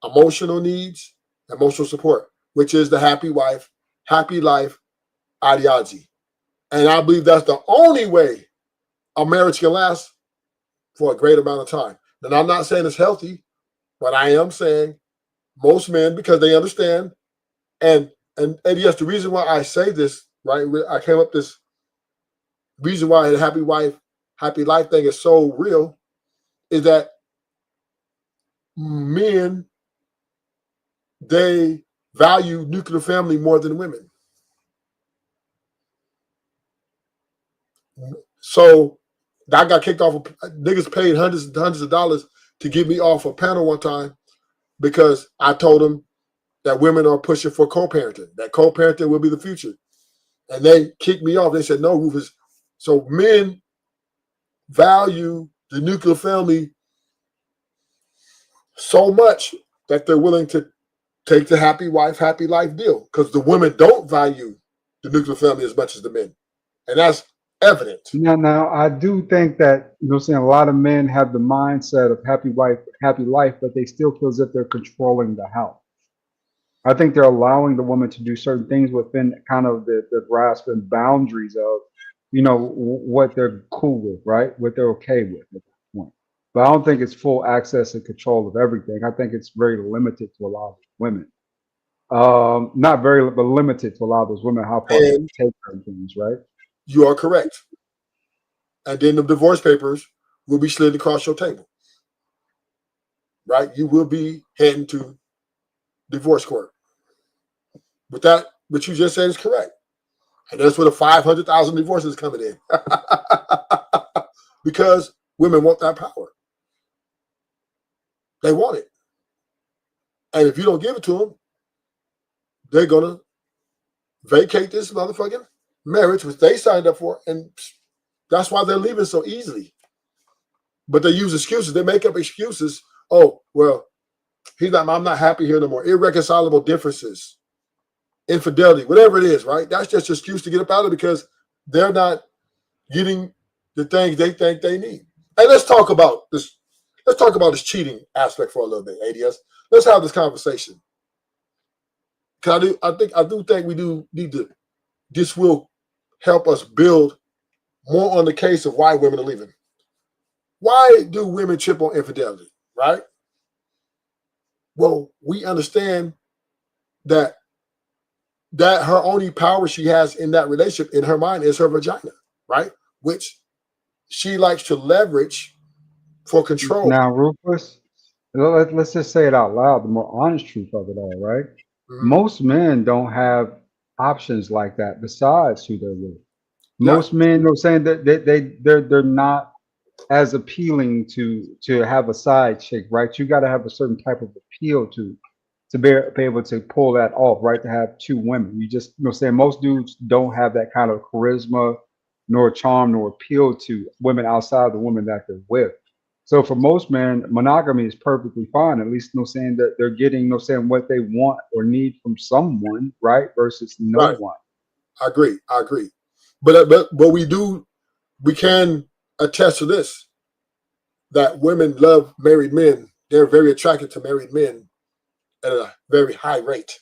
emotional needs, emotional support, which is the happy wife, happy life ideology. And I believe that's the only way a marriage can last for a great amount of time. And I'm not saying it's healthy, but I am saying most men, because they understand, and yes, the reason why I say this, right? I came up this reason why the happy wife, happy life thing is so real, is that men, they value nuclear family more than women. So I got kicked off. Niggas paid hundreds and hundreds of dollars to get me off a panel one time because I told them that women are pushing for co-parenting. That co-parenting will be the future, and they kicked me off. They said no, Rufus. So men value the nuclear family so much that they're willing to take the happy wife, happy life deal because the women don't value the nuclear family as much as the men. And that's evident. Now, I do think that, you know what I'm saying, a lot of men have the mindset of happy wife, happy life, but they still feel as if they're controlling the house. I think they're allowing the woman to do certain things within kind of the grasp and boundaries of, you know, what they're cool with, right? What they're okay with at that point. But I don't think it's full access and control of everything. I think it's very limited to a lot of women. Not very, but limited to a lot of those women, how far they And take certain things, right? you are correct. And then the divorce papers will be slid across your table. Right? You will be heading to divorce court. But that, what you just said is correct. And that's where the 500,000 divorces coming in. Because women want that power. They want it. And if you don't give it to them, they're going to vacate this motherfucking marriage, which they signed up for. And that's why they're leaving so easily. But they use excuses. They make up excuses. Oh, well, I'm not happy here no more. Irreconcilable differences, infidelity, whatever it is, right? That's just an excuse to get up out of it because they're not getting the things they think they need. And let's talk about this. Let's talk about this cheating aspect for a little bit, ADS. Let's have this conversation. Because I do think we do need to. This will help us build more on the case of why women are leaving. Why do women trip on infidelity, right? Well, we understand that her only power she has in that relationship in her mind is her vagina, right? Which she likes to leverage for control. Now, Rufus, let's just say it out loud, the more honest truth of it all, right? Mm-hmm. Most men don't have options like that besides who they're with. Yeah. Most men, you know, saying that they're not as appealing to have a side chick, right? You got to have a certain type of appeal to be able to pull that off, right? To have two women, you just, you know, saying most dudes don't have that kind of charisma, nor charm, nor appeal to women outside the women that they're with. So for most men, monogamy is perfectly fine. At least, you know, saying that they're getting, you know, saying what they want or need from someone, right? Versus no Right. one. I agree. But we can attest to this, that women love married men. They're very attracted to married men at a very high rate.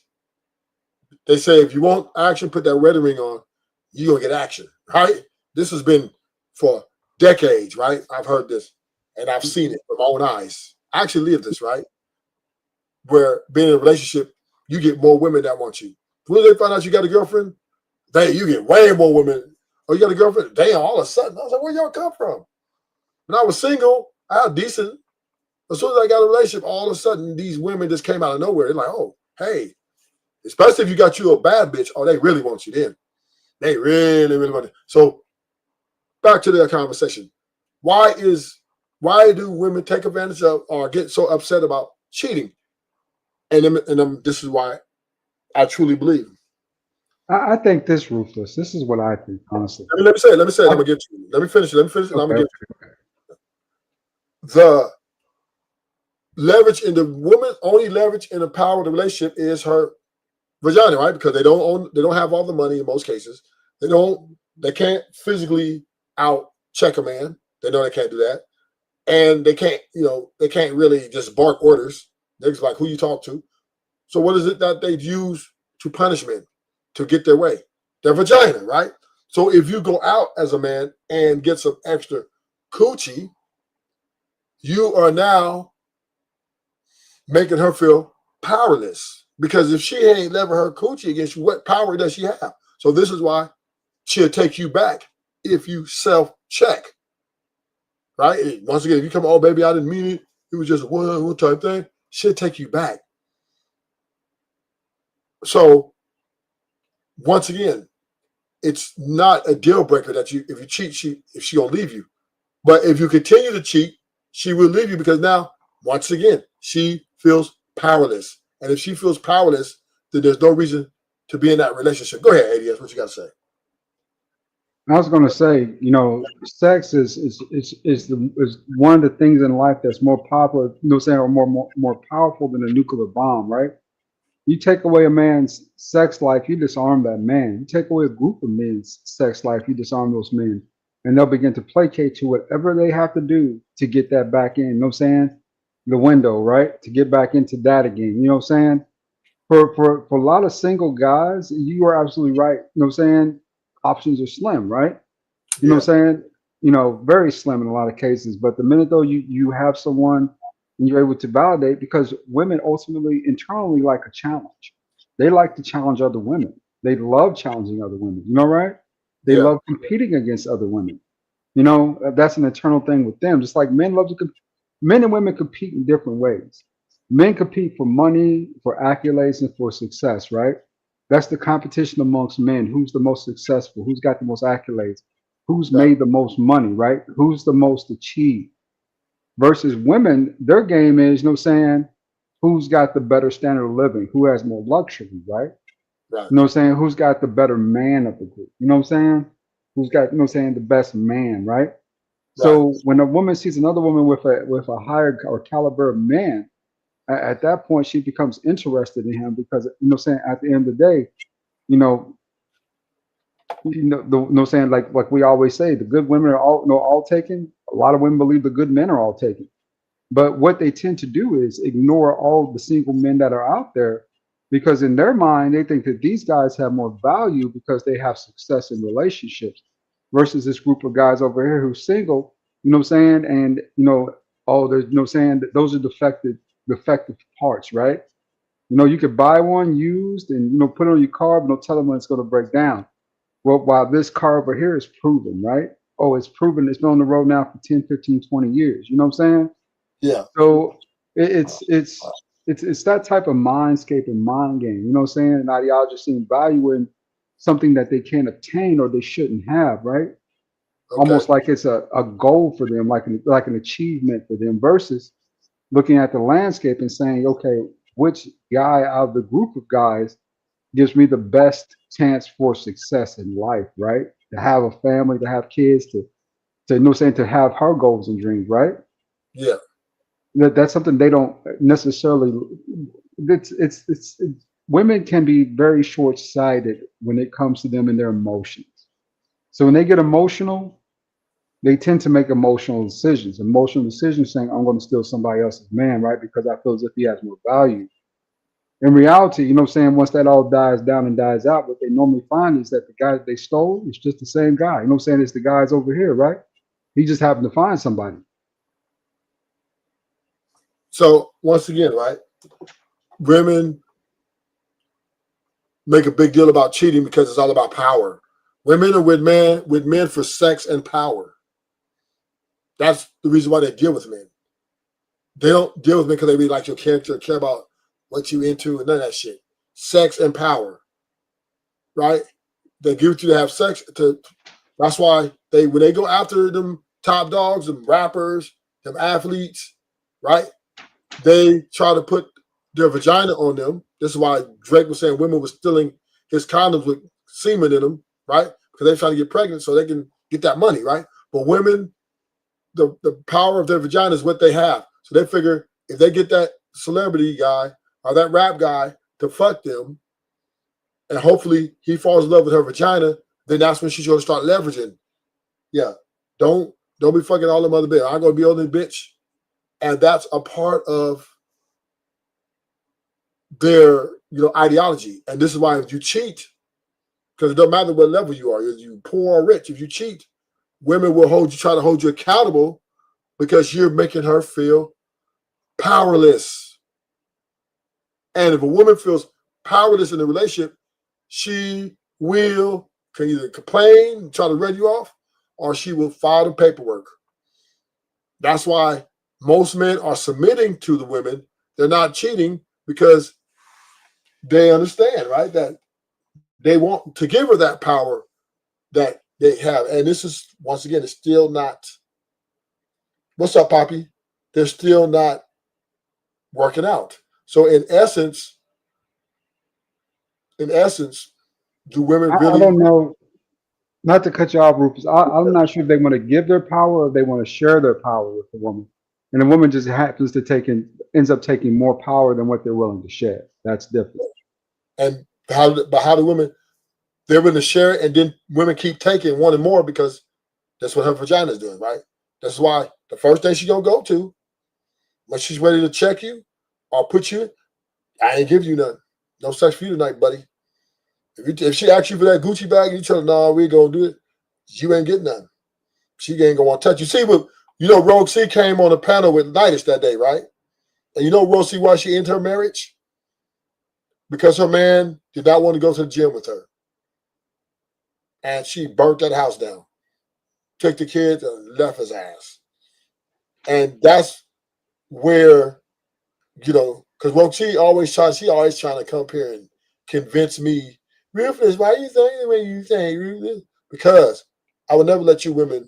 They say if you want action, put that wedding ring on, you're gonna get action, right? This has been for decades, right? I've heard this and I've seen it with my own eyes. I actually lived this, right? Where being in a relationship, you get more women that want you. When they find out you got a girlfriend, you get way more women. Oh, you got a girlfriend? Damn, all of a sudden, I was like, where y'all come from? When I was single, I had decent. As soon as I got a relationship, all of a sudden, these women just came out of nowhere. They're like, oh, hey, especially if you got you a bad bitch, oh, they really want you then. They really, really want it. So back to the conversation. Why do women take advantage of or get so upset about cheating? And this is why I truly believe. I think this, Ruthless. This is what I think, honestly. Let me say it. I'm gonna get to you. Let me finish it. And I'm gonna get to you. The leverage in the woman, only leverage in the power of the relationship is her vagina, right? Because they don't have all the money in most cases. They can't physically out check a man. They know they can't do that. And they can't really just bark orders. They're just like, who you talk to? So what is it that they use to punish men to get their way? Their vagina, right? So if you go out as a man and get some extra coochie, you are now making her feel powerless. Because if she ain't lever her coochie against you, what power does she have? So this is why she'll take you back if you self-check. Right? Once again, if you come, oh, baby, I didn't mean it. It was just a one type thing. She'll take you back. So once again, it's not a deal breaker that if you cheat, if she gonna leave you. But if you continue to cheat, she will leave you because now, once again, she feels powerless. And if she feels powerless, then there's no reason to be in that relationship. Go ahead, ADS. What you got to say? I was going to say, sex is one of the things in life that's more popular, or more powerful than a nuclear bomb, right? You take away a man's sex life, you disarm that man. You take away a group of men's sex life, you disarm those men. And they'll begin to placate to whatever they have to do to get that back in. You know what I'm saying? The window, right? To get back into that again. You know what I'm saying? For a lot of single guys, you are absolutely right. You know what I'm saying? Options are slim, right? You know what I'm saying? Very slim in a lot of cases. But the minute though you have someone and you're able to validate, because women ultimately internally like a challenge. They like to challenge other women. They love challenging other women. You know, right? They love competing against other women. That's an internal thing with them. Just like men love to men and women compete in different ways. Men compete for money, for accolades, and for success, right? That's the competition amongst men. Who's the most successful? Who's got the most accolades? Who's made the most money, right? Who's the most achieved? Versus women, their game is, saying, who's got the better standard of living? Who has more luxury, right? Right. You know what I'm saying? Who's got the better man of the group? You know what I'm saying? Who's got, the best man, right? So when a woman sees another woman with a higher or caliber of man, at that point she becomes interested in him because at the end of the day, saying like we always say, the good women are all taken. A lot of women believe the good men are all taken, but what they tend to do is ignore all the single men that are out there, because in their mind they think that these guys have more value because they have success in relationships, versus this group of guys over here who's single. And oh, there's saying that those are defective parts, right? You could buy one used and put it on your car, but don't tell them when it's going to break down. Well, while this car over here is proven, right? Oh, it's proven. It's been on the road now for 10, 15, 20 years. You know what I'm saying? Yeah. So it's that type of mindscape and mind game. You know what I'm saying? And ideologists seeing value in something that they can't obtain or they shouldn't have, right? Almost like it's a goal for them, like an achievement for them, versus looking at the landscape and saying, okay, which guy out of the group of guys gives me the best chance for success in life, right? To have a family, to have kids, to have her goals and dreams, right? Yeah. That's something they don't necessarily. It's women can be very short-sighted when it comes to them and their emotions. So when they get emotional, they tend to make emotional decisions. Emotional decisions saying, I'm going to steal somebody else's man, right? Because I feel as if he has more value. In reality, once that all dies down and dies out, what they normally find is that the guy that they stole is just the same guy. It's the guys over here, right? He just happened to find somebody. So once again, right, women make a big deal about cheating because it's all about power. Women are with men for sex and power. That's the reason why they deal with men. They don't deal with men because they really like your character, care about what you into, and none of that shit. Sex and power, right? They give it to you to have sex. That's why when they go after them top dogs, them rappers, them athletes, right? They try to put their vagina on them. This is why Drake was saying women were stealing his condoms with semen in them, right? Because they're trying to get pregnant so they can get that money, right? But women, the power of their vagina is what they have. So they figure if they get that celebrity guy or that rap guy to fuck them, and hopefully he falls in love with her vagina, then that's when she's going to start leveraging. Yeah, don't be fucking all them other bitches. I'm going to be on this bitch. And that's a part of their ideology. And this is why if you cheat, because it doesn't matter what level you are, if you poor or rich, if you cheat, women will try to hold you accountable because you're making her feel powerless. And if a woman feels powerless in a relationship, she can either complain, try to run you off, or she will file the paperwork. That's why most men are submitting to the women. They're not cheating because they understand, right, that they want to give her that power that they have. And this is, once again, it's still not What's up, Poppy? They're still not working out. So in essence, do women I really? don't know. Not to cut you off, Rufus. I'm not sure if they want to give their power or they want to share their power with the woman. And the woman just happens to ends up taking more power than what they're willing to share. That's different. And how do women? They're willing to share it, and then women keep taking, wanting more because that's what her vagina is doing, right? That's why the first thing she's gonna go to when she's ready to check you or put you, I ain't give you none. No sex for you tonight, buddy. If she asks you for that Gucci bag and you tell her, no, we ain't gonna do it, you ain't getting none. She ain't gonna want to touch you. See, but Rogue C came on a panel with Nidus that day, right? And Rogue C, why she ended her marriage? Because her man did not want to go to the gym with her. And she burnt that house down, took the kids and left his ass. And that's where, because Rogue C always trying to come here and convince me, Rufus, why you saying the way you say, Rufus? Because I would never let you women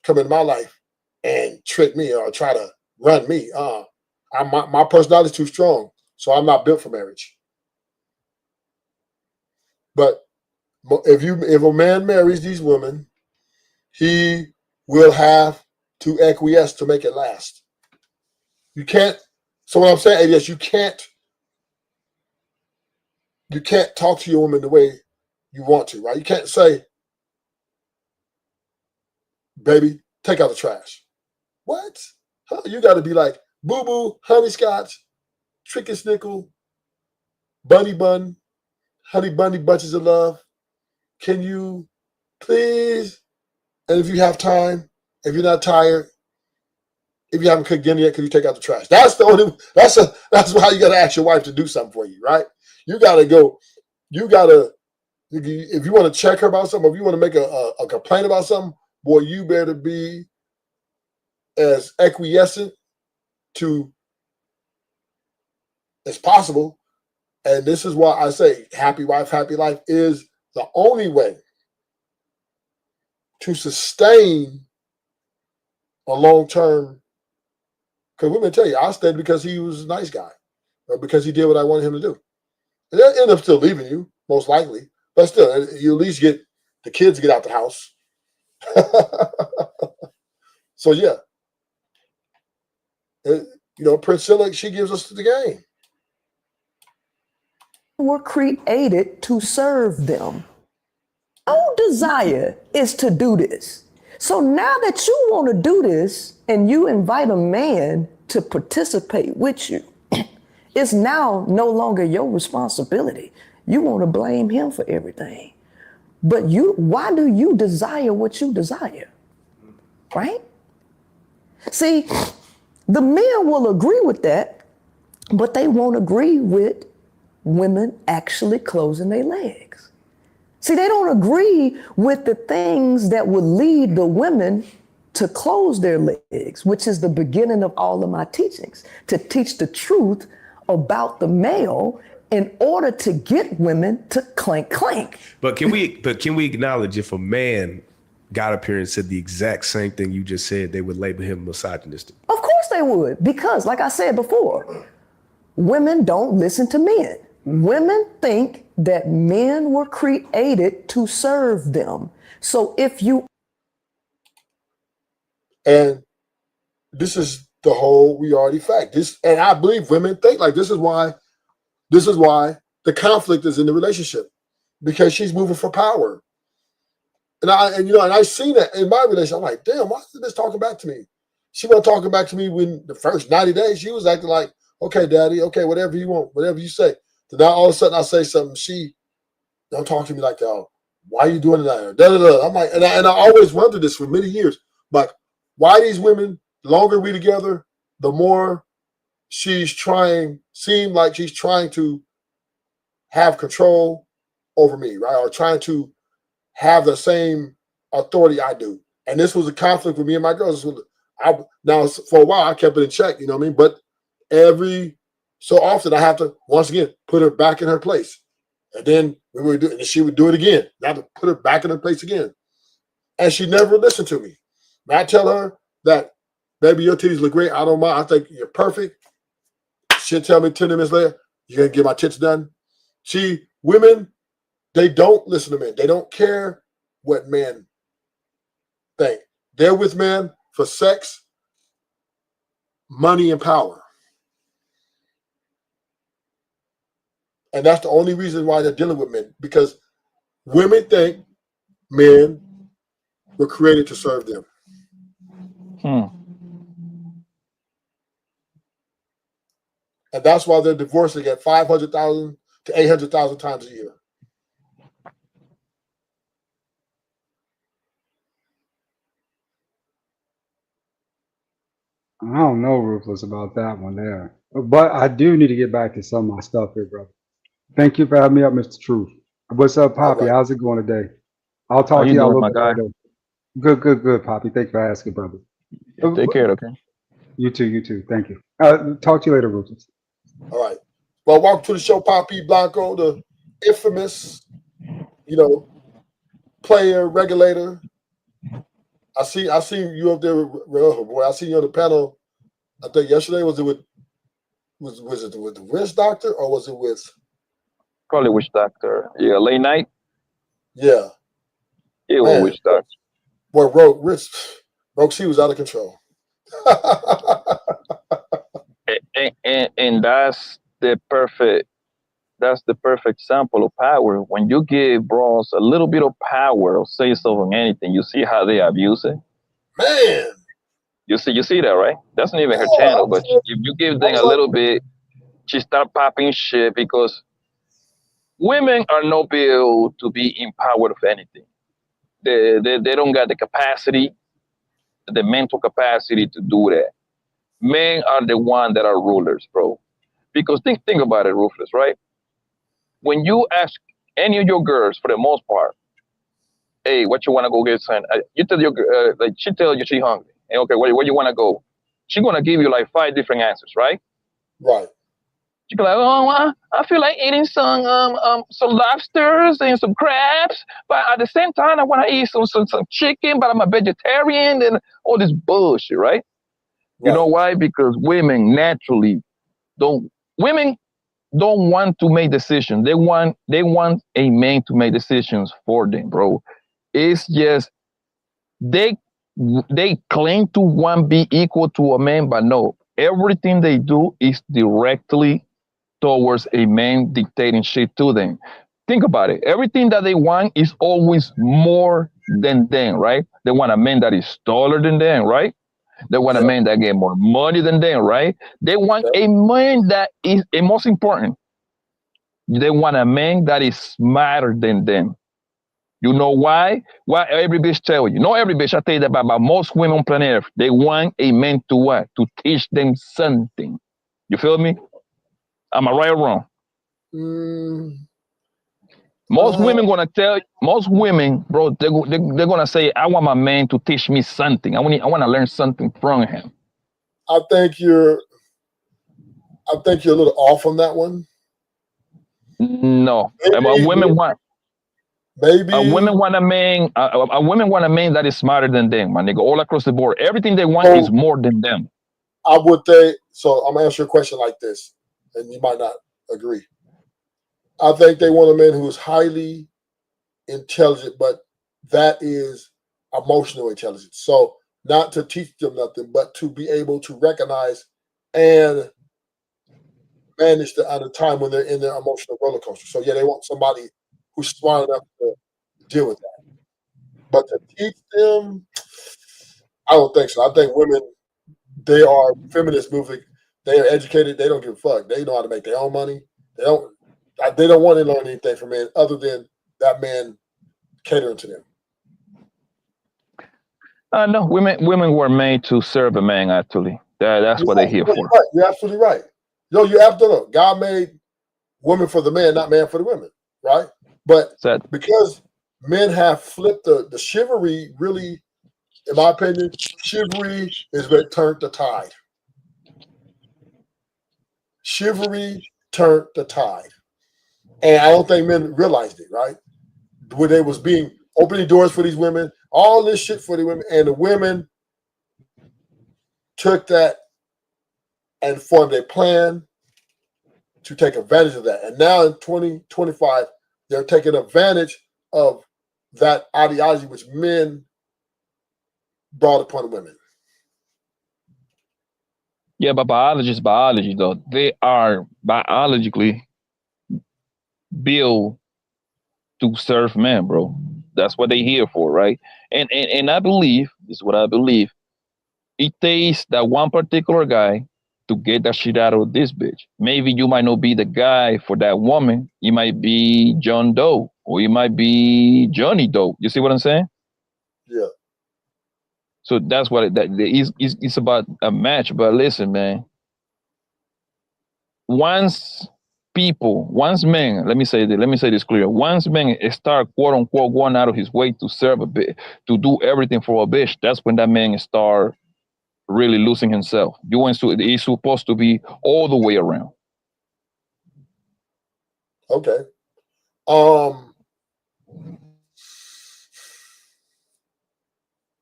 come into my life and trick me or try to run me. My personality is too strong, so I'm not built for marriage. But if a man marries these women, he will have to acquiesce to make it last. You can't. So what I'm saying is, you can't talk to your woman the way you want to, right? You can't say, baby, take out the trash. What? Huh? You got to be like, boo boo, honey scotch, tricky snickle, bunny bun, honey bunny bunches of love. Can you please? And if you have time, if you're not tired, if you haven't cooked dinner yet, can you take out the trash? That's why you got to ask your wife to do something for you, right? You got to go. You got to, if you want to check her about something, if you want to make a complaint about something, boy, you better be as acquiescent to as possible. And this is why I say happy wife, happy life is the only way to sustain a long-term. Because women tell you, I stayed because he was a nice guy or because he did what I wanted him to do. And they'll end up still leaving you, most likely. But still, you at least get the kids to get out the house. So, yeah. Priscilla, she gives us the game. Were created to serve them. Our desire is to do this. So now that you want to do this and you invite a man to participate with you, it's now no longer your responsibility. You want to blame him for everything. But why do you desire what you desire? Right? See, the men will agree with that, but they won't agree with women actually closing their legs. See, they don't agree with the things that would lead the women to close their legs, which is the beginning of all of my teachings, to teach the truth about the male in order to get women to clank, clank. But can we acknowledge if a man got up here and said the exact same thing you just said, they would label him misogynistic? Of course they would, because like I said before, women don't listen to men. Women think that men were created to serve them. So if you... And this is the whole reality fact. And I believe women think like this is why the conflict is in the relationship, because she's moving for power. And I seen that in my relationship. I'm like, damn, why is this talking back to me? She wasn't talking back to me when the first 90 days. She was acting like, okay, daddy, okay, whatever you want, whatever you say. So now all of a sudden I say something, she don't talk to me like that. Oh, why are you doing that? Da, da, da. I'm like, and I always wondered this for many years. Like, why these women, the longer we together, the more seem like she's trying to have control over me, right? Or trying to have the same authority I do. And this was a conflict with me and my girls. Now, for a while, I kept it in check, you know what I mean? But every so often, I have to, once again, put her back in her place. And then she would do it again. I have to put her back in her place again. And she never listened to me. And I tell her that baby, your titties look great. I don't mind. I think you're perfect. She'll tell me 10 minutes later, you're going to get my tits done. See, women, they don't listen to men. They don't care what men think. They're with men for sex, money, and power. And that's the only reason why they're dealing with men, because women think men were created to serve them. And that's why they're divorcing at 500,000 to 800,000 times a year. I don't know, Ruthless, about that one there. But I do need to get back to some of my stuff here, brother. Thank you for having me up, Mr. Truth. What's up, All Poppy? right. How's it going today? I'll How talk to you y'all a doing, little my bit guy? later. Good, good, good, Poppy. Thanks for asking, brother. Take care, okay? You too. Thank you. Talk to you later, Ruthless. All right. Well, welcome to the show, Poppy Blanco, the infamous, player, regulator. I see you up there. Oh boy, I see you on the panel. I think yesterday was it with the wrist doctor or was it with? Probably Witch Doctor. Yeah, late night. Yeah, It was man. Witch Doctor. Boy, Rogue, she was out of control. And that's the perfect sample of power. When you give bros a little bit of power or say so on anything, you see how they abuse it. Man, you see that, right? That's not even her yeah, channel, but if you give them a little bit, she start popping shit because women are not built to be empowered of anything. They don't got the capacity, the mental capacity to do that. Men are the one that are rulers, bro. Because think about it, Ruthless, right? When you ask any of your girls, for the most part, hey, what you want to go get, son? You tell your like she tell you she hungry. And okay, where you want to go? She gonna give you like 5 different answers, right? Right. She be like, oh, I feel like eating some lobsters and some crabs, but at the same time, I want to eat some chicken, but I'm a vegetarian and all this bullshit, right? You know why? Because women naturally women don't want to make decisions. They want a man to make decisions for them, bro. It's just they claim to want to be equal to a man, but no. Everything they do is directly towards a man dictating shit to them. Think about it. Everything that they want is always more than them, right? They want a man that is taller than them, right? They want a man that get more money than them, right? They want a man that is, and most important, they want a man that is smarter than them. You know why? Why every bitch tell you? Not every bitch, I tell you that, but most women on planet Earth, they want a man to what? To teach them something. You feel me? Am I right or wrong? Most women, bro, they're gonna say, I want my man to teach me something. I want to learn something from him. I think you're a little off on that one. No, maybe, women want a man. Women want a man that is smarter than them, my nigga. All across the board, everything they want is more than them. I would say so. I'm gonna answer your question like this, and you might not agree. I think they want a man who is highly intelligent, but that is emotional intelligence. So not to teach them nothing, but to be able to recognize and manage at a time when they're in their emotional roller coaster. So yeah, they want somebody who's smart enough to deal with that. But to teach them, I don't think so. I think women, they are feminist movement. They are educated. They don't give a fuck. They know how to make their own money. They don't want to learn anything from men other than that man catering to them. No, women were made to serve a man. Actually, that's what they're here for. Right. You're absolutely right. You're absolutely right. God made women for the man, not man for the women. Right. But because men have flipped the chivalry, really, in my opinion, chivalry is what turned the tide. Chivalry turned the tide. And I don't think men realized it, right? When they was opening doors for these women, all this shit for the women, and the women took that and formed a plan to take advantage of that. And now in 2025, they're taking advantage of that ideology which men brought upon women. Yeah, but biology is biology, though. They are biologically built to serve men, bro. That's what they're here for, right? And I believe, this is what I believe, it takes that one particular guy to get that shit out of this bitch. Maybe you might not be the guy for that woman. You might be John Doe, or you might be Johnny Doe. You see what I'm saying? Yeah. So that's what it's about, a match. But listen, man, once men, let me say this clear. Once men start quote unquote going out of his way to serve a bit, to do everything for a bitch, that's when that man start really losing himself. He's supposed to be all the way around. Okay.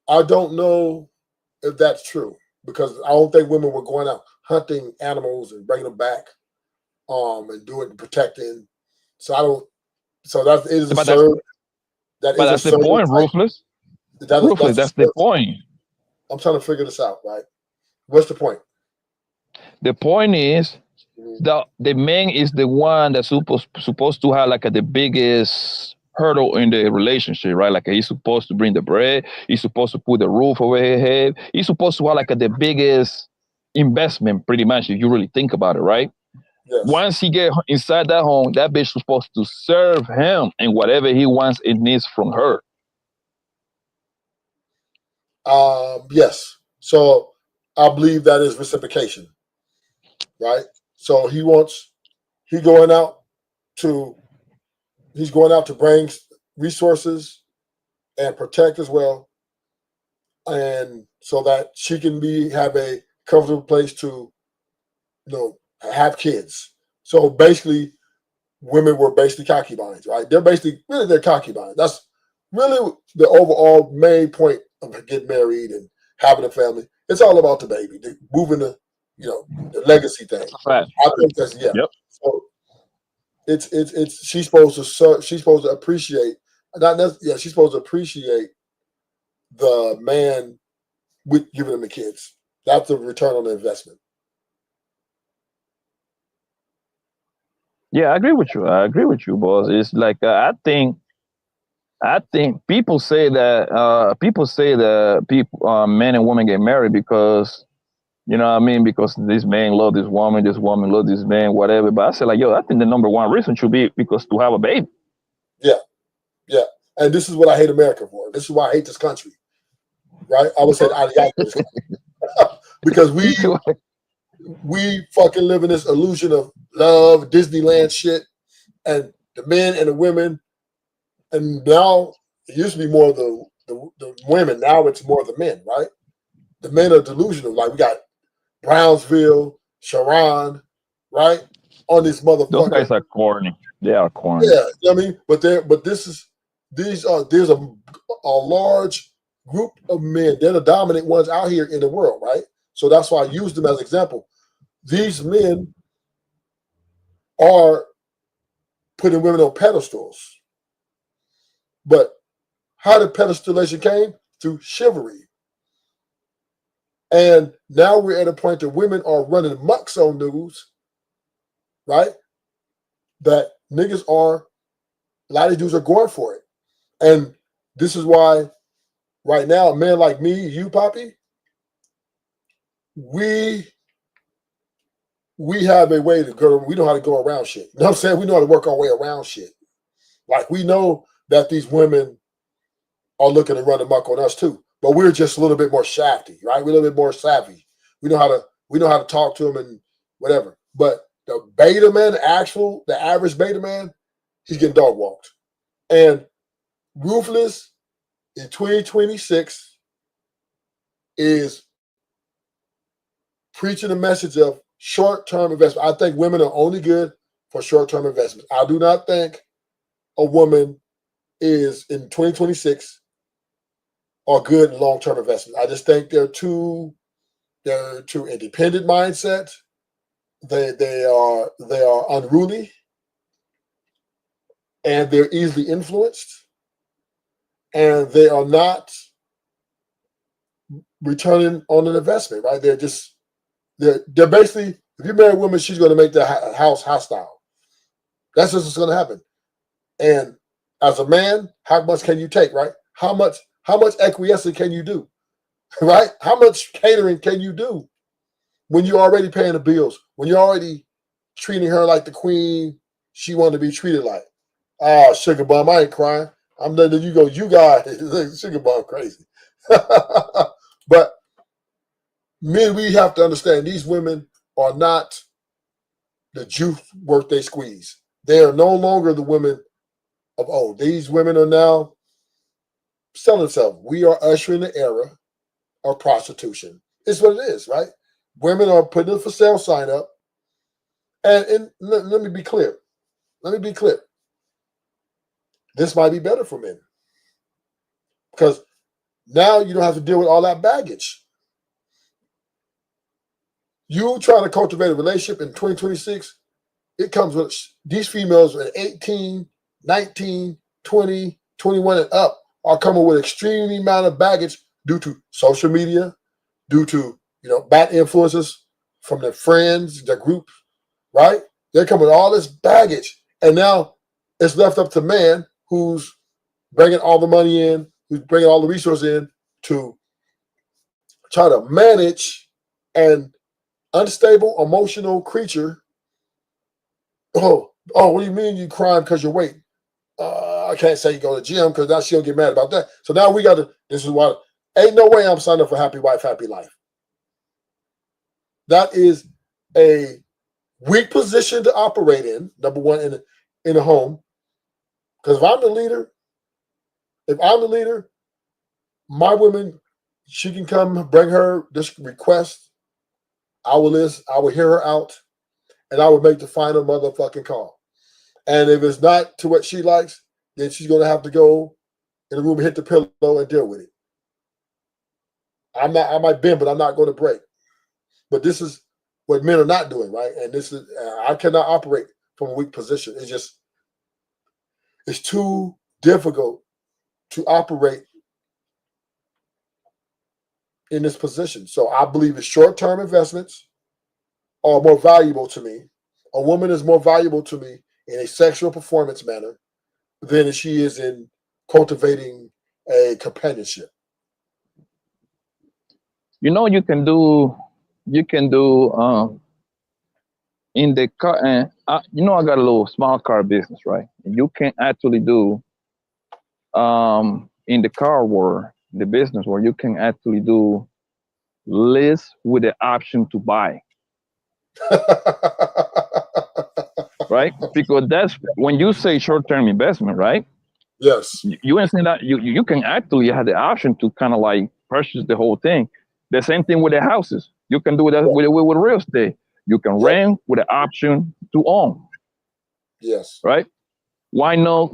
I don't know if that's true because I don't think women were going out hunting animals and bringing them back, and doing protecting. So I don't. So that is a serve. But that's the point, Ruthless. Ruthless, that's the point. I'm trying to figure this out, right? What's the point? The point is the man is the one that's supposed to have like the biggest hurdle in the relationship, right? Like he's supposed to bring the bread, he's supposed to put the roof over his head, he's supposed to have like the biggest investment, pretty much, if you really think about it, right? Yes. Once he get inside that home, that bitch is supposed to serve him and whatever he wants and needs from her. Yes. So I believe that is reciprocation, right? So he's going out to bring resources and protect as well, and so that she can have a comfortable place to, have kids. So basically, women were basically concubines, right? They're concubines. That's really the overall main point of getting married and having a family. It's all about the baby, moving the legacy thing. I think that's Yep. So it's she's supposed to appreciate she's supposed to appreciate the man with giving them the kids. That's the return on the investment. Yeah, I agree with you, boss. It's like I think people say that men and women get married because, you know what I mean, because this man love this woman love this man, whatever. But I say like, I think the number one reason should be because to have a baby. Yeah. Yeah. And this is what I hate America for. This is why I hate this country. Right? I would say ideology. Because we fucking live in this illusion of love, Disneyland shit, and the men and the women. And now it used to be more of the women. Now it's more of the men, right? The men are delusional. Like we got Brownsville, Sharon, right? On this motherfucker. Those guys are corny. They are corny. Yeah, you know what I mean? But there's a large group of men. They're the dominant ones out here in the world, right? So that's why I use them as an example. These men are putting women on pedestals. But how the pedestalization came? Through chivalry. And now we're at a point that women are running mucks on news, right? That niggas a lot of these dudes are going for it. And this is why right now, a man like me, you, Poppy, we have a way to go. We know how to go around shit. You know what I'm saying? We know how to work our way around shit. Like we know that these women are looking to run amok on us too, but we're just a little bit more shafty, right? We're a little bit more savvy. We know how to talk to them and whatever. But the beta man, the average beta man, he's getting dog walked. And Ruthless in 2026 is preaching a message of short-term investment. I think women are only good for short-term investments. I do not think a woman is in 2026 are good long-term investments. I just think they're too They're too independent mindset. They are unruly, and they're easily influenced, and they are not returning on an investment. Right? They're basically, if you marry a woman, she's going to make the house hostile. That's just what's going to happen. And as a man, how much can you take? Right? How much acquiescence can you do? Right? How much catering can you do when you're already paying the bills? When you're already treating her like the queen she wanted to be treated like? Oh, sugar bum, I ain't crying. I'm letting you go. You guys, sugar bum, crazy. But men, we have to understand these women are not the juice worth they squeeze. They are no longer the women of old. These women are now selling themselves. We are ushering the era of prostitution. It's what it is, right? Women are putting a for sale sign up. And let me be clear. This might be better for men because now you don't have to deal with all that baggage. You trying to cultivate a relationship in 2026, it comes with these females at 18, 19, 20, 21 and up are coming with extreme amount of baggage due to social media, due to bad influences from their friends, their group, right? They're coming with all this baggage, and now it's left up to man who's bringing all the money in, who's bringing all the resources in to try to manage an unstable emotional creature. Oh, what do you mean you crying because you're weight? I can't say you go to the gym because now she'll get mad about that. So now we got to, this is why, ain't no way I'm signing up for happy wife, happy life. That is a weak position to operate in, number one, in a home. Because if I'm the leader, my woman, she can come bring her this request. I will listen, I will hear her out, and I will make the final motherfucking call. And if it's not to what she likes, then she's going to have to go in the room and hit the pillow and deal with it. I might bend, but I'm not going to break. But this is what men are not doing, right? And this is, I cannot operate from a weak position. It's too difficult to operate in this position. So I believe it's short-term investments are more valuable to me. A woman is more valuable to me in a sexual performance manner than she is in cultivating a companionship. You can do in the car, and I got a little small car business, right? And you can actually do in the car world, the business where you can actually do list with the option to buy. Right? Because that's when you say short-term investment, right? Yes. You understand that you can actually have the option to kind of like purchase the whole thing. The same thing with the houses. You can do that with real estate. You can rent with the option to own. Yes. Right? Why not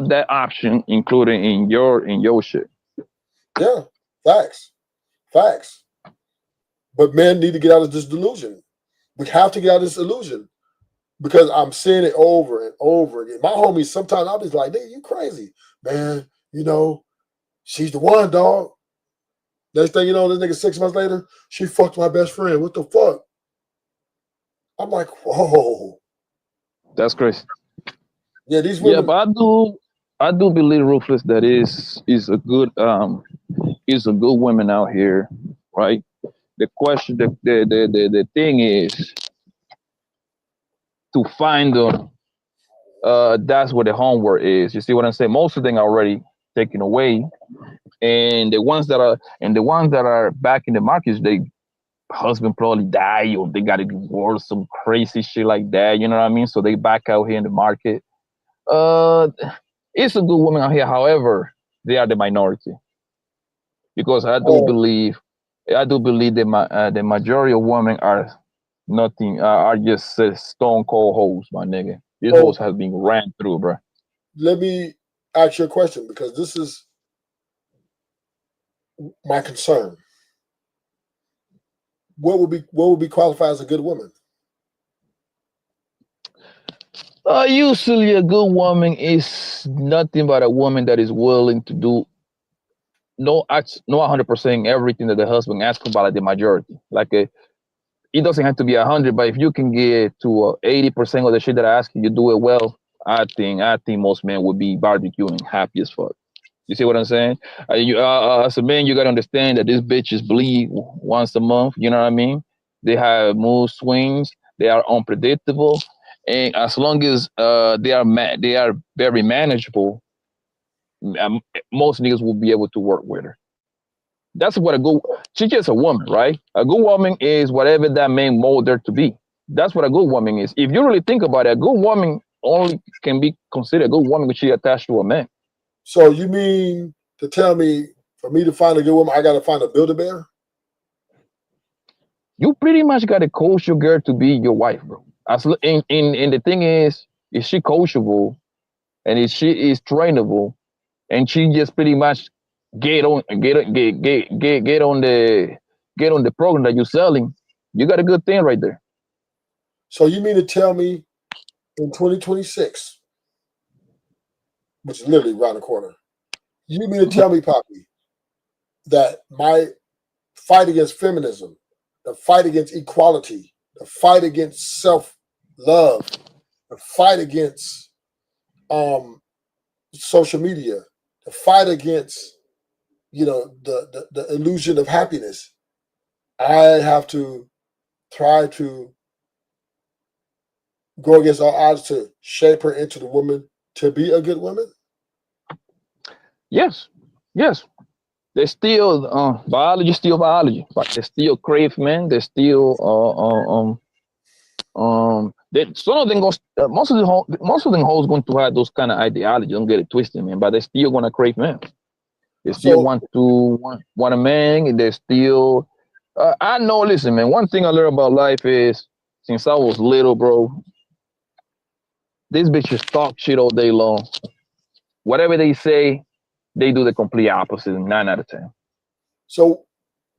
that option included in your shit? Yeah. Facts. But men need to get out of this delusion. We have to get out of this illusion because I'm seeing it over and over again. My homies, sometimes I'll be like, nigga, you crazy. Man, she's the one, dog. Next thing you know, this nigga 6 months later, she fucked my best friend. What the fuck? I'm like, whoa. That's crazy. Yeah, these women. Yeah, but I do believe, Ruthless, that is a good woman out here, right? The question, the thing is to find them. That's what the homework is. You see what I'm saying? Most of them are already taken away, and the ones that are back in the markets, they husband probably die or they got a divorce, some crazy shit like that. You know what I mean? So they back out here in the market. It's a good woman out here. However, they are the minority because I do believe that the majority of women are nothing. Are just stone cold hoes, my nigga. These hoes have been ran through, bro. Let me ask you a question because this is my concern. what would be qualified as a good woman? Usually a good woman is nothing but a woman that is willing to do no 100% everything that the husband asks about, like the majority. Like it doesn't have to be 100, but if you can get to 80% of the shit that I ask you, you do it well. I think most men would be barbecuing happy as fuck. You see what I'm saying? As a man, you gotta understand that these bitches bleed once a month. You know what I mean? They have mood swings. They are unpredictable, and as long as they are very manageable, um, most niggas will be able to work with her. That's what a good. She's just a woman, right? A good woman is whatever that man mold her to be. That's what a good woman is. If you really think about it, a good woman only can be considered a good woman when she attached to a man. So you mean to tell me for me to find a good woman, I got to find a Build-A-Bear? You pretty much got to coach your girl to be your wife, bro. And the thing is she coachable and if she is trainable and she just pretty much get on the program that you're selling, you got a good thing right there. So you mean to tell me in 2026, which is literally around the corner, you mean to tell me, Poppy, that my fight against feminism, the fight against equality, the fight against self-love, the fight against social media, the fight against the illusion of happiness, I have to try to go against all odds to shape her into the woman to be a good woman? Yes. They still biology, but they still crave men. They still some of them goes most of them hoes going to have those kind of ideology. Don't get it twisted, man. But they still gonna crave men. They still want a man, and they still. I know. Listen, man. One thing I learned about life is since I was little, bro. These bitches talk shit all day long. Whatever they say, they do the complete opposite 9 out of 10. So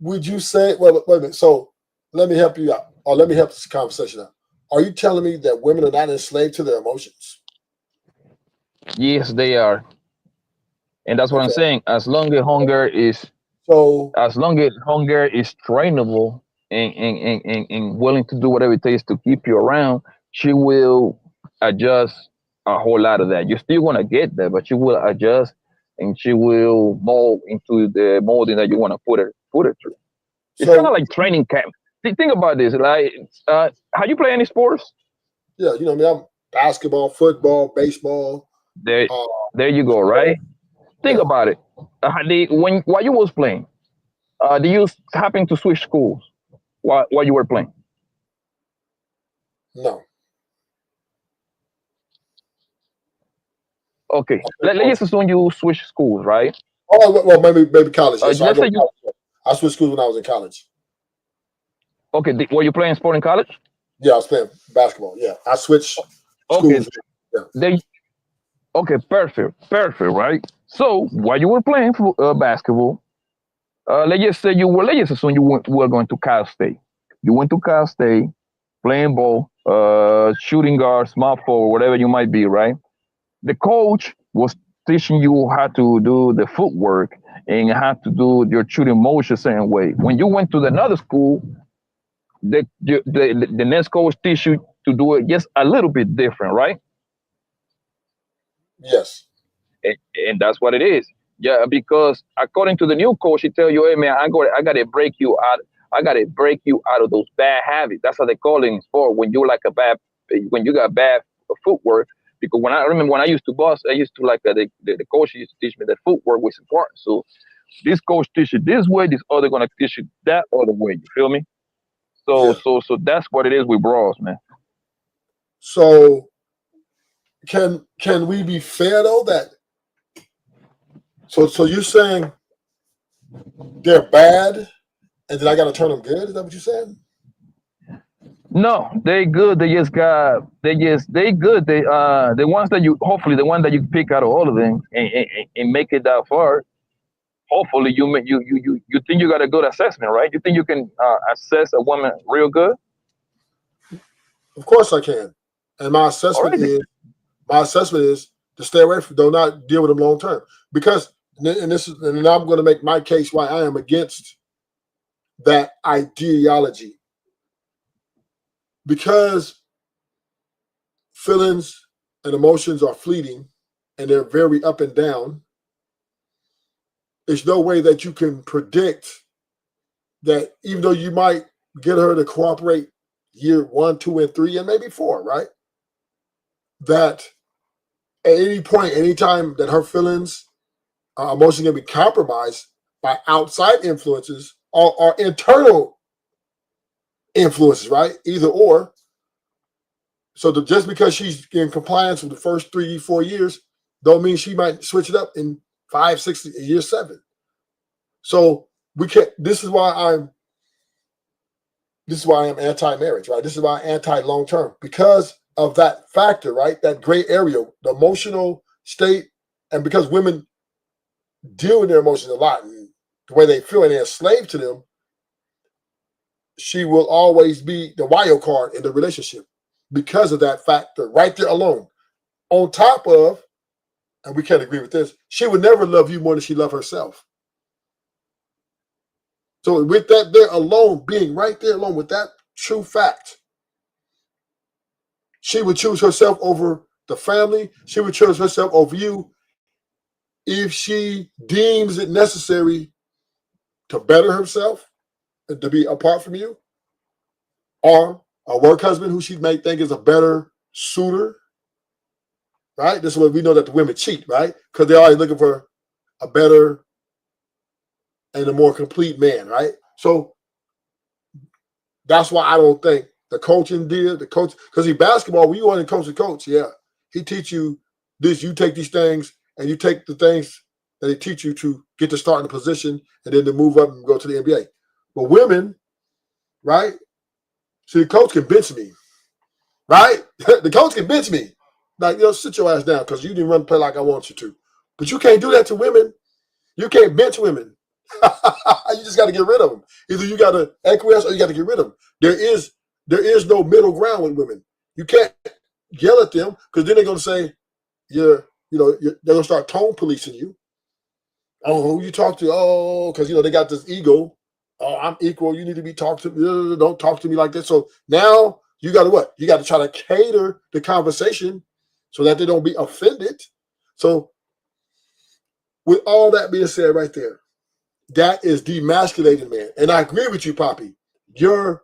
would you say, well, wait a minute. So let me help you out, or let me help this conversation out. Are you telling me that women are not enslaved to their emotions? Yes, they are. And that's what I'm saying. As long as hunger is trainable and willing to do whatever it takes to keep you around, she will adjust a whole lot of that. You're still gonna get that, but she will adjust and she will mold into the molding that you want to put her through. It's kind of like training camp. Think about this. Like, have you play any sports? Yeah, you know what I mean. I'm basketball, football, baseball. There you go. Right. Think about it. While you was playing, did you happen to switch schools while you were playing? No. Okay. Let's assume you switch schools, right? Oh, well, maybe college. Yeah, so I switched schools when I was in college. Okay. Were you playing sport in college? Yeah, I was playing basketball. Yeah, I switched schools. Yeah. Okay, perfect, right? So while you were playing basketball, let's assume you were going to Cal State. You went to Cal State, playing ball, shooting guard, small forward, whatever you might be, right? The coach was teaching you how to do the footwork and how to do your shooting motion a certain way. When you went to another school, the next coach teach you to do it just a little bit different, right? Yes. And that's what it is. Yeah, because according to the new coach, he tell you, hey man, I gotta break you out. I gotta break you out of those bad habits. That's how they call it in sport. When you got bad footwork. Because when I used to boss, I used to like the coach used to teach me that footwork was important. So this coach teach you this way, this other gonna teach you that other way. You feel me? So that's what it is with bras, man. So can we be fair though that so you're saying they're bad and then I gotta turn them good? Is that what you're saying? No, they good. They good. The ones that you hopefully the one that you pick out of all of them and make it that far. hopefully you think you got a good assessment, right? You think you can assess a woman real good? Of course I can. And my assessment Already. is to stay away from, do not deal with them long term. Because, and I'm going to make my case why I am against that ideology. Because feelings and emotions are fleeting and they're very up and down. There's no way that you can predict that, even though you might get her to cooperate year 1, 2, and 3, and maybe 4, right? That at any point, anytime that her feelings, emotions can be compromised by outside influences or internal influences, right? Either or. So just because she's in compliance with the first 3, 4 years, don't mean she might switch it up in 5, 6, year 7. So we can't. This is why I'm anti-marriage, right? This is why I'm anti-long term, because of that factor, right? That gray area, the emotional state, and because women deal with their emotions a lot and the way they feel and they're a slave to them, she will always be the wild card in the relationship because of that factor right there alone. On top of, and we can't agree with this, she would never love you more than she loves herself. So with that there alone, being right there alone with that true fact, she would choose herself over the family. She would choose herself over you if she deems it necessary to better herself and to be apart from you, or a work husband who she may think is a better suitor, right? This is what we know, that the women cheat, right? Because they're always looking for a better and a more complete man, right? So that's why I don't think the coaching deal, the coach, because basketball, when you want to coach a coach, yeah, he teach you this, you take these things and you take the things that he teach you to get to start in a position and then to move up and go to the NBA. But women, right? See, the coach can bench me, right? The coach can bench me. Like, sit your ass down because you didn't run the play like I want you to. But you can't do that to women. You can't bench women. You just got to get rid of them. Either you got to acquiesce or you got to get rid of them. There is no middle ground with women. You can't yell at them because then they're going to say they're going to start tone policing you. Oh, who you talk to? Oh, because they got this ego. Oh, I'm equal. You need to be talked to. Don't talk to me like this. So now you got to what? You got to try to cater the conversation so that they don't be offended. So with all that being said right there, that is demasculating, man. And I agree with you, Poppy. Your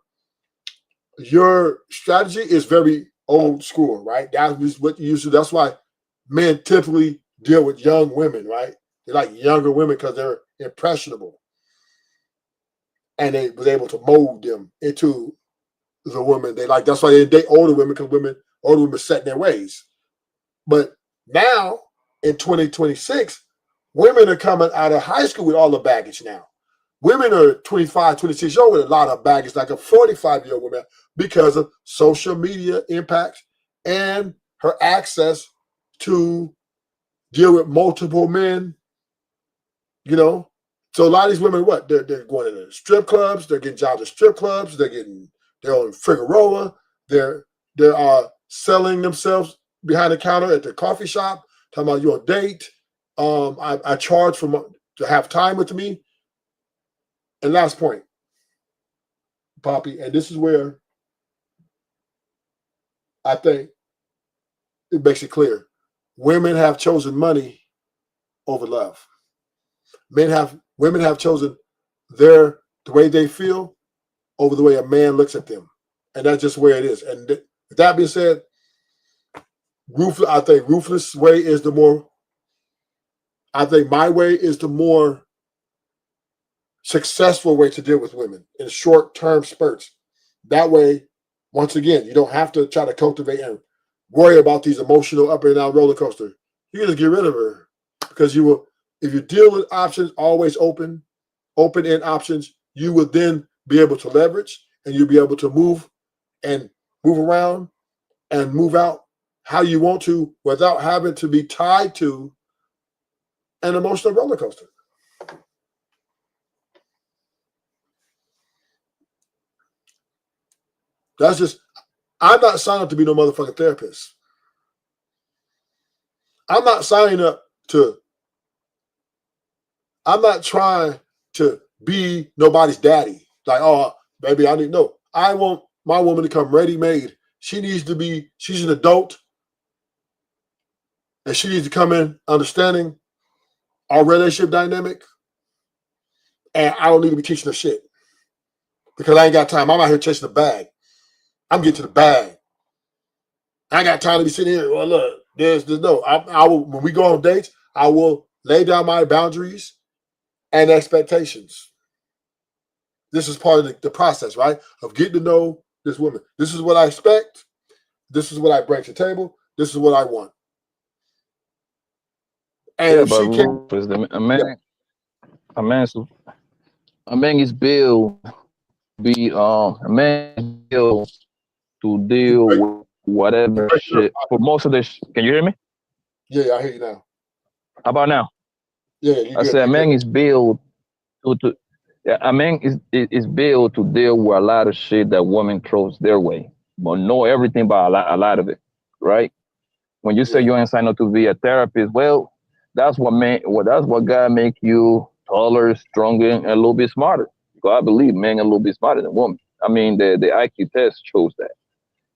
strategy is very old school, right? That is what you used to. That's why men typically deal with young women, right? They like younger women because they're impressionable. And they was able to mold them into the woman they like. That's why they date older women, because older women set in their ways. But now in 2026, women are coming out of high school with all the baggage now. Women are 25, 26 years old with a lot of baggage, like a 45-year-old woman, because of social media impact and her access to deal with multiple men, So a lot of these women, what? They're going to the strip clubs, they're getting jobs at strip clubs, they're on Figueroa, they're selling themselves behind the counter at the coffee shop, talking about you on a date. I charge to have time with me. And last point, Poppy, and this is where I think it makes it clear. Women have chosen money over love. Women have chosen the way they feel over the way a man looks at them. And that's just where it is. And with that being said, I think ruthless way is I think my way is the more successful way to deal with women in short-term spurts. That way, once again, you don't have to try to cultivate and worry about these emotional up and down roller coaster. You can just get rid of her, because you will, if you deal with options, always open end options, you will then be able to leverage, and you'll be able to move around and move out how you want to without having to be tied to an emotional roller coaster. That's just, I'm not signing up to be no motherfucking therapist. I'm not signing up to, I'm not trying to be nobody's daddy. Like, oh, baby, I need, no. I want my woman to come ready-made. She needs to be, she's an adult, and she needs to come in understanding our relationship dynamic, and I don't need to be teaching her shit because I ain't got time. I'm out here chasing the bag. I'm getting to the bag. I ain't got time to be sitting here. Well, look, there's no. I will, when we go on dates, I will lay down my boundaries and expectations. This is part of the process, right? Of getting to know this woman. This is what I expect. This is what I bring to the table. This is what I want. And Yeah, if but she can't, Rufus, a man is built be a man is built to deal with whatever shit. For most of this, can you hear me? yeah, I hear you now. How about now? Yeah, you I good. said a You man good. is built to yeah, a man is built to deal with a lot of shit that women throws their way, but know everything about a lot of it, right? When you say you ain't signed up to be a therapist, well, that's what God make you taller, stronger, and a little bit smarter. Because I believe men are a little bit smarter than women. I mean, the IQ test shows that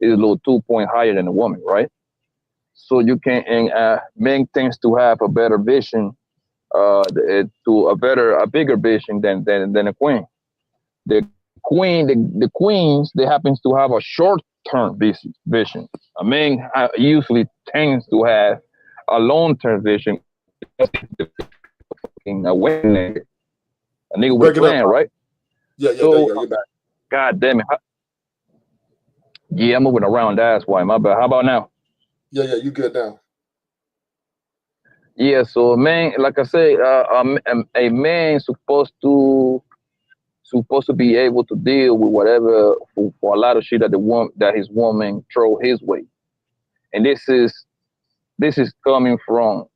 it's a little 2 point higher than a woman, right? So you can, and men tends to have a better vision, to a bigger vision than a queen. The the queens, they happens to have a short-term vision. A man usually tends to have a long-term vision. A women, a nigga with a Break it up. plan, right? Yeah, there you So, go. You're back. God damn it. Yeah, I'm moving around. That's why. My bad. How about now? Yeah, you good now. Yeah, so a man, like I say, a man supposed to be able to deal with whatever for a lot of shit that his woman throw his way, and this is coming from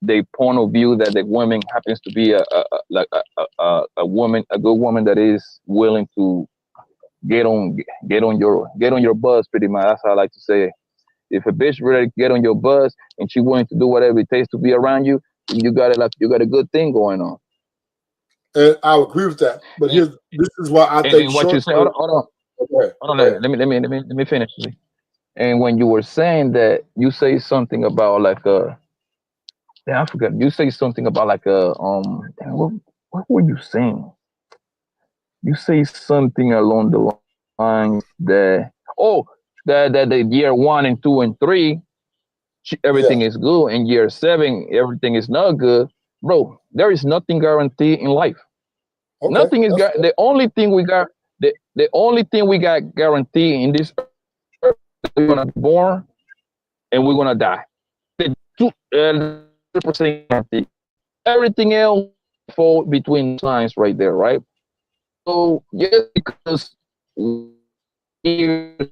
the point of view that the woman happens to be a woman, a good woman that is willing to get on your bus, pretty much. That's how I like to say it. If a bitch ready to get on your bus and she willing to do whatever it takes to be around you, you got a good thing going on. And I agree with that. But this is why I think And what you short say, term. hold on, let me finish. And when you were saying that, you say something about like I forgot. You say something about like damn, what were you saying? You say something along the lines that that the year 1 and 2 and 3 everything is good, and year 7 everything is not good, bro. There is nothing guaranteed in life. Okay, nothing is the only thing we got. The only thing we got guaranteed in this earth, we're gonna be born and we're gonna die. The 100% guaranteed. Everything else fall between lines right there, right? So yes, because years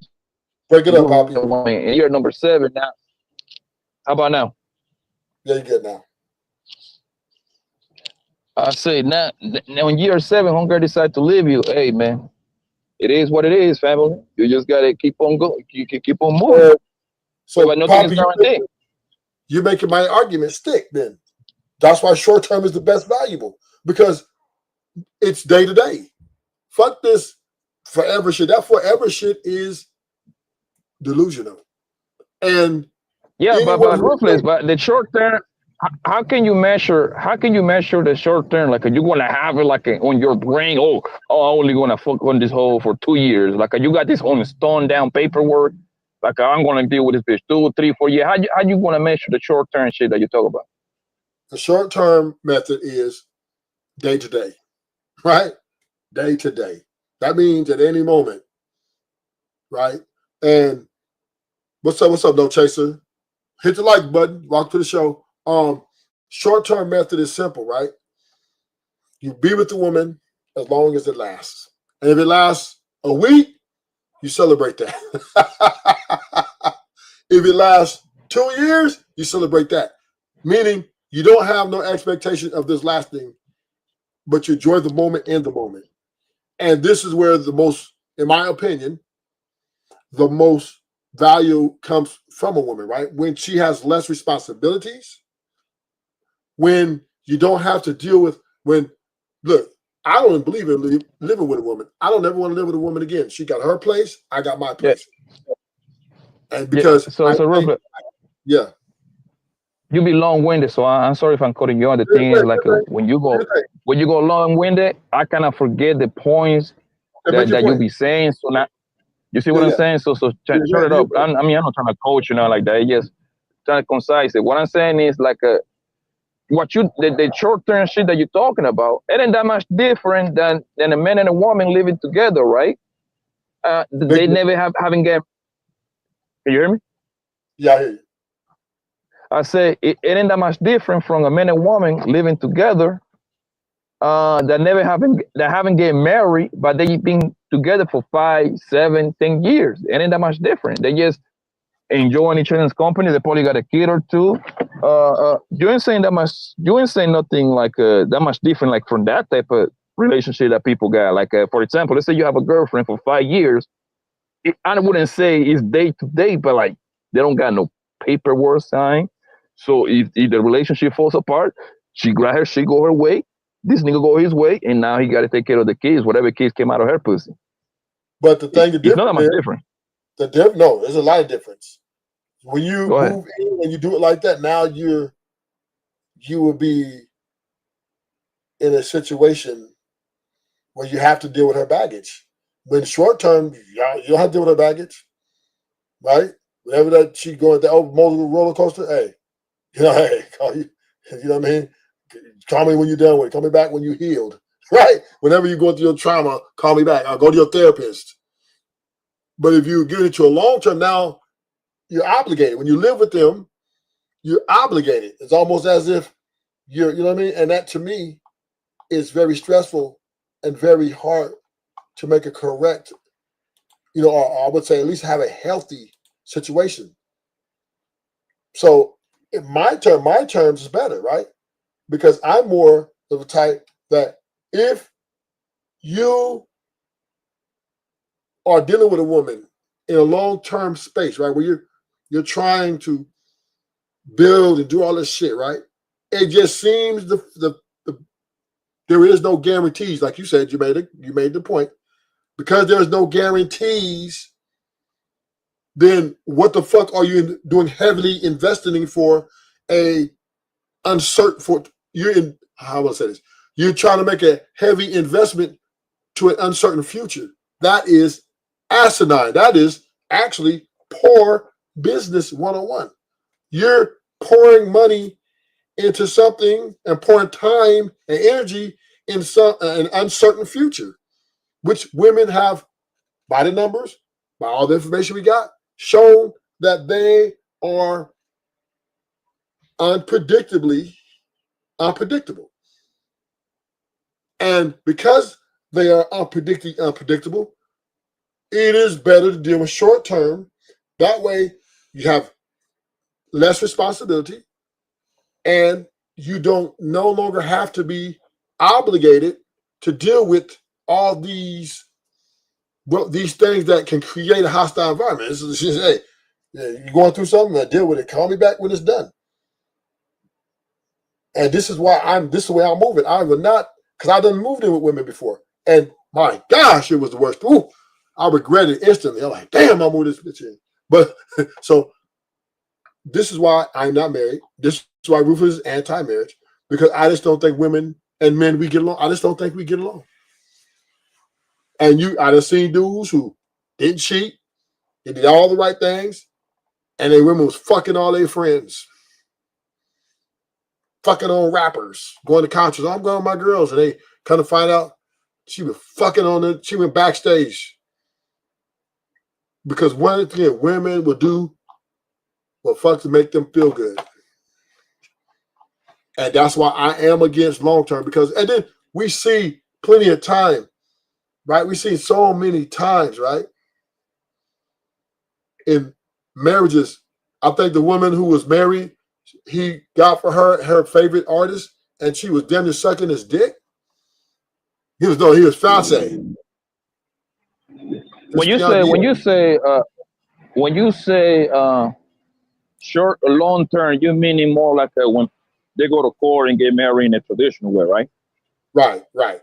break it up, Poppy. And year number 7 now. How about now? Yeah, you good now. I say now in year 7, hunger decide to leave you. Hey man, it is what it is, family. You just gotta keep on going. You can keep on moving. So but nothing is Poppy, guaranteed. you're making my argument stick. Then that's why short term is the best valuable, because it's day to day. Fuck this forever shit. That forever shit is delusional. And yeah, but ruthless. But the short term, how can you measure? How can you measure the short term? Like, are you gonna have it like on your brain? Oh, I'm only gonna fuck on this hole for 2 years. Like, you got this on stone down paperwork. Like, I'm gonna deal with this bitch 2, 3, 4 years. How you gonna measure the short term shit that you talk about? The short term method is day to day, right? Day to day. That means at any moment, right? And what's up, No Chaser? Hit the like button. Welcome to the show. Short term method is simple, right? You be with the woman as long as it lasts, and if it lasts a week, you celebrate that. If it lasts 2 years, you celebrate that. Meaning you don't have no expectation of this lasting, but you enjoy the moment in the moment. And this is where the most, in my opinion, the most value comes from a woman, right? When she has less responsibilities, when you don't have to deal with, look, I don't believe in living with a woman. I don't ever want to live with a woman again. She got her place, I got my place. And because yeah. You be long-winded, so I'm sorry if I'm cutting you on. The thing is, like, when you go long-winded, I kind of forget the points that you be saying. So now, you see what I'm saying? So turn it up. I'm not trying to coach, like that. It's just trying to concise it. What I'm saying is, like, the short-term shit that you're talking about, it ain't that much different than a man and a woman living together, right? They never haven't get. Can you hear me? Yeah, I hear you. I say it ain't that much different from a man and woman living together that haven't get married, but they've been together for 5, 7, 10 years. It ain't that much different. They just enjoying each other's company. They probably got a kid or two. You ain't saying that much. You ain't saying nothing like that much different, like from that type of relationship that people got. Like for example, let's say you have a girlfriend for 5 years. I wouldn't say it's day to day, but like they don't got no paperwork signed. So if the relationship falls apart, she grab her, she go her way, this nigga go his way, and now he got to take care of the kids, whatever kids came out of her pussy. But the thing is, it's not that much different. No, there's a lot of difference. When you move in and you do it like that, now you will be in a situation where you have to deal with her baggage. When short term, you don't have to deal with her baggage, right? Whenever that she going that multiple roller coaster, hey, call you. You know what I mean? Call me when you're done with it. Call me back when you healed, right? Whenever you go through your trauma, call me back. I'll go to your therapist. But if you get into a long term, now you're obligated. When you live with them, you're obligated. It's almost as if you know what I mean? And that to me is very stressful and very hard to make a correct, or I would say at least have a healthy situation. So in my terms is better, right? Because I'm more of the type that if you are dealing with a woman in a long-term space, right, where you're trying to build and do all this shit, right? It just seems there is no guarantees, like you said. You made the point. Because there's no guarantees, then what the fuck are you doing heavily investing for a uncertain for how will I say this? You're trying to make a heavy investment to an uncertain future. That is asinine. That is actually poor business 101. You're pouring money into something and pouring time and energy in an uncertain future, which women have, by the numbers, by all the information we got, shown that they are unpredictable. And because they are unpredictable, it is better to deal with short term. That way you have less responsibility and you don't no longer have to be obligated to deal with all these things that can create a hostile environment. It's just, hey, you're going through something, deal with it. Call me back when it's done. And this is the way I'm moving. I would not, because I done moved in with women before. And my gosh, it was the worst. Ooh, I regret it instantly. I'm like, damn, I moved this bitch in. But so this is why I'm not married. This is why Rufus is anti-marriage, because I just don't think women and men, we get along. I just don't think we get along. And I done seen dudes who didn't cheat, they did all the right things, and they women was fucking all their friends. Fucking on rappers, going to concerts. I'm going with my girls, and they kind of find out she was fucking she went backstage. Because women will do what fuck to make them feel good. And that's why I am against long term, and then we see plenty of time, right? We see so many times, right? In marriages, I think the woman who was married, he got for her favorite artist, and she was damn near sucking his dick. He was fiancé. When you say when you say short or long term, you meaning more like when they go to court and get married in a traditional way, right? Right.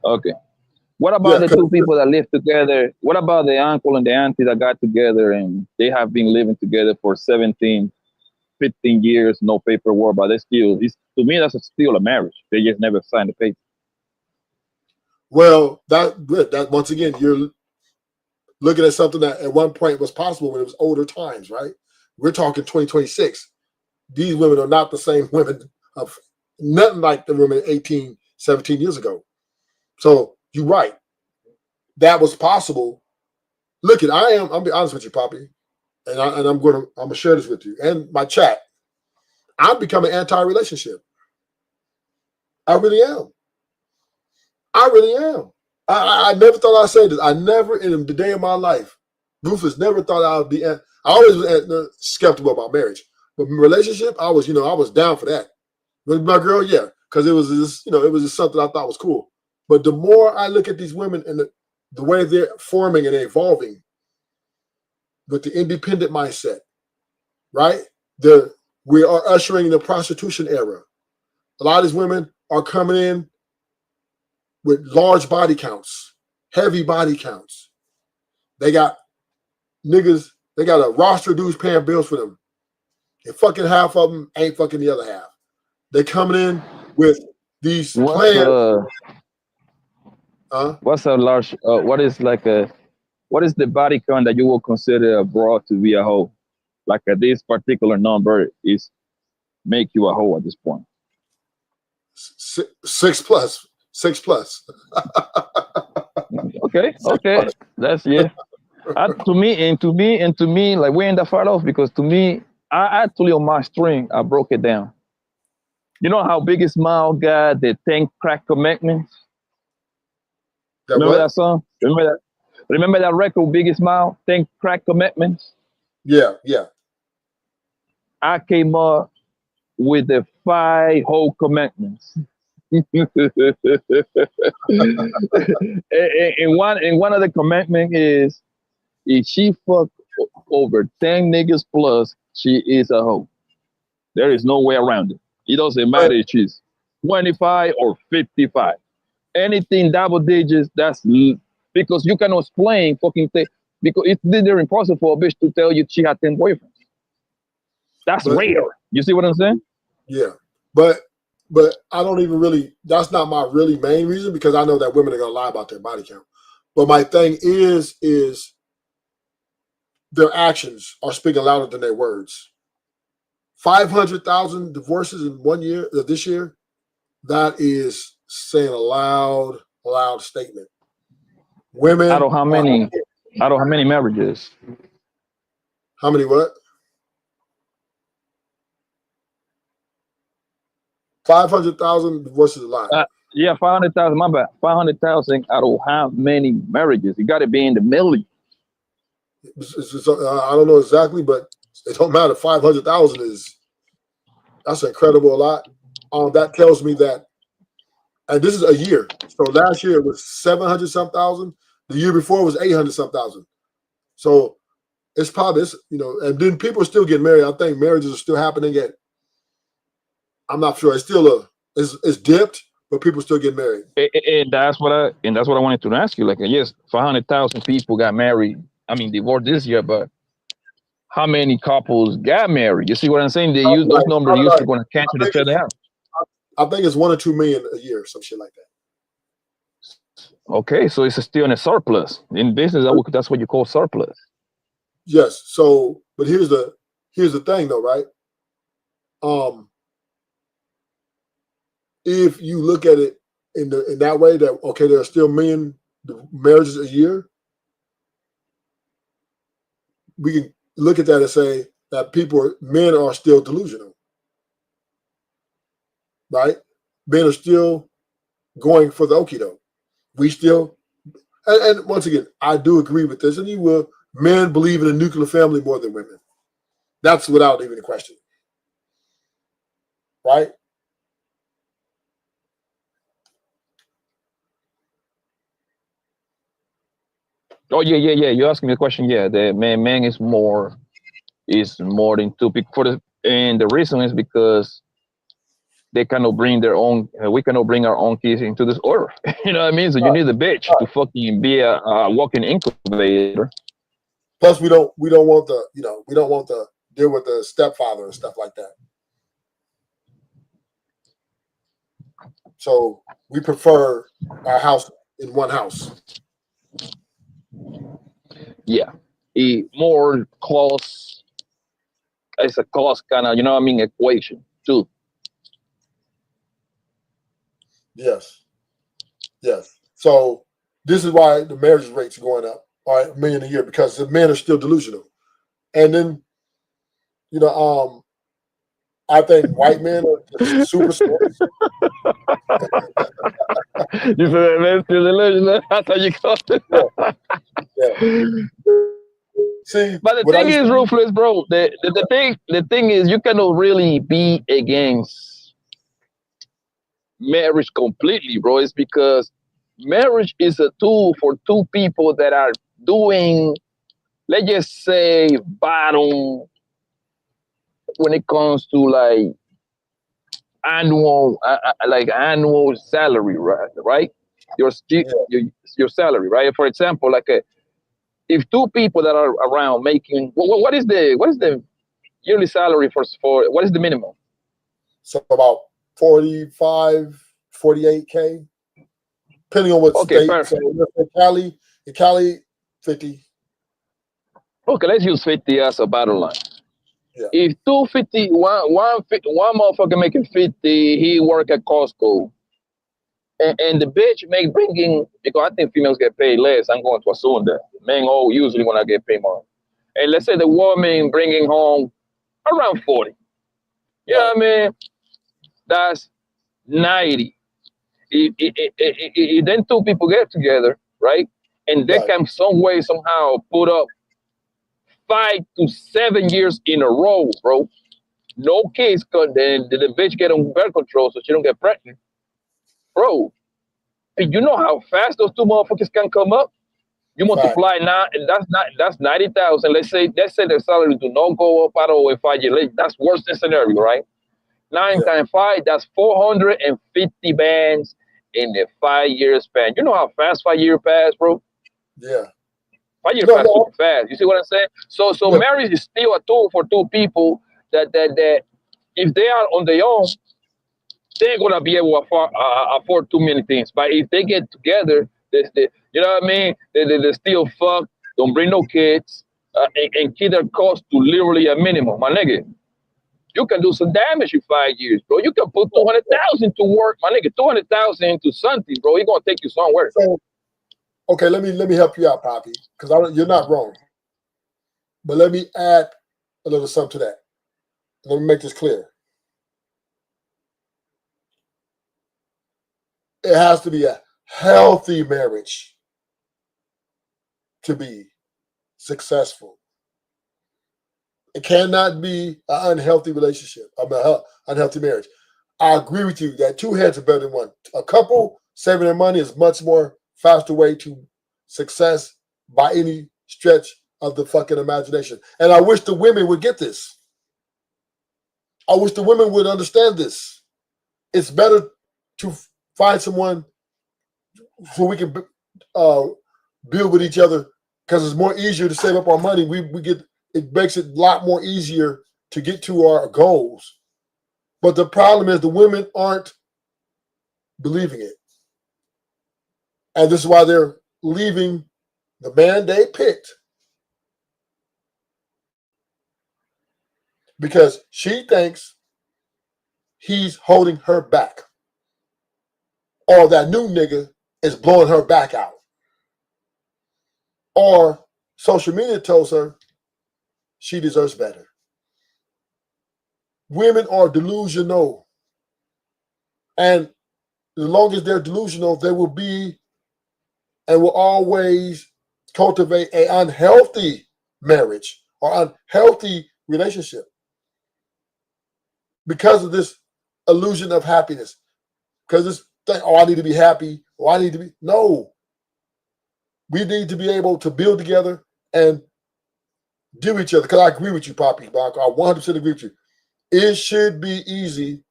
Okay. What about Yeah, the 'cause- two people that live together? What about the uncle and the auntie that got together and they have been living together for 17, 15 years, no paperwork, but they still, to me, that's still a marriage. They just never signed the paper. well, that once again, you're looking at something that at one point was possible when it was older times, right? We're talking 2026. These women are not the same women of nothing like the women 18, 17 years ago. So you're right. That was possible. Look at I'm be honest with you, Poppy, and I'm gonna share this with you and my chat. I'm becoming anti-relationship. I really am. I really am. I never thought I'd say this. I never in the day of my life, Rufus, never thought I would be. I always was skeptical about marriage, but relationship, I was down for that. With my girl, yeah, because it was just, it was just something I thought was cool. But the more I look at these women and the way they're forming and evolving with the independent mindset, right? We are ushering the prostitution era. A lot of these women are coming in with large body counts, heavy body counts. They got niggas, they got a roster of dudes paying bills for them. And fucking half of them ain't fucking the other half. They're coming in with these plans. What's a large, what is the body count that you will consider a broad to be a hoe? Like this particular number is make you a hoe at this point. 6 plus. 6 plus. Okay. That's yeah. To me, like we ain't that far off because to me, I actually on my string, I broke it down. You know how Biggie Smile got the 10 crack commitments? Remember that song? Remember that record, Biggie Smile, 10 crack commitments? Yeah. I came up with the 5 whole commitments. in one of the commitment is if she fuck over 10 niggas plus, she is a hoe. There is no way around it. It doesn't matter if she's 25 or 55. Anything double digits, because you cannot explain fucking thing. Because it's literally impossible for a bitch to tell you she had 10 boyfriends. That's rare. You see what I'm saying? Yeah. But I don't even really, that's not my really main reason because I know that women are going to lie about their body count. But my thing is their actions are speaking louder than their words. 500,000 divorces in 1 year, this year, that is saying a loud statement. Women. Out of how many marriages? How many what? 500,000 divorces a lot. Yeah, 500,000. My bad. 500,000 out of how many marriages? You got to be in the million. I don't know exactly, but it don't matter. 500,000 that's incredible a lot. That tells me that, and this is a year. So last year it was 700 some thousand. The year before was 800 some thousand. So it's probably and then people are still getting married. I think marriages are still happening yet. I'm not sure. It's still it's dipped, but people still get married. And that's what I wanted to ask you. Like, yes, 500,000 people got married. I mean, divorced this year, but how many couples got married? You see what I'm saying? They use those numbers usually going to cancel each other out. I think it's 1 or 2 million a year, some shit like that. Okay, so it's still in a surplus. In business, that's what you call surplus. Yes. So, but here's the thing, though, right? If you look at it in that way, that okay, there are still million marriages a year, we can look at that and say that men are still delusional, right? Men are still going for the okie doke. We still, and once again, I do agree with this, and you will. Men believe in a nuclear family more than women. That's without even a question, right? Oh yeah. You asking me a question? Yeah, the man is more than two people. And the reason is because they cannot bring their own. We cannot bring our own kids into this order. You know what I mean? So you need a bitch to fucking be a walking incubator. Plus, we don't want the deal with the stepfather and stuff like that. So we prefer our house in one house. Yeah, more close. It's a close kind of, equation too. Yes. So this is why the marriage rates are going up by $1 million a year, because the men are still delusional. And then, I think white men are just super smart. You feel that, man? Still delusional. That's how you call it. Yeah. See, but the thing is, Ruthless, bro. The thing is, you cannot really be against marriage completely, bro. It's because marriage is a tool for two people that are doing, let's just say, bottom when it comes to annual salary, right? Your salary, right? For example, if two people that are around making, what is the yearly salary for what is the minimum? So about 45, 48K, depending on what state. Perfect. So in Cali, 50. Okay, let's use 50 as a bottom line. Yeah. If 250, one motherfucker making 50, he work at Costco. And the bitch bringing, because I think females get paid less. I'm going to assume that. Men usually when I get paid more. And let's say the woman bringing home around 40. You know what I mean? That's 90. If then two people get together, right? And they can some way, somehow put up 5 to 7 years in a row, bro. No kids, cause then the bitch get on birth control so she don't get pregnant. Bro, you know how fast those two motherfuckers can come up? You multiply now, and that's 90,000. Let's say their salary do not go up at all in 5 years. That's worst case scenario, right? 9 times 5, that's 450 bands in the 5 year span. You know how fast 5 years pass, bro? Yeah. 5 years pass super fast. You see what I'm saying? So marriage is still a tool for two people that if they are on their own, they're gonna be able to afford too many things. But if they get together, you know what I mean? They still fuck, don't bring no kids, and keep their costs to literally a minimum. My nigga, you can do some damage in 5 years, bro. You can put 200,000 to work, my nigga. 200,000 into something, bro. It's gonna take you somewhere. So, okay, let me help you out, Poppy, because you're not wrong. But let me add a little something to that. Let me make this clear. It has to be a healthy marriage to be successful. It cannot be an unhealthy relationship, unhealthy marriage. I agree with you that two heads are better than one. A couple saving their money is much more faster way to success by any stretch of the fucking imagination. And I wish the women would get this. I wish the women would understand this. It's better to find someone so we can build with each other, because it's more easier to save up our money. It makes it a lot more easier to get to our goals. But the problem is the women aren't believing it. And this is why they're leaving the man they picked. Because she thinks he's holding her back. Or that new nigga is blowing her back out. Or social media tells her she deserves better. Women are delusional. And as long as they're delusional, they will be and will always cultivate an unhealthy marriage or unhealthy relationship because of this illusion of happiness. Because this thing, I need to be happy, or I need to be. No. We need to be able to build together and do each other. Because I agree with you, Poppy. I 100% agree with you. It should be easy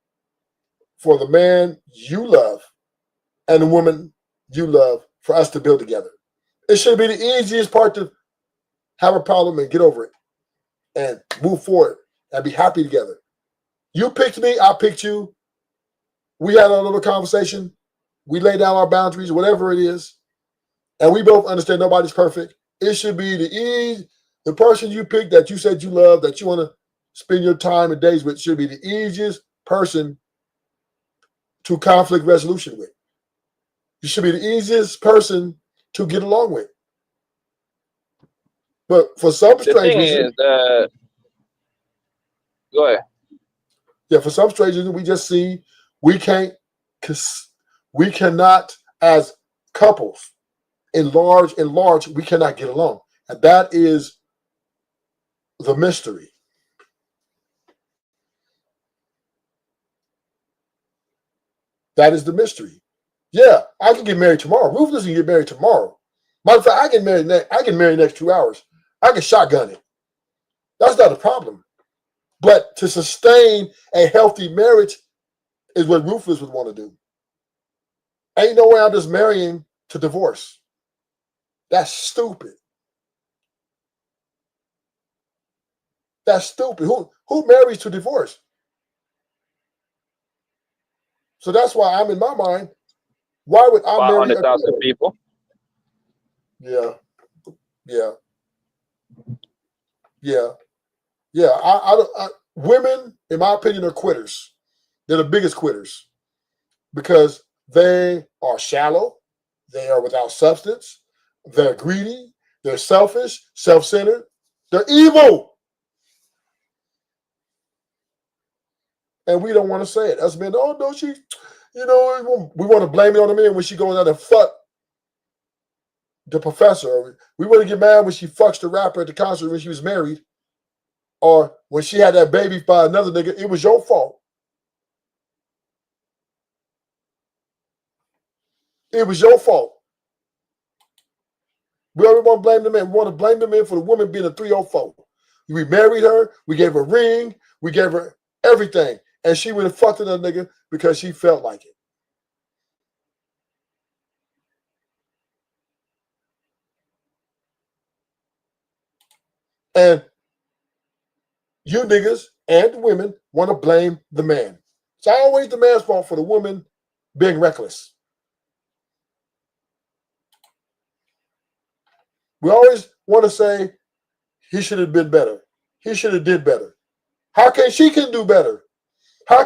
for the man you love and the woman you love for us to build together. It should be the easiest part to have a problem and get over it and move forward and be happy together. You picked me, I picked you. We had a little conversation. We laid down our boundaries, whatever it is. And we both understand nobody's perfect. It should be the person you pick that you said you love, that you want to spend your time and days with, should be the easiest person to conflict resolution with. You should be the easiest person to get along with. But for some The thing strangers, is, go ahead. yeah, for some strangers, we just see we cannot, as couples, in large, we cannot get along. And that is the mystery. That is the mystery. Yeah, I can get married tomorrow. Ruth doesn't get married tomorrow. Matter of fact, I get married next 2 hours. I can shotgun it. That's not a problem. But to sustain a healthy marriage is what Rufus would want to do. Ain't no way I'm just marrying to divorce. That's stupid. That's stupid. Who marries to divorce? So that's why I'm in my mind. Why would I marry 500,000 people? Yeah. Women, in my opinion, are quitters. They're the biggest quitters because they are shallow. They are without substance. They're greedy. They're selfish, self-centered. They're evil. And we don't want to say it. Us men, oh, no, she, we want to blame it on the man when she goes out and fuck the professor. We want to get mad when she fucks the rapper at the concert when she was married. Or when she had that baby by another nigga. It was your fault. It was your fault. We always want to blame the man. We want to blame the man for the woman being a 304. We married her. We gave her a ring. We gave her everything. And she would have fucked another nigga because she felt like it. And you niggas and women want to blame the man. It's always the man's fault for the woman being reckless. We always want to say he should have been better. He should have did better. How can she do better? Why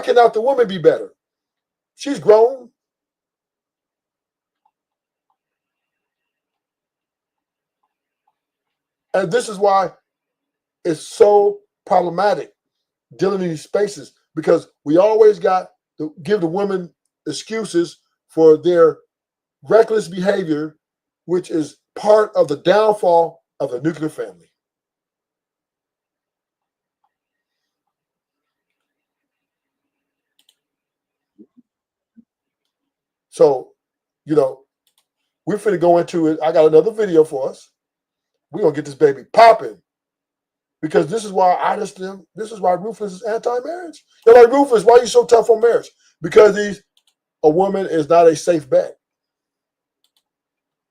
cannot the woman be better? She's grown. And this is why it's so problematic dealing in these spaces, because we always got to give the women excuses for their reckless behavior, which is part of the downfall of the nuclear family. So, we're finna go into it. I got another video for us. We're gonna get this baby popping. Because this is why Rufus is anti-marriage. They're like, Rufus, why are you so tough on marriage? Because a woman is not a safe bet.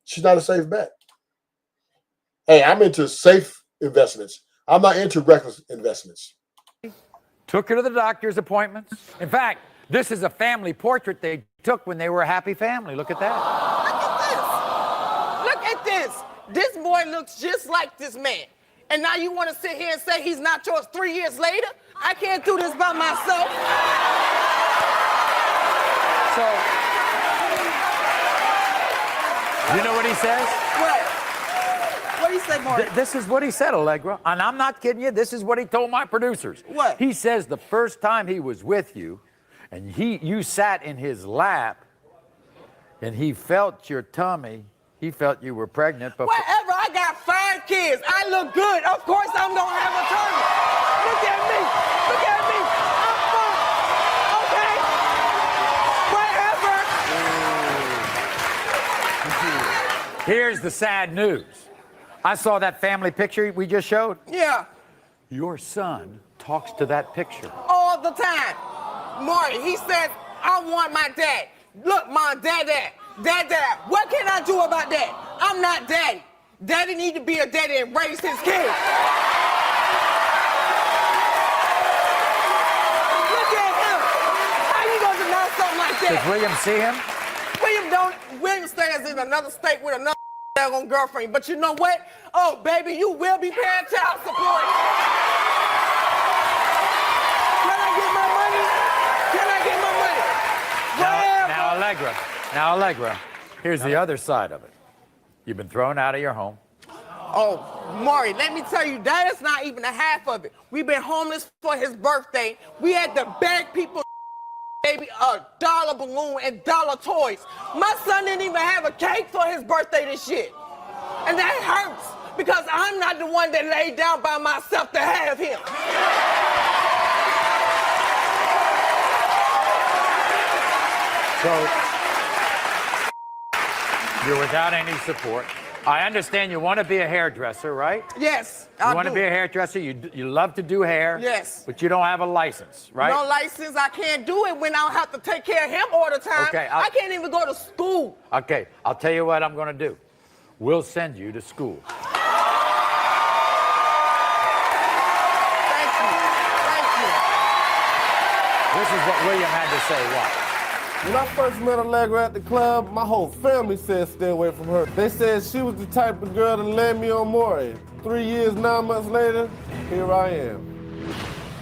She's not a safe bet. Hey, I'm into safe investments. I'm not into reckless investments. Took her to the doctor's appointments. In fact, this is a family portrait they took when they were a happy family. Look at that. Look at this. This boy looks just like this man. And now you want to sit here and say he's not yours 3 years later? I can't do this by myself. So, you know what he says? What? What do you say, Mark? This is what he said, Allegra. And I'm not kidding you. This is what he told my producers. What? He says the first time he was with you, and you sat in his lap, and he felt your tummy. He felt you were pregnant. But whatever, I got 5 kids. I look good. Of course I'm going to have a tummy. Look at me. Look at me. I'm fine. Okay? Whatever. Here's the sad news. I saw that family picture we just showed. Yeah. Your son talks to that picture. All the time. Marty, he says, I want my dad. Look, Mom, dad. What can I do about that? I'm not daddy. Daddy need to be a daddy and raise his kids. Look at him. How you gonna deny something like that? Does William see him? William stays in another state with another daggone girlfriend. But you know what? Oh, baby, you will be paying child support. Can I get my money? Can I get my money? Now, Allegra, here's the other side of it. You've been thrown out of your home. Oh, Maury, let me tell you, that is not even a half of it. We've been homeless for his birthday. We had to beg people, baby, a dollar balloon and dollar toys. My son didn't even have a cake for his birthday this year. And that hurts because I'm not the one that laid down by myself to have him. So, you're without any support. I understand you want to be a hairdresser, right? Yes, You want to be a hairdresser. You love to do hair. Yes. But you don't have a license, right? No license. I can't do it when I don't have to take care of him all the time. Okay, I can't even go to school. Okay, I'll tell you what I'm going to do. We'll send you to school. Thank you. This is what William had to say. Watch. When I first met Allegra at the club, my whole family said stay away from her. They said she was the type of girl to land me on Maury. 3 years, 9 months later, here I am.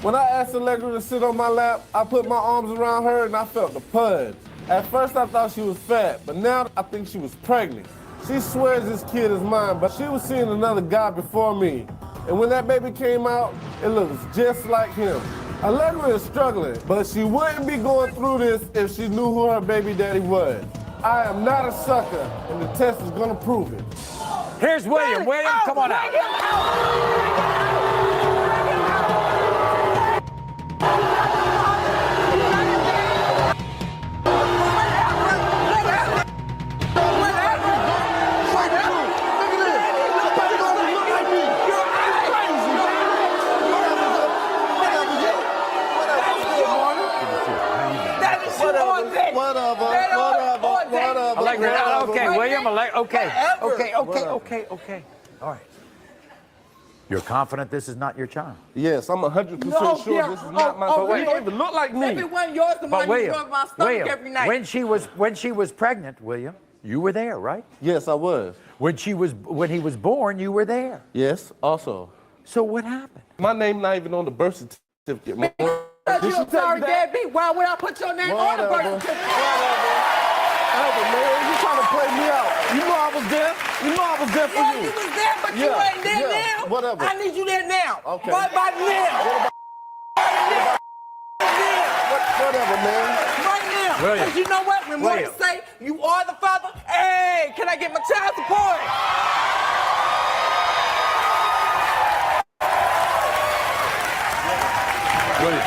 When I asked Allegra to sit on my lap, I put my arms around her and I felt the pudge. At first I thought she was fat, but now I think she was pregnant. She swears this kid is mine, but she was seeing another guy before me. And when that baby came out, it looks just like him. Allegra is struggling, but she wouldn't be going through this if she knew who her baby daddy was. I am not a sucker, and the test is gonna prove it. Here's William. William, come on out. Okay, William, okay. All right. You're confident this is not your child? Yes, I'm 100% sure this is not my son. He don't even look like me. If it wasn't yours, the money would rub my stomach every night. when she was pregnant, William, you were there, right? Yes, I was. When he was born, you were there. Yes, also. So what happened? My name not even on the birth certificate. Because you're sorry, deadbeat. Why would I put your name on the birth certificate? Whatever, man. You trying to play me out. You know I was there. You know I was there for you. Yeah, you was there, but you ain't there now. Whatever. I need you there now. Okay. Right about now. Whatever, man. Right now. William. Because you know what? When Morty say you are the father, hey, can I get my child support? William,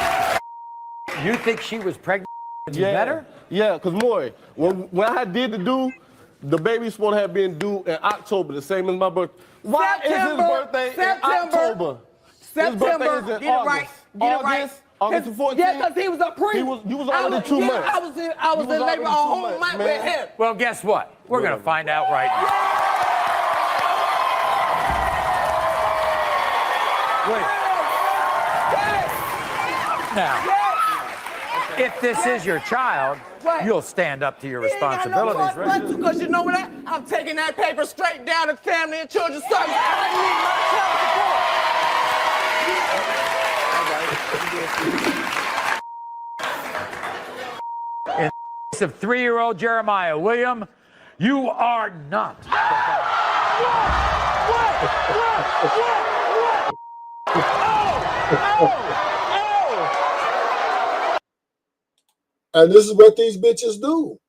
you think she was pregnant when you met her? Yeah, because Maury, when I did the due, the baby's supposed to have been due in October, the same as my birthday. Why is his birthday in October? September. His birthday is in Get it right. Get it right. August the 14th? Yeah, because he was a pre. You was already 2 months. I was in labor a whole month with him. Well, guess what? We're going to find out right now. Wait. Now, if this is your child, you'll stand up to your responsibilities, right? Because you know what? I'm taking that paper straight down to Family and Children's Service. I need my child support. In the case of 3-year-old Jeremiah, William, you are not. And this is what these bitches do.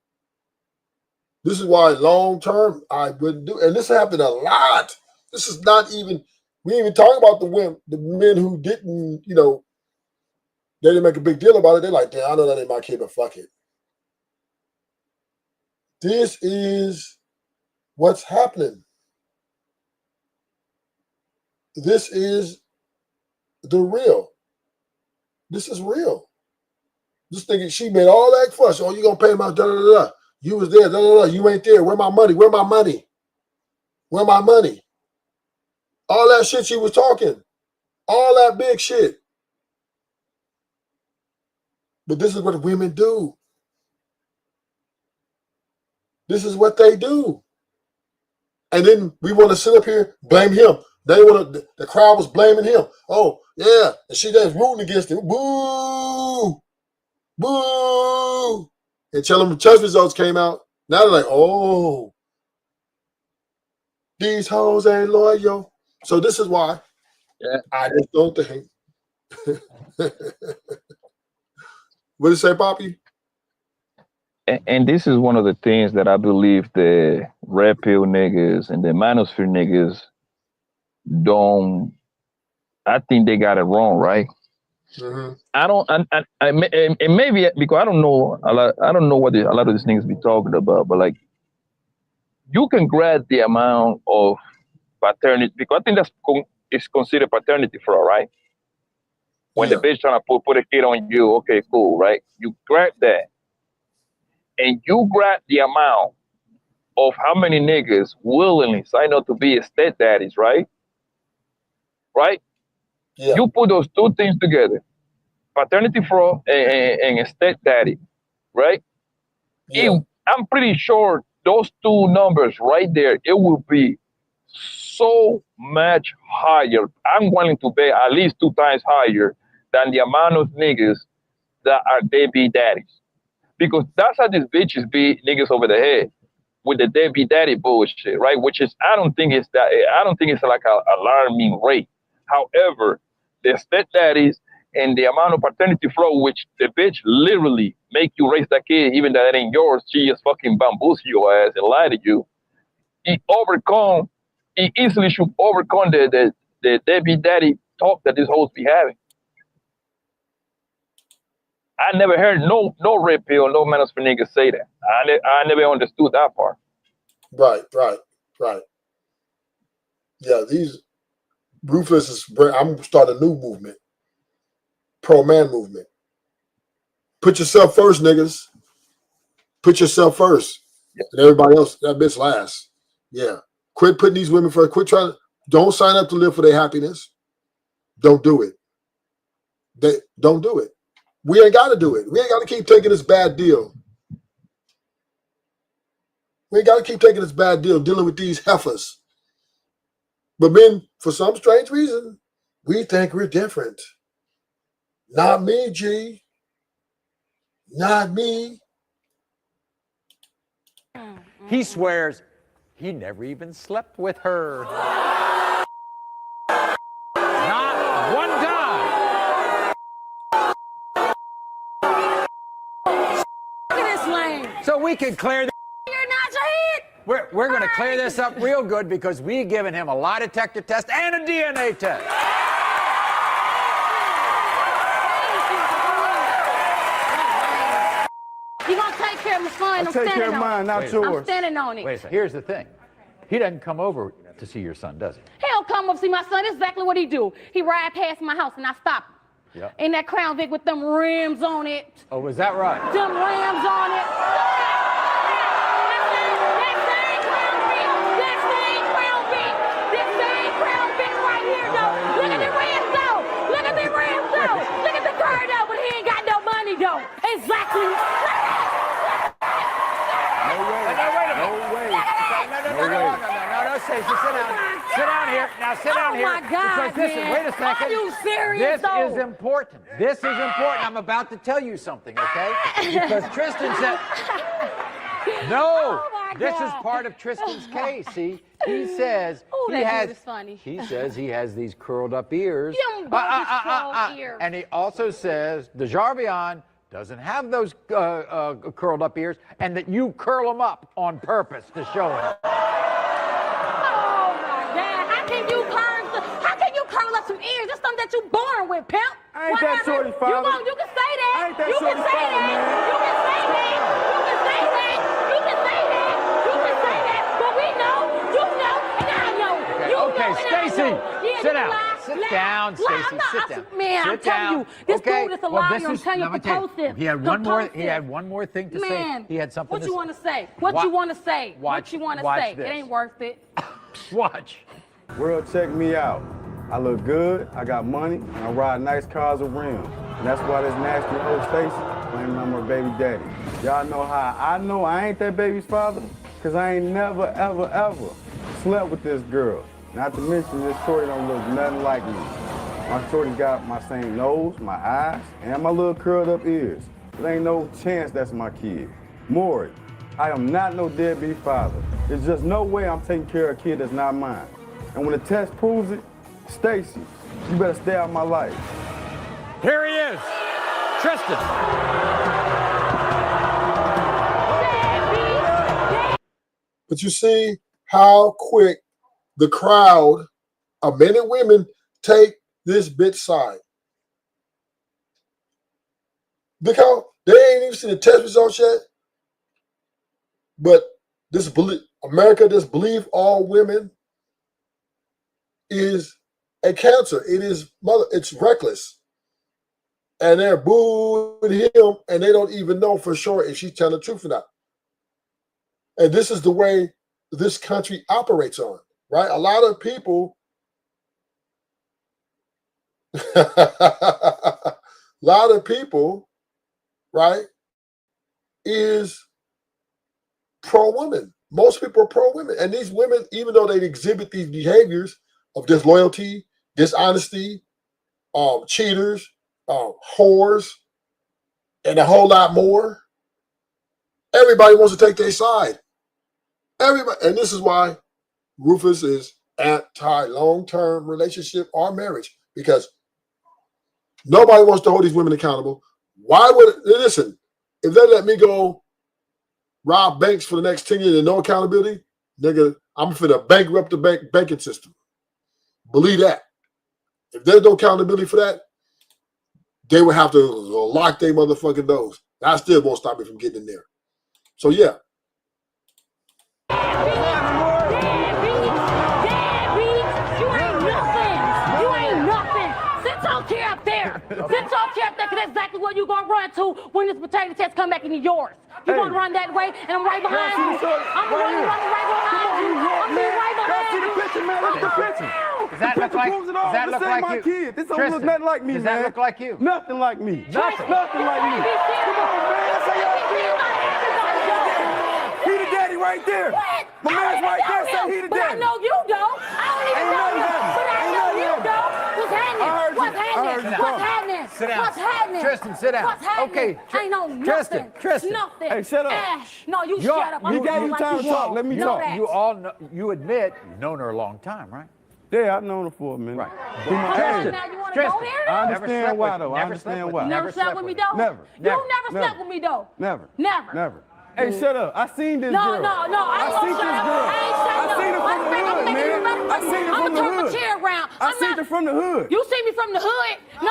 This is why long term I wouldn't do. And this happened a lot. This is not even, we ain't even talking about the women, the men who didn't, you know, they didn't make a big deal about it. They're like, damn, I know that ain't my kid, but fuck it. This is what's happening. This is the real. This is real. This thinking she made all that fuss. Oh, you gonna pay my da da da da. You was there, da da da. You ain't there. Where my money? Where my money? Where my money? All that shit she was talking. All that big shit. But this is what women do. This is what they do. And then we want to sit up here, blame him. They want to, the crowd was blaming him. Oh, yeah. And she just rooting against him. Boo! Boo! Until them test results came out. Now they're like, oh, these hoes ain't loyal. So this is why I just don't think. What did you say, Poppy? And this is one of the things that I believe the red pill niggas and the manosphere niggas don't. I think they got it wrong, right? Mm-hmm. I don't. And maybe because I don't know a lot. I don't know what a lot of these niggas be talking about. But like, you can grab the amount of paternity because I think it's considered paternity fraud, right? When the bitch trying to put a kid on you, okay, cool, right? You grab that, and you grab the amount of how many niggas willingly sign up to be stepdaddies, right? Right? Yeah. You put those two things together, paternity fraud and stepdaddy, right? Yeah. I'm pretty sure those two numbers right there, it will be so much higher. I'm willing to bet at least 2 times higher than the amount of niggas that are deadbeat daddies. Because that's how these bitches be niggas over the head with the deadbeat daddy bullshit, right? Which is, I don't think it's like a alarming rate. However, the stepdaddies and the amount of paternity flow, which the bitch literally make you raise that kid, even though it ain't yours, she just fucking bamboozle your ass and lie to you. It easily should overcome the deadbeat daddy talk that these hoes be having. I never heard no red pill, no manners for niggas say that. I never understood that part. Right. Yeah, these ruthless is. I'm starting a new movement, pro-man movement. Put yourself first, niggas. Put yourself first, and everybody else. That bitch last. Yeah. Quit putting these women first. Quit trying. Don't sign up to live for their happiness. Don't do it. Don't do it. We ain't got to do it. We ain't got to keep taking this bad deal. We ain't got to keep taking this bad deal dealing with these heifers. But men, for some strange reason, we think we're different. Not me, G. Not me. He swears he never even slept with her. Not one time. Look at this lane. So we can clear the. You're not Jahid. We're going to clear this up real good because we've given him a lie detector test and a DNA test. You're going to take care of my son. I'll take care of mine, not yours. I'm standing on it. Wait a second. Here's the thing. He doesn't come over to see your son, does he? He don't come up see my son. That's exactly what he do. He ride past my house and I stop him. Yeah. In that Crown Vic with them rims on it. Oh, was that right? Them rims on it. Exactly. No way. No, sit down. Sit down here. Now sit down here. Oh my God, because this is, wait a second. Are you serious? This is important. This is important. I'm about to tell you something, okay? Because Tristan said, no, this is part of Tristan's case. See, he says he says he has these curled up ears. Ears. And he also says DeJarvion doesn't have those curled up ears, and that you curl them up on purpose to show him. Oh my God! How can you curl up some ears? It's something that you born with, pimp. I ain't that shorty, father. You can say that. I ain't that you shorty, can say father, that. man. You can say that. You can say that. You can say that. You can say that. But we know Stacy, Yeah, sit you down. lie, Sit lie, down, lie. Stacy. Sit down. Man, I'm Sit telling down. you, this Okay. dude is a Well, liar. this I'm is- telling you, let me tell you, compulsive. He had one more. He Compulsive. had one more thing to say. Man, He had something. what you want to say? What you want to say? What you want to watch say? this. It ain't worth it. Watch. World, check me out. I look good, I got money, and I ride nice cars with rims. And that's why this nasty hoe Stacy claiming I'm her baby daddy. Y'all know how I know I ain't that baby's father? Cause I ain't never, ever, ever slept with this girl. Not to mention this shorty don't look nothing like me. My shorty got my same nose, my eyes, and my little curled up ears. There ain't no chance that's my kid. Maury, I am not no deadbeat father. There's just no way I'm taking care of a kid that's not mine. And when the test proves it, Stacy, you better stay out of my life. Here he is, Tristan. But you see how quick the crowd of men and women take this bitch side. Because they ain't even seen the test results yet. But this America, this believe all women is a cancer. It is it's reckless. And they're booing him, and they don't even know for sure if she's telling the truth or not. And this is the way this country operates on, right? A lot of people, right, is pro-women. Most people are pro-women. And these women, even though they exhibit these behaviors of disloyalty, dishonesty, cheaters, whores, and a whole lot more, everybody wants to take their side. Everybody, and this is why Rufus is anti-long-term relationship or marriage, because nobody wants to hold these women accountable. Why would listen? If they let me go rob banks for the next 10 years and no accountability, nigga, I'm finna bankrupt the banking system. Believe that. If there's no accountability for that, they would have to lock their motherfucking doors. That still won't stop me from getting in there. So yeah. Sit your chair up there, because that's exactly where you're going to run to when this potato test come back into yours. You're going to run that way, and I'm right behind you. I'm running right behind you. I'm right behind you. See the picture, man. Look at the picture. Does that look like you? This don't look nothing like me, Does man. that look like you? Nothing like me. Nothing. Nothing like me. Come on, man. That's how y'all feel. He the daddy right there. My man's right there. Say he the But daddy. I know you don't. I don't even know you. But I know you don't. What's happening? What's happening? What's happening? Sit down. What's happening? Tristan, sit down. What's happening? Okay, Ain't no nothing. Tristan. Nothing. Hey, shut up. No, you shut up. You gave you time to talk. Let me talk. You all know, you admit you've known her a long time, right? Yeah, I've known her for a minute. Right. Now you want to go there? I understand why, though. I understand why. You never slept with me, though? Never. You never slept with me, though? Never. Never. Never. Hey, shut up. I seen this girl. No. I seen this girl. I seen her from the hood, man. I seen her from the hood. I'm going to turn my chair around. I seen her from the hood. You see me from the hood? No,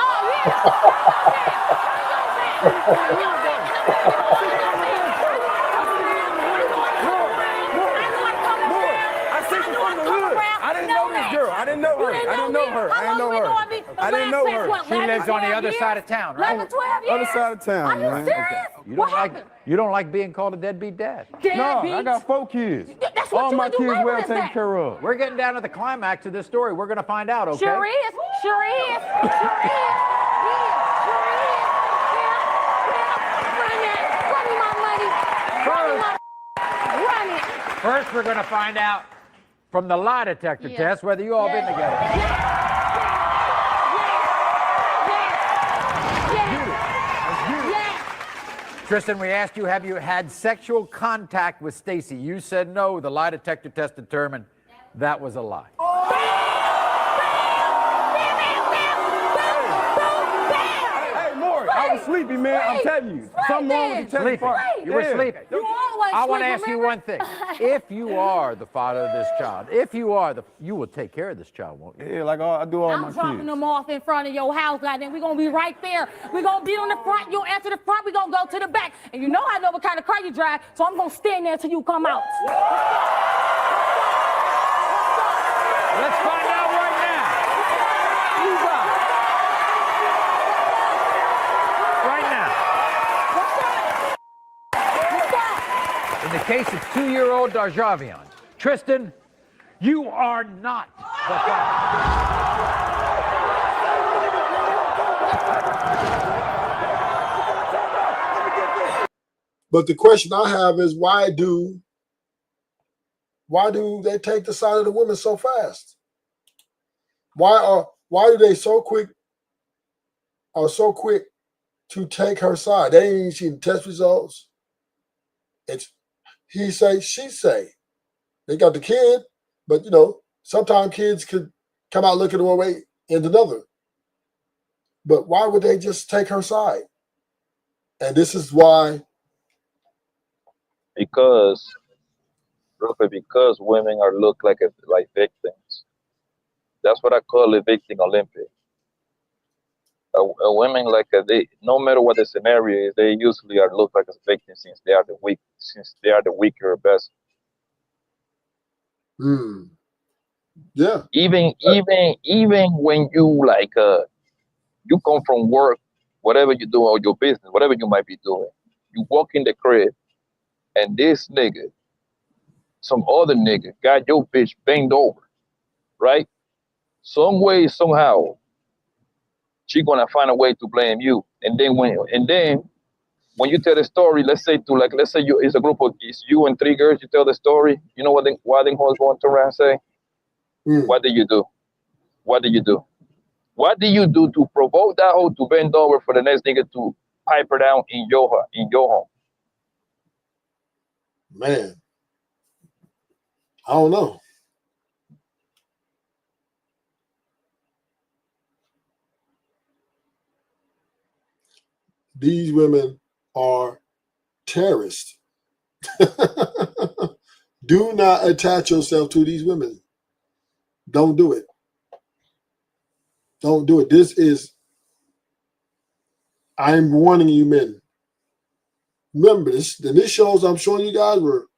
I seen her from the hood. I didn't know this girl. I didn't know her. I didn't know her. I didn't know her. She lives on the other side of town, right? 11, 12 years? Other side of town, man. Are you serious? You don't like being called a deadbeat dad? No, I got 4 kids. That's what all you my do. kids Where well is taken that? care of. We're getting down to the climax of this story. We're going to find out, okay? Sure is. Sure is. Sure is. Run me my money. Run it. First, we're going to find out from the lie detector test whether you all been together. Tristan, we asked you, have you had sexual contact with Stacy? You said no. The lie detector test determined that was a lie. Hey, Maury, I was sleepy, man. I'm telling you. Something wrong with the test part. You were sleeping. I want to ask you one thing. If you are the father of this child, you will take care of this child, won't you? Yeah, like I do all my I'm kids. dropping them off in front of your house, goddamn. We're going to be right there. We're going to be on the front. You'll enter the front. We're going to go to the back. And you know I know what kind of car you drive, so I'm going to stand there until you come out. Let's find out right case of 2-year-old Darjavion. Tristan, you are not the father. But the question I have is why do they take the side of the women so fast? Why do they so quick to take her side? They ain't even seen test results. It's he say, she say. They got the kid, but sometimes kids could come out looking one way and another. But why would they just take her side? And this is why. Because women are looked like victims. That's what I call a victim Olympic. A women they, no matter what the scenario is, they usually are looked like as victims since they are the weaker best. Yeah. Even when you you come from work, whatever you do or your business, whatever you might be doing, you walk in the crib, and this nigga, some other nigga, got your bitch banged over, right? Some way, somehow, she gonna find a way to blame you. And then when you tell the story, let's say it's a group of you and 3 girls, you tell the story. You know what them hoes going to around and say? What did you do? What did you do? What do you do to provoke that hoe to bend over for the next nigga to pipe her down in your home? Man, I don't know. These women are terrorists. Do not attach yourself to these women. Don't do it. Don't do it. I'm warning you men. Remember, this shows I'm showing you guys were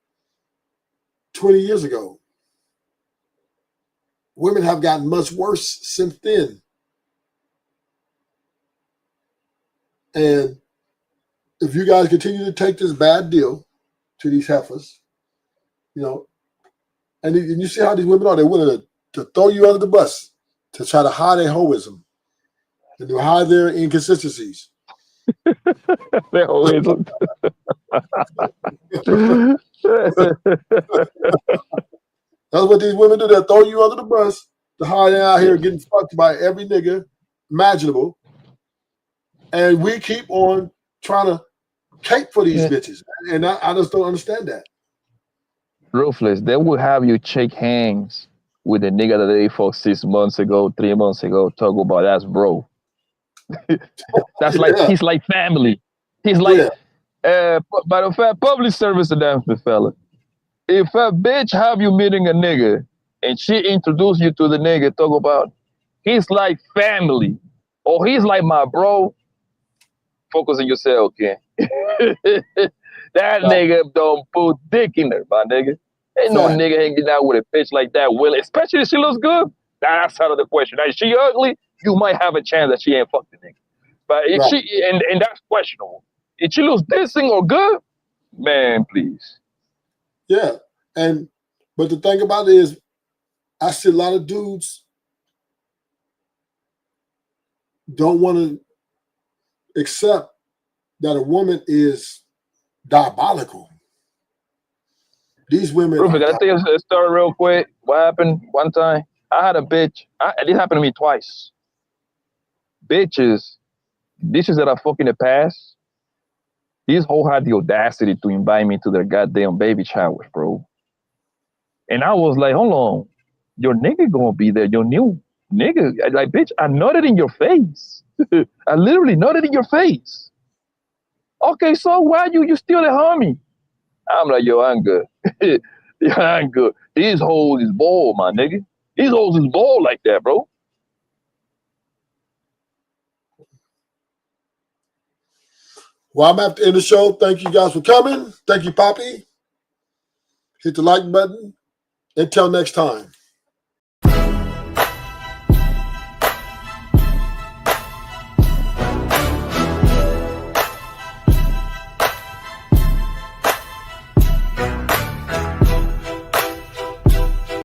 20 years ago. Women have gotten much worse since then. And if you guys continue to take this bad deal to these heifers, and you see how these women are, they're willing to throw you under the bus to try to hide their hoism and to hide their inconsistencies. Their hoism. That's what these women do. They'll throw you under the bus to hide out here getting fucked by every nigga imaginable. And we keep on trying to cape for these bitches. And I just don't understand that. Ruthless, they will have you shake hands with a nigga that they fucked 6 months ago, 3 months ago, talk about that's bro. That's like, he's like family. He's like, by the fact, public service announcement, fella. If a bitch have you meeting a nigga and she introduce you to the nigga, talk about, he's like family, or he's like my bro, focus on yourself, okay? That nigga don't put dick in there, my nigga. Ain't no nigga hanging out with a bitch like that, will, especially if she looks good. That's out of the question. Now, if she ugly, you might have a chance that she ain't fucked the nigga. But if she, and that's questionable. If she looks decent or good, man, please. Yeah. But the thing about it is, I see a lot of dudes don't want to accept that a woman is diabolical. These women. Rufus, can I tell you a story real quick? What happened one time? I had a bitch. This happened to me twice. Bitches that I fuck in the past, these whole had the audacity to invite me to their goddamn baby showers, bro. And I was like, hold on, your nigga gonna be there, your new nigga. Like, bitch, I nodded in your face. I literally nodded in your face. Okay, so why you still at homie? I'm like, yo, I'm good. Yeah, I'm good. These hoes is bald, my nigga. These hoes is bald like that, bro. Well, I'm at the end of the show. Thank you guys for coming. Thank you, Poppy. Hit the like button. Until next time.